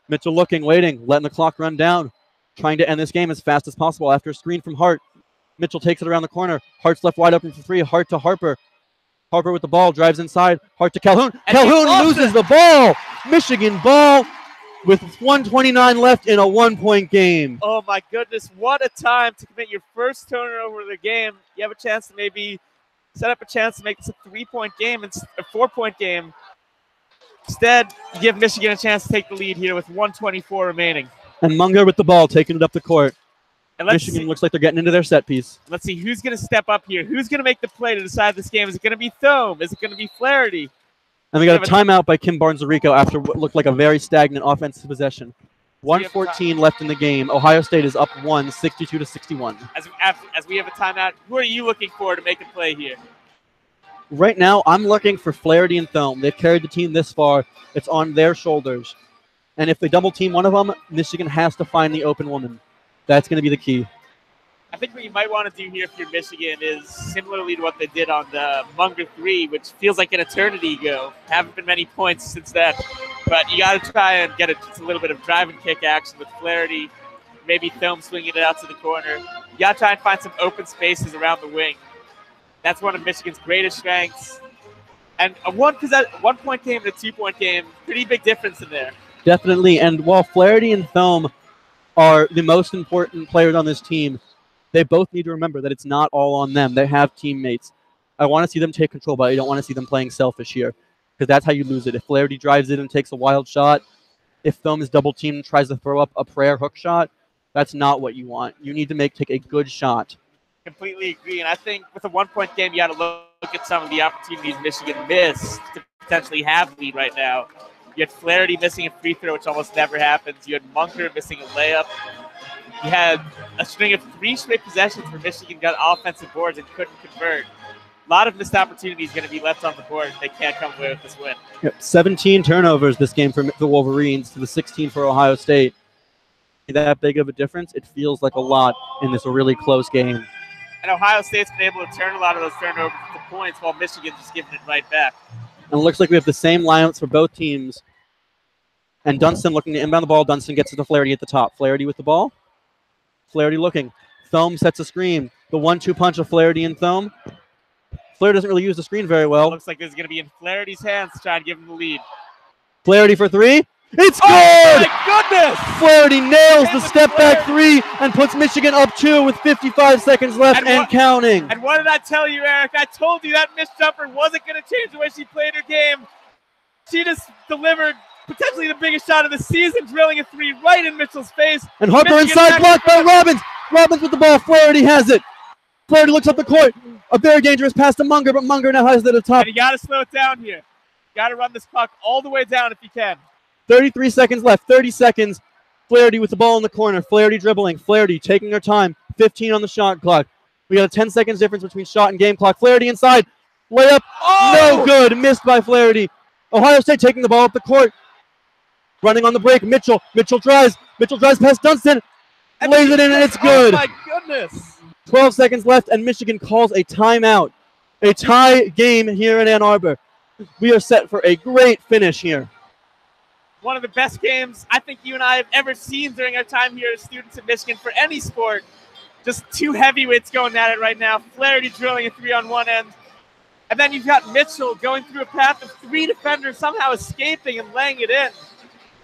Mitchell looking, waiting, letting the clock run down, trying to end this game as fast as possible after a screen from Hart. Mitchell takes it around the corner. Hart's left wide open for three. Hart to Harper. Harper with the ball, drives inside. Hart to Calhoun. And Calhoun loses the ball. Michigan ball with 1:29 left in a 1-point game. Oh, my goodness. What a time to commit your first turnover of the game. You have a chance to maybe set up a chance to make this a 3-point game, and a 4-point game. Instead, you give Michigan a chance to take the lead here with 1:24 remaining. And Munger with the ball, taking it up the court. And Michigan looks like they're getting into their set piece. Let's see who's going to step up here. Who's going to make the play to decide this game? Is it going to be Thome? Is it going to be Flaherty? And we got a timeout by Kim Barnes-Rico after what looked like a very stagnant offensive possession. 1:14 left in the game. Ohio State is up 62-61. As we have a timeout, who are you looking for to make a play here? Right now, I'm looking for Flaherty and Thome. They've carried the team this far. It's on their shoulders. And if they double team one of them, Michigan has to find the open woman. That's going to be the key. I think what you might want to do here if you're Michigan is similarly to what they did on the Munger 3, which feels like an eternity ago. Haven't been many points since then. But you got to try and get just a little bit of drive and kick action with Flaherty. Maybe Thome swinging it out to the corner. You got to try and find some open spaces around the wing. That's one of Michigan's greatest strengths. And a 1-point game and a 2-point game, pretty big difference in there. Definitely. And while Flaherty and Thome are the most important players on this team, they both need to remember that it's not all on them. They have teammates. I want to see them take control, but I don't want to see them playing selfish here, because that's how you lose it. If Flaherty drives it and takes a wild shot, if Thome is double-teamed and tries to throw up a prayer hook shot, that's not what you want. You need to take a good shot. Completely agree. And I think with a 1-point game, you got to look at some of the opportunities Michigan missed to potentially have the lead right now. You had Flaherty missing a free throw, which almost never happens. You had Munger missing a layup. You had a string of 3 straight possessions where Michigan got offensive boards and couldn't convert. A lot of missed opportunities going to be left on the board if they can't come away with this win. Yep. 17 turnovers this game for the Wolverines to the 16 for Ohio State. That big of a difference? It feels like a lot in this really close game. And Ohio State's been able to turn a lot of those turnovers to points while Michigan's just giving it right back. And it looks like we have the same lineups for both teams. And Dunston looking to inbound the ball. Dunston gets it to Flaherty at the top. Flaherty with the ball. Flaherty looking. Thome sets a screen. The 1-2 punch of Flaherty and Thome. Flaherty doesn't really use the screen very well. Looks like this is going to be in Flaherty's hands to try and give him the lead. Flaherty for 3. It's good! Oh, my goodness! Flaherty nails the step-back 3 and puts Michigan up 2 with 55 seconds left and counting. And what did I tell you, Eric? I told you that missed jumper wasn't going to change the way she played her game. She just delivered potentially the biggest shot of the season, drilling a 3 right in Mitchell's face. And Harper inside, blocked by Robbins. Robbins with the ball. Flaherty has it. Flaherty looks up the court. A very dangerous pass to Munger, but Munger now has it at the top. And you got to slow it down here. Got to run this puck all the way down if you can. 33 seconds left. 30 seconds. Flaherty with the ball in the corner. Flaherty dribbling. Flaherty taking her time. 15 on the shot clock. We got a 10 seconds difference between shot and game clock. Flaherty inside. Layup. Oh! No good. Missed by Flaherty. Ohio State taking the ball up the court. Running on the break. Mitchell. Mitchell drives. Mitchell drives past Dunston. Lays it in, and it's good. Oh, my goodness. 12 seconds left, and Michigan calls a timeout. A tie game here in Ann Arbor. We are set for a great finish here. One of the best games I think you and I have ever seen during our time here as students at Michigan for any sport. Just 2 heavyweights going at it right now. Flaherty drilling a 3 on one end. And then you've got Mitchell going through a path of 3 defenders somehow escaping and laying it in.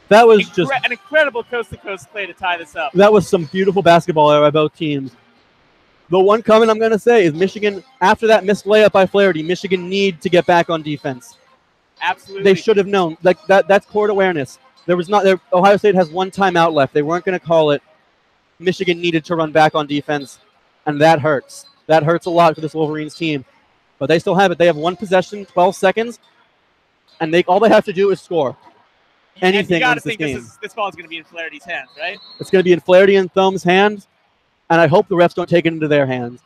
That was just an incredible coast-to-coast play to tie this up. That was some beautiful basketball there by both teams. The one comment I'm going to say is Michigan, after that missed layup by Flaherty, Michigan need to get back on defense. Absolutely. They should have known. Like that's court awareness. Ohio State has 1 timeout left. They weren't going to call it. Michigan needed to run back on defense, and that hurts. That hurts a lot for this Wolverines team. But they still have it. They have 1 possession, 12 seconds, and all they have to do is score. anything you got to wins this think game. this ball is going to be in Flaherty's hands, right? It's going to be in Flaherty and Thome's hands, and I hope the refs don't take it into their hands.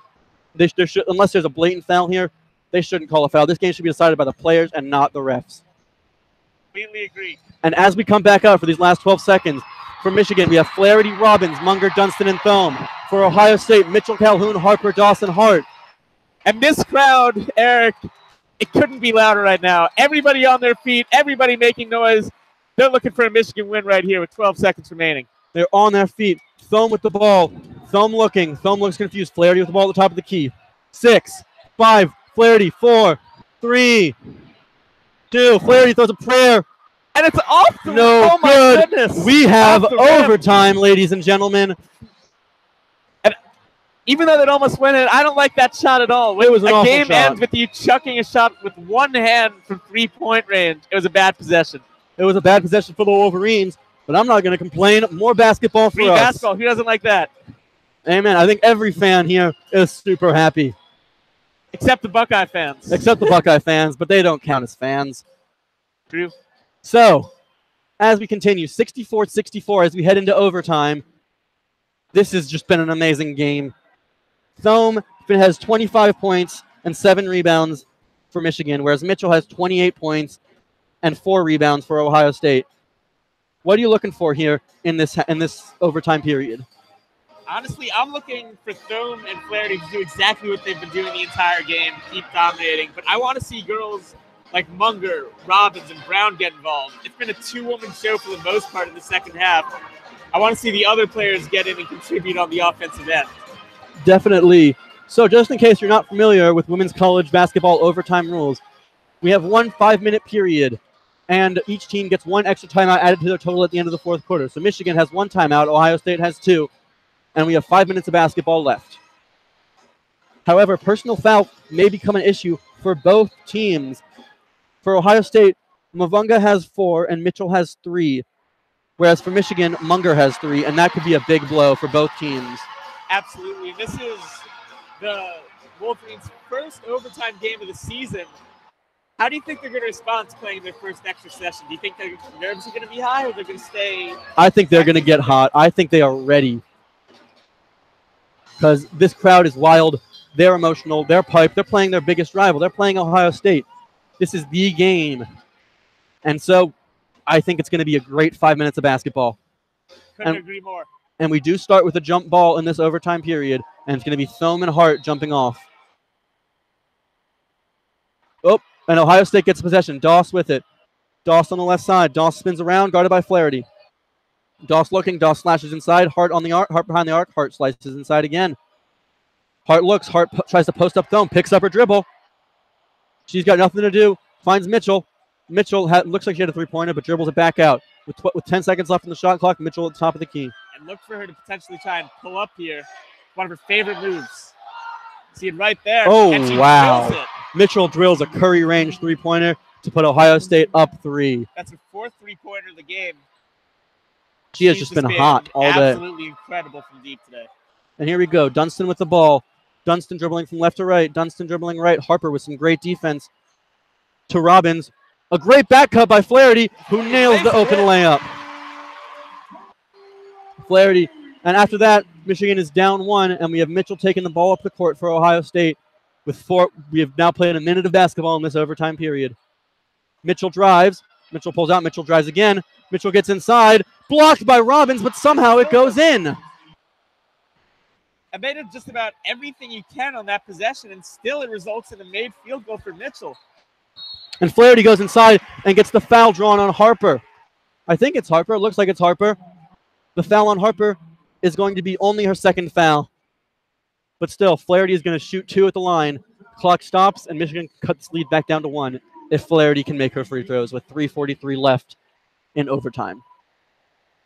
They should, unless there's a blatant foul here, they shouldn't call a foul. This game should be decided by the players and not the refs. Completely agree. And as we come back out for these last 12 seconds, for Michigan, we have Flaherty, Robbins, Munger, Dunston, and Thome. For Ohio State, Mitchell, Calhoun, Harper, Dawson, Hart. And this crowd, Eric, it couldn't be louder right now. Everybody on their feet, everybody making noise. They're looking for a Michigan win right here with 12 seconds remaining. They're on their feet. Thome with the ball. Thome looking. Thome looks confused. Flaherty with the ball at the top of the key. 6, 5, Flaherty, 4, 3, 2. Flaherty throws a prayer. And it's off the No oh my good. goodness. We have Off the rim. overtime, ladies and gentlemen. And even though that almost went in, I don't like that shot at all. It was an a awful game shot. ends with you chucking a shot with one hand from 3-point range. It was a bad possession. It was a bad possession for the Wolverines, but I'm not going to complain. More basketball for Free us. basketball. Who doesn't like that? Amen. I think every fan here is super happy, Except the Buckeye fans. except the Buckeye fans, but they don't count as fans. True. So, as we continue, 64-64 as we head into overtime. This has just been an amazing game. Thome has 25 points and 7 rebounds for Michigan, whereas Mitchell has 28 points and 4 rebounds for Ohio State. What are you looking for here in this overtime period? Honestly, I'm looking for Thome and Flaherty to do exactly what they've been doing the entire game, keep dominating. But I want to see girls like Munger, Robbins, and Brown get involved. It's been a 2-woman show for the most part in the second half. I want to see the other players get in and contribute on the offensive end. Definitely. So just in case you're not familiar with women's college basketball overtime rules, we have one 5-minute period, and each team gets 1 extra timeout added to their total at the end of the fourth quarter. So Michigan has 1 timeout, Ohio State has 2, and we have 5 minutes of basketball left. However, personal foul may become an issue for both teams. For Ohio State, Mavunga has 4 and Mitchell has 3, whereas for Michigan, Munger has 3, and that could be a big blow for both teams. Absolutely. This is the Wolverines' first overtime game of the season. How do you think they're going to respond to playing their first extra session? Do you think their nerves are going to be high, or they're going to stay? I think they're going to get hot. I think they are ready. Because this crowd is wild. They're emotional. They're piped. They're playing their biggest rival. They're playing Ohio State. This is the game. And so I think it's going to be a great 5 minutes of basketball. Couldn't agree more. And we do start with a jump ball in this overtime period, and it's going to be Thome and Hart jumping off. Oh, and Ohio State gets possession. Doss with it. Doss on the left side. Doss spins around, guarded by Flaherty. Doss looking. Doss slashes inside. Hart on the arc. Hart behind the arc. Hart slices inside again. Hart looks. Hart tries to post up Thome. Picks up her dribble. She's got nothing to do. Finds Mitchell. Mitchell looks like she had a 3-pointer, but dribbles it back out. With 10 seconds left in the shot clock, Mitchell at the top of the key. And look for her to potentially try and pull up here. One of her favorite moves. See it right there. Oh, and she wow. drills it. Mitchell drills a Curry range 3-pointer to put Ohio State up 3. That's her 4th 3-pointer of the game. She has just been hot all day. Absolutely incredible from deep today. And here we go. Dunston with the ball. Dunston dribbling from left to right. Dunston dribbling right. Harper with some great defense to Robbins. A great back cut by Flaherty, who nails the open layup. Flaherty. And after that, Michigan is down 1, and we have Mitchell taking the ball up the court for Ohio State. With 4, we have now played a minute of basketball in this overtime period. Mitchell drives. Mitchell pulls out. Mitchell drives again. Mitchell gets inside. Blocked by Robbins, but somehow it goes in. I made it just about everything you can on that possession, and still it results in a made field goal for Mitchell. And Flaherty goes inside and gets the foul drawn on Harper. I think it's Harper. It looks like it's Harper. The foul on Harper is going to be only her 2nd foul. But still, Flaherty is going to shoot 2 at the line. Clock stops, and Michigan cuts lead back down to 1 if Flaherty can make her free throws with 3:43 left in overtime.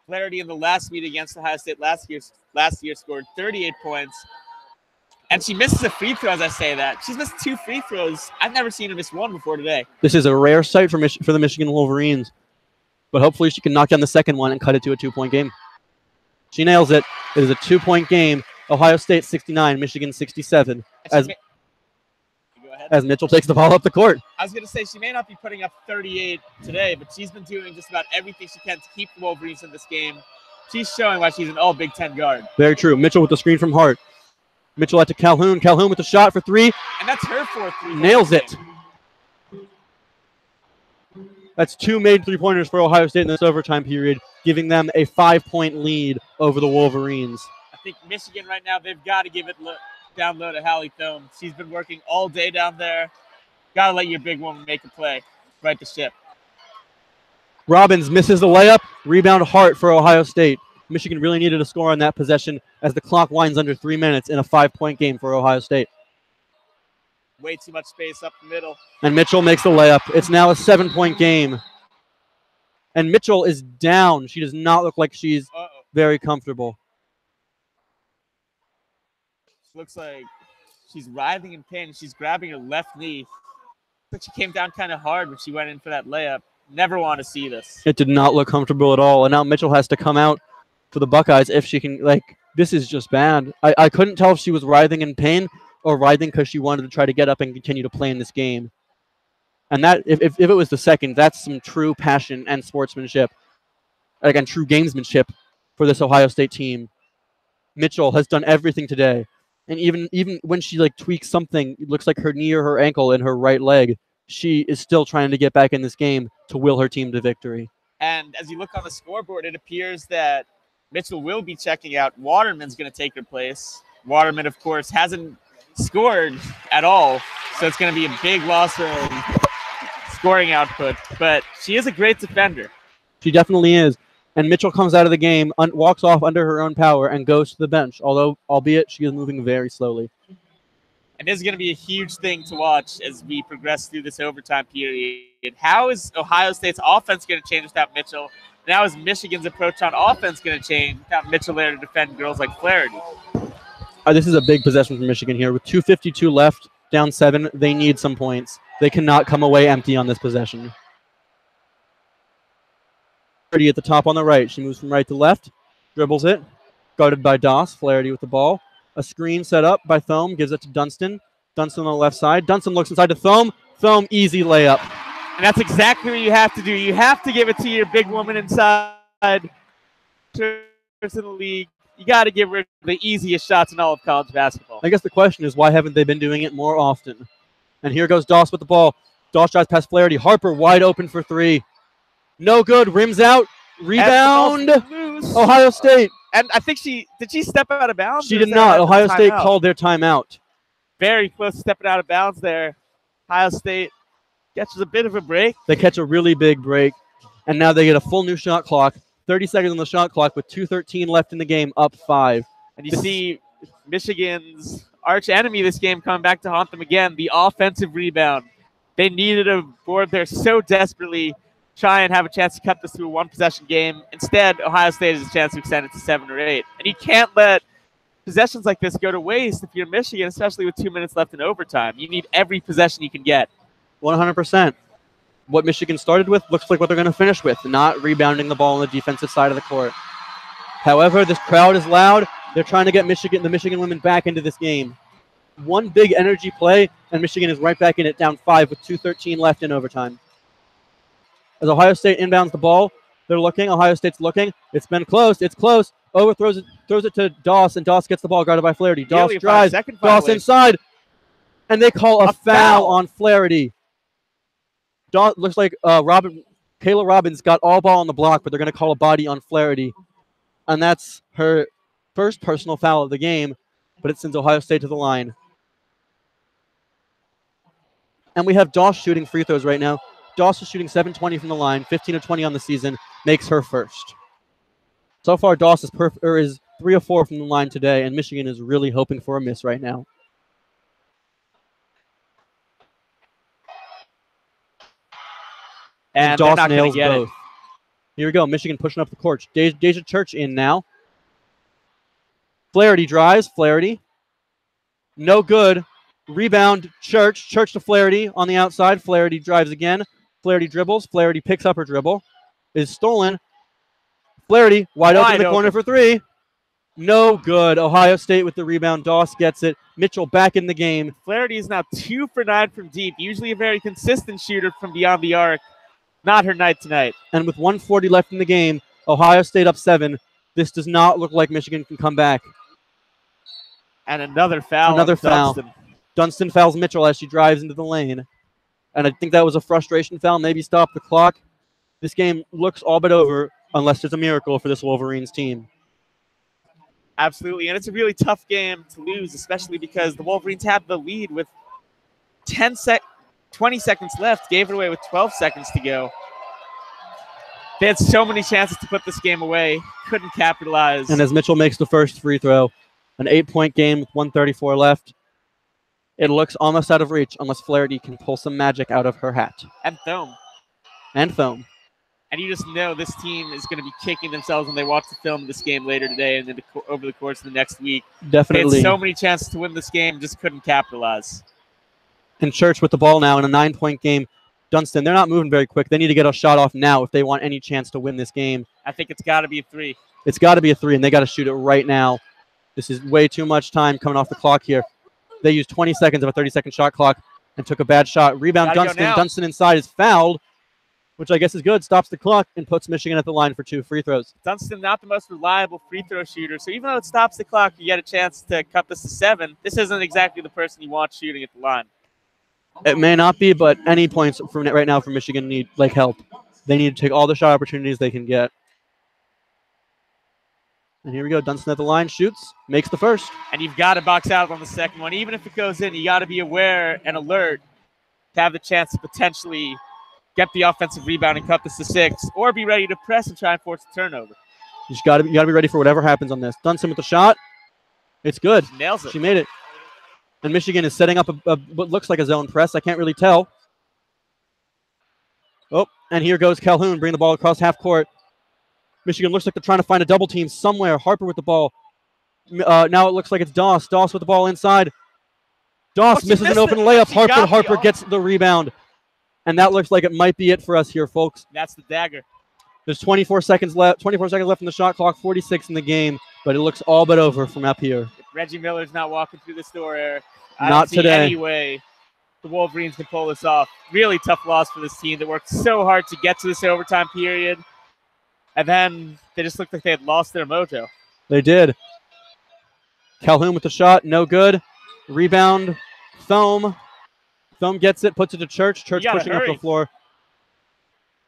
Flaherty in the last meet against Ohio State last year scored 38 points. And she misses a free throw as I say that. She's missed 2 free throws. I've never seen her miss 1 before today. This is a rare sight for the Michigan Wolverines. But hopefully she can knock down the second one and cut it to a 2-point game. She nails it. It is a 2-point game. Ohio State 69, Michigan 67. Go ahead. as Mitchell takes the ball up the court. I was going to say she may not be putting up 38 today, but she's been doing just about everything she can to keep the Wolverines in this game. She's showing why she's an all Big Ten guard. Very true. Mitchell with the screen from Hart. Mitchell out to Calhoun. Calhoun with the shot for 3. And that's her 4th. Nails it. That's 2 made 3-pointers for Ohio State in this overtime period, giving them a 5-point lead over the Wolverines. I think Michigan right now, they've got to give it down low to Hallie Thome. She's been working all day down there. Got to let your big woman make a play. Right the ship. Robbins misses the layup. Rebound Hart for Ohio State. Michigan really needed a score on that possession as the clock winds under 3 minutes in a 5-point game for Ohio State. Way too much space up the middle. And Mitchell makes the layup. It's now a 7-point game. And Mitchell is down. She does not look like she's very comfortable. Looks like she's writhing in pain. She's grabbing her left knee. But she came down kind of hard when she went in for that layup. Never want to see this. It did not look comfortable at all. And now Mitchell has to come out for the Buckeyes if she can. This is just bad. I couldn't tell if she was writhing in pain or writhing because she wanted to try to get up and continue to play in this game. And that, if it was the second, that's some true passion and sportsmanship, and true gamesmanship for this Ohio State team. Mitchell has done everything today. And even when she tweaks something, it looks like her knee or her ankle in her right leg, she is still trying to get back in this game to will her team to victory. And as you look on the scoreboard, it appears that Mitchell will be checking out. Waterman's going to take her place. Waterman, of course, hasn't scored at all, so it's going to be a big loss of scoring output. But she is a great defender. She definitely is. And Mitchell comes out of the game, walks off under her own power, and goes to the bench, albeit she is moving very slowly. And this is going to be a huge thing to watch as we progress through this overtime period. How is Ohio State's offense going to change without Mitchell? And how is Michigan's approach on offense going to change without Mitchell there to defend girls like Flaherty? This is a big possession for Michigan here. With 2:52 left, down 7, they need some points. They cannot come away empty on this possession. Flaherty at the top on the right. She moves from right to left, dribbles it, guarded by Doss. Flaherty with the ball. A screen set up by Thome, gives it to Dunston. Dunston on the left side. Dunston looks inside to Thome. Thome, easy layup. And that's exactly what you have to do. You have to give it to your big woman inside. In the league, you got to give her the easiest shots in all of college basketball. I guess the question is, why haven't they been doing it more often? And here goes Doss with the ball. Doss drives past Flaherty. Harper wide open for 3. No good. Rims out. Rebound. Ohio State. And I think did she step out of bounds? She did not. Ohio State called their timeout. Very close to stepping out of bounds there. Ohio State catches a bit of a break. They catch a really big break. And now they get a full new shot clock. 30 seconds on the shot clock with 2:13 left in the game, up 5. And you see Michigan's arch enemy this game coming back to haunt them again, the offensive rebound. They needed a board there so desperately, try and have a chance to cut this through a one-possession game. Instead, Ohio State has a chance to extend it to 7 or 8. And you can't let possessions like this go to waste if you're Michigan, especially with 2 minutes left in overtime. You need every possession you can get. 100%. What Michigan started with looks like what they're going to finish with, not rebounding the ball on the defensive side of the court. However, this crowd is loud. They're trying to get the Michigan women back into this game. One big energy play, and Michigan is right back in it, down 5 with 2:13 left in overtime. As Ohio State inbounds the ball, they're looking. Ohio State's looking. It's been close. It's close. Throws it to Doss, and Doss gets the ball guarded by Flaherty. Doss drives. Doss inside. And they call a foul on Flaherty. Looks like Kayla Robbins got all ball on the block, but they're going to call a body on Flaherty. And that's her first personal foul of the game, but it sends Ohio State to the line. And we have Doss shooting free throws right now. Doss is shooting 7-20 from the line, 15 of 20 on the season, makes her first. So far, Doss is 3 of 4 from the line today, and Michigan is really hoping for a miss right now. And Doss they're not nails get both. Here we go. Michigan pushing up the court. Deja Church in now. Flaherty drives. Flaherty. No good. Rebound. Church. Church to Flaherty on the outside. Flaherty drives again. Flaherty dribbles. Flaherty picks up her dribble. Is stolen. Flaherty wide open in the corner for 3. No good. Ohio State with the rebound. Doss gets it. Mitchell back in the game. Flaherty is now 2 for 9 from deep. Usually a very consistent shooter from beyond the arc. Not her night tonight. And with 1:40 left in the game, Ohio State up 7. This does not look like Michigan can come back. And another foul. Another foul. Dunston. Dunston fouls Mitchell as she drives into the lane. And I think that was a frustration foul. Maybe stop the clock. This game looks all but over unless there's a miracle for this Wolverines team. Absolutely. And it's a really tough game to lose, especially because the Wolverines had the lead with 20 seconds left, gave it away with 12 seconds to go. They had so many chances to put this game away, couldn't capitalize. And as Mitchell makes the first free throw, an 8-point game with 1:34 left, it looks almost out of reach unless Flaherty can pull some magic out of her hat. And Thome. And Thome. And you just know this team is going to be kicking themselves when they watch the film of this game later today and then over the course of the next week. Definitely. They had so many chances to win this game, just couldn't capitalize. And Church with the ball now in a 9-point game. Dunston, they're not moving very quick. They need to get a shot off now if they want any chance to win this game. I think it's got to be a 3. It's got to be a 3, and they got to shoot it right now. This is way too much time coming off the clock here. They used 20 seconds of a 30-second shot clock and took a bad shot. Rebound, Dunston. Dunston inside is fouled, which I guess is good. Stops the clock and puts Michigan at the line for 2 free throws. Dunston, not the most reliable free throw shooter, so even though it stops the clock, you get a chance to cut this to 7. This isn't exactly the person you want shooting at the line. It may not be, but any points from right now from Michigan need help. They need to take all the shot opportunities they can get. And here we go. Dunston at the line, shoots, makes the first. And you've got to box out on the second one. Even if it goes in, you got to be aware and alert to have the chance to potentially get the offensive rebound and cut this to 6, or be ready to press and try and force a turnover. You got to be ready for whatever happens on this. Dunston with the shot. It's good. She nails it. She made it. And Michigan is setting up what looks like a zone press. I can't really tell. Oh, and here goes Calhoun, bringing the ball across half court. Michigan looks like they're trying to find a double team somewhere. Harper with the ball. Now it looks like it's Doss. Doss with the ball inside. Doss misses an open layup. Harper gets the rebound. And that looks like it might be it for us here, folks. That's the dagger. There's 24 seconds left. 24 seconds left in the shot clock. 46 in the game. But it looks all but over from up here. If Reggie Miller's not walking through this door, Eric, Not I don't see today. any way the Wolverines can pull this off. Really tough loss for this team that worked so hard to get to this overtime period. And then they just looked like they had lost their mojo. They did. Calhoun with the shot. No good. Rebound. Thome. Thome gets it, puts it to Church. Church pushing up the floor.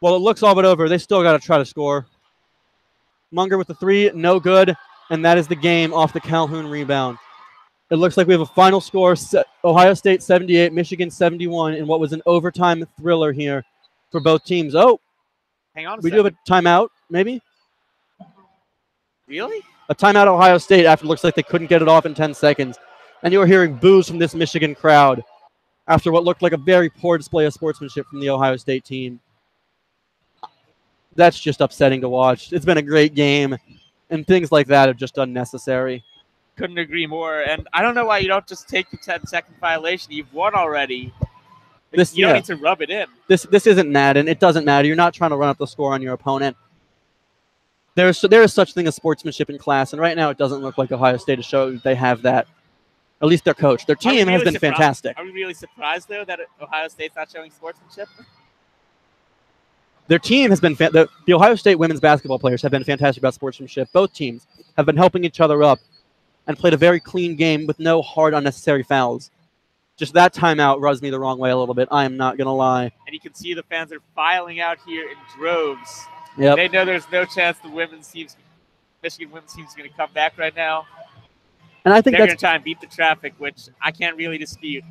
Well, it looks all but over. They still got to try to score. Munger with the 3. No good. And that is the game off the Calhoun rebound. It looks like we have a final score. Ohio State 78, Michigan 71, in what was an overtime thriller here for both teams. Oh, hang on a we second. do have a timeout, maybe? Really? A timeout Ohio State after it looks like they couldn't get it off in 10 seconds. And you were hearing boos from this Michigan crowd after what looked like a very poor display of sportsmanship from the Ohio State team. That's just upsetting to watch. It's been a great game, and things like that are just unnecessary. Couldn't agree more. And I don't know why you don't just take the 10-second violation. You've won already. You don't need to rub it in. This isn't Madden. It doesn't matter. You're not trying to run up the score on your opponent. There is such thing as sportsmanship in class, and right now it doesn't look like Ohio State has shown they have that. At least their coach. Their team has been fantastic. Are we really surprised, though, that Ohio State's not showing sportsmanship? Their team has been the Ohio State women's basketball players have been fantastic about sportsmanship. Both teams have been helping each other up and played a very clean game with no hard, unnecessary fouls. Just that timeout rubs me the wrong way a little bit. I am not going to lie. And you can see the fans are filing out here in droves. Yep. They know there's no chance the Michigan women's team is going to come back right now. And I think they're going to try and beat the traffic, which I can't really dispute.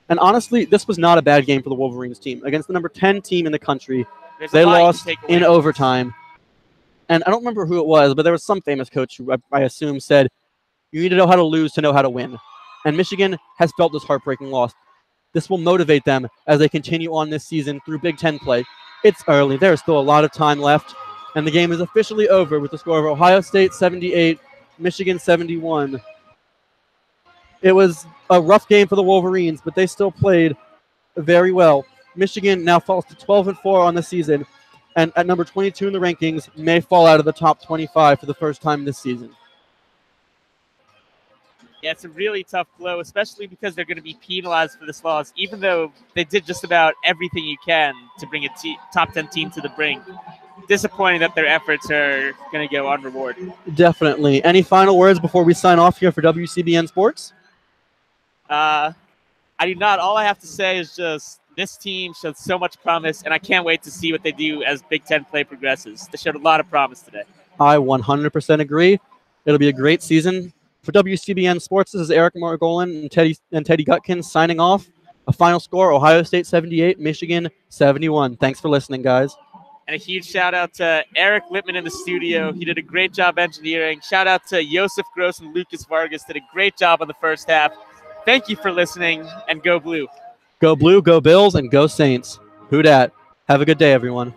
And honestly, this was not a bad game for the Wolverines team. Against the number 10 team in the country, They lost in overtime. And I don't remember who it was, but there was some famous coach who I assume said, you need to know how to lose to know how to win. And Michigan has felt this heartbreaking loss. This will motivate them as they continue on this season through Big Ten play. It's early. There is still a lot of time left. And the game is officially over with the score of Ohio State 78, Michigan 71. It was a rough game for the Wolverines, but they still played very well. Michigan now falls to 12-4 on the season, and at number 22 in the rankings, may fall out of the top 25 for the first time this season. Yeah, it's a really tough blow, especially because they're going to be penalized for this loss, even though they did just about everything you can to bring a top 10 team to the brink. Disappointing that their efforts are going to go unrewarded. Definitely. Any final words before we sign off here for WCBN Sports? I do not. All I have to say is just this team showed so much promise, and I can't wait to see what they do as Big Ten play progresses. They showed a lot of promise today. I 100% agree. It'll be a great season. For WCBN Sports, this is Eric Margolin and Teddy Gutkin signing off. A final score, Ohio State 78, Michigan 71. Thanks for listening, guys. And a huge shout out to Eric Lippman in the studio. He did a great job engineering. Shout out to Joseph Gross and Lucas Vargas. Did a great job on the first half. Thank you for listening, and go Blue. Go Blue, go Bills, and go Saints. Who dat? Have a good day, everyone.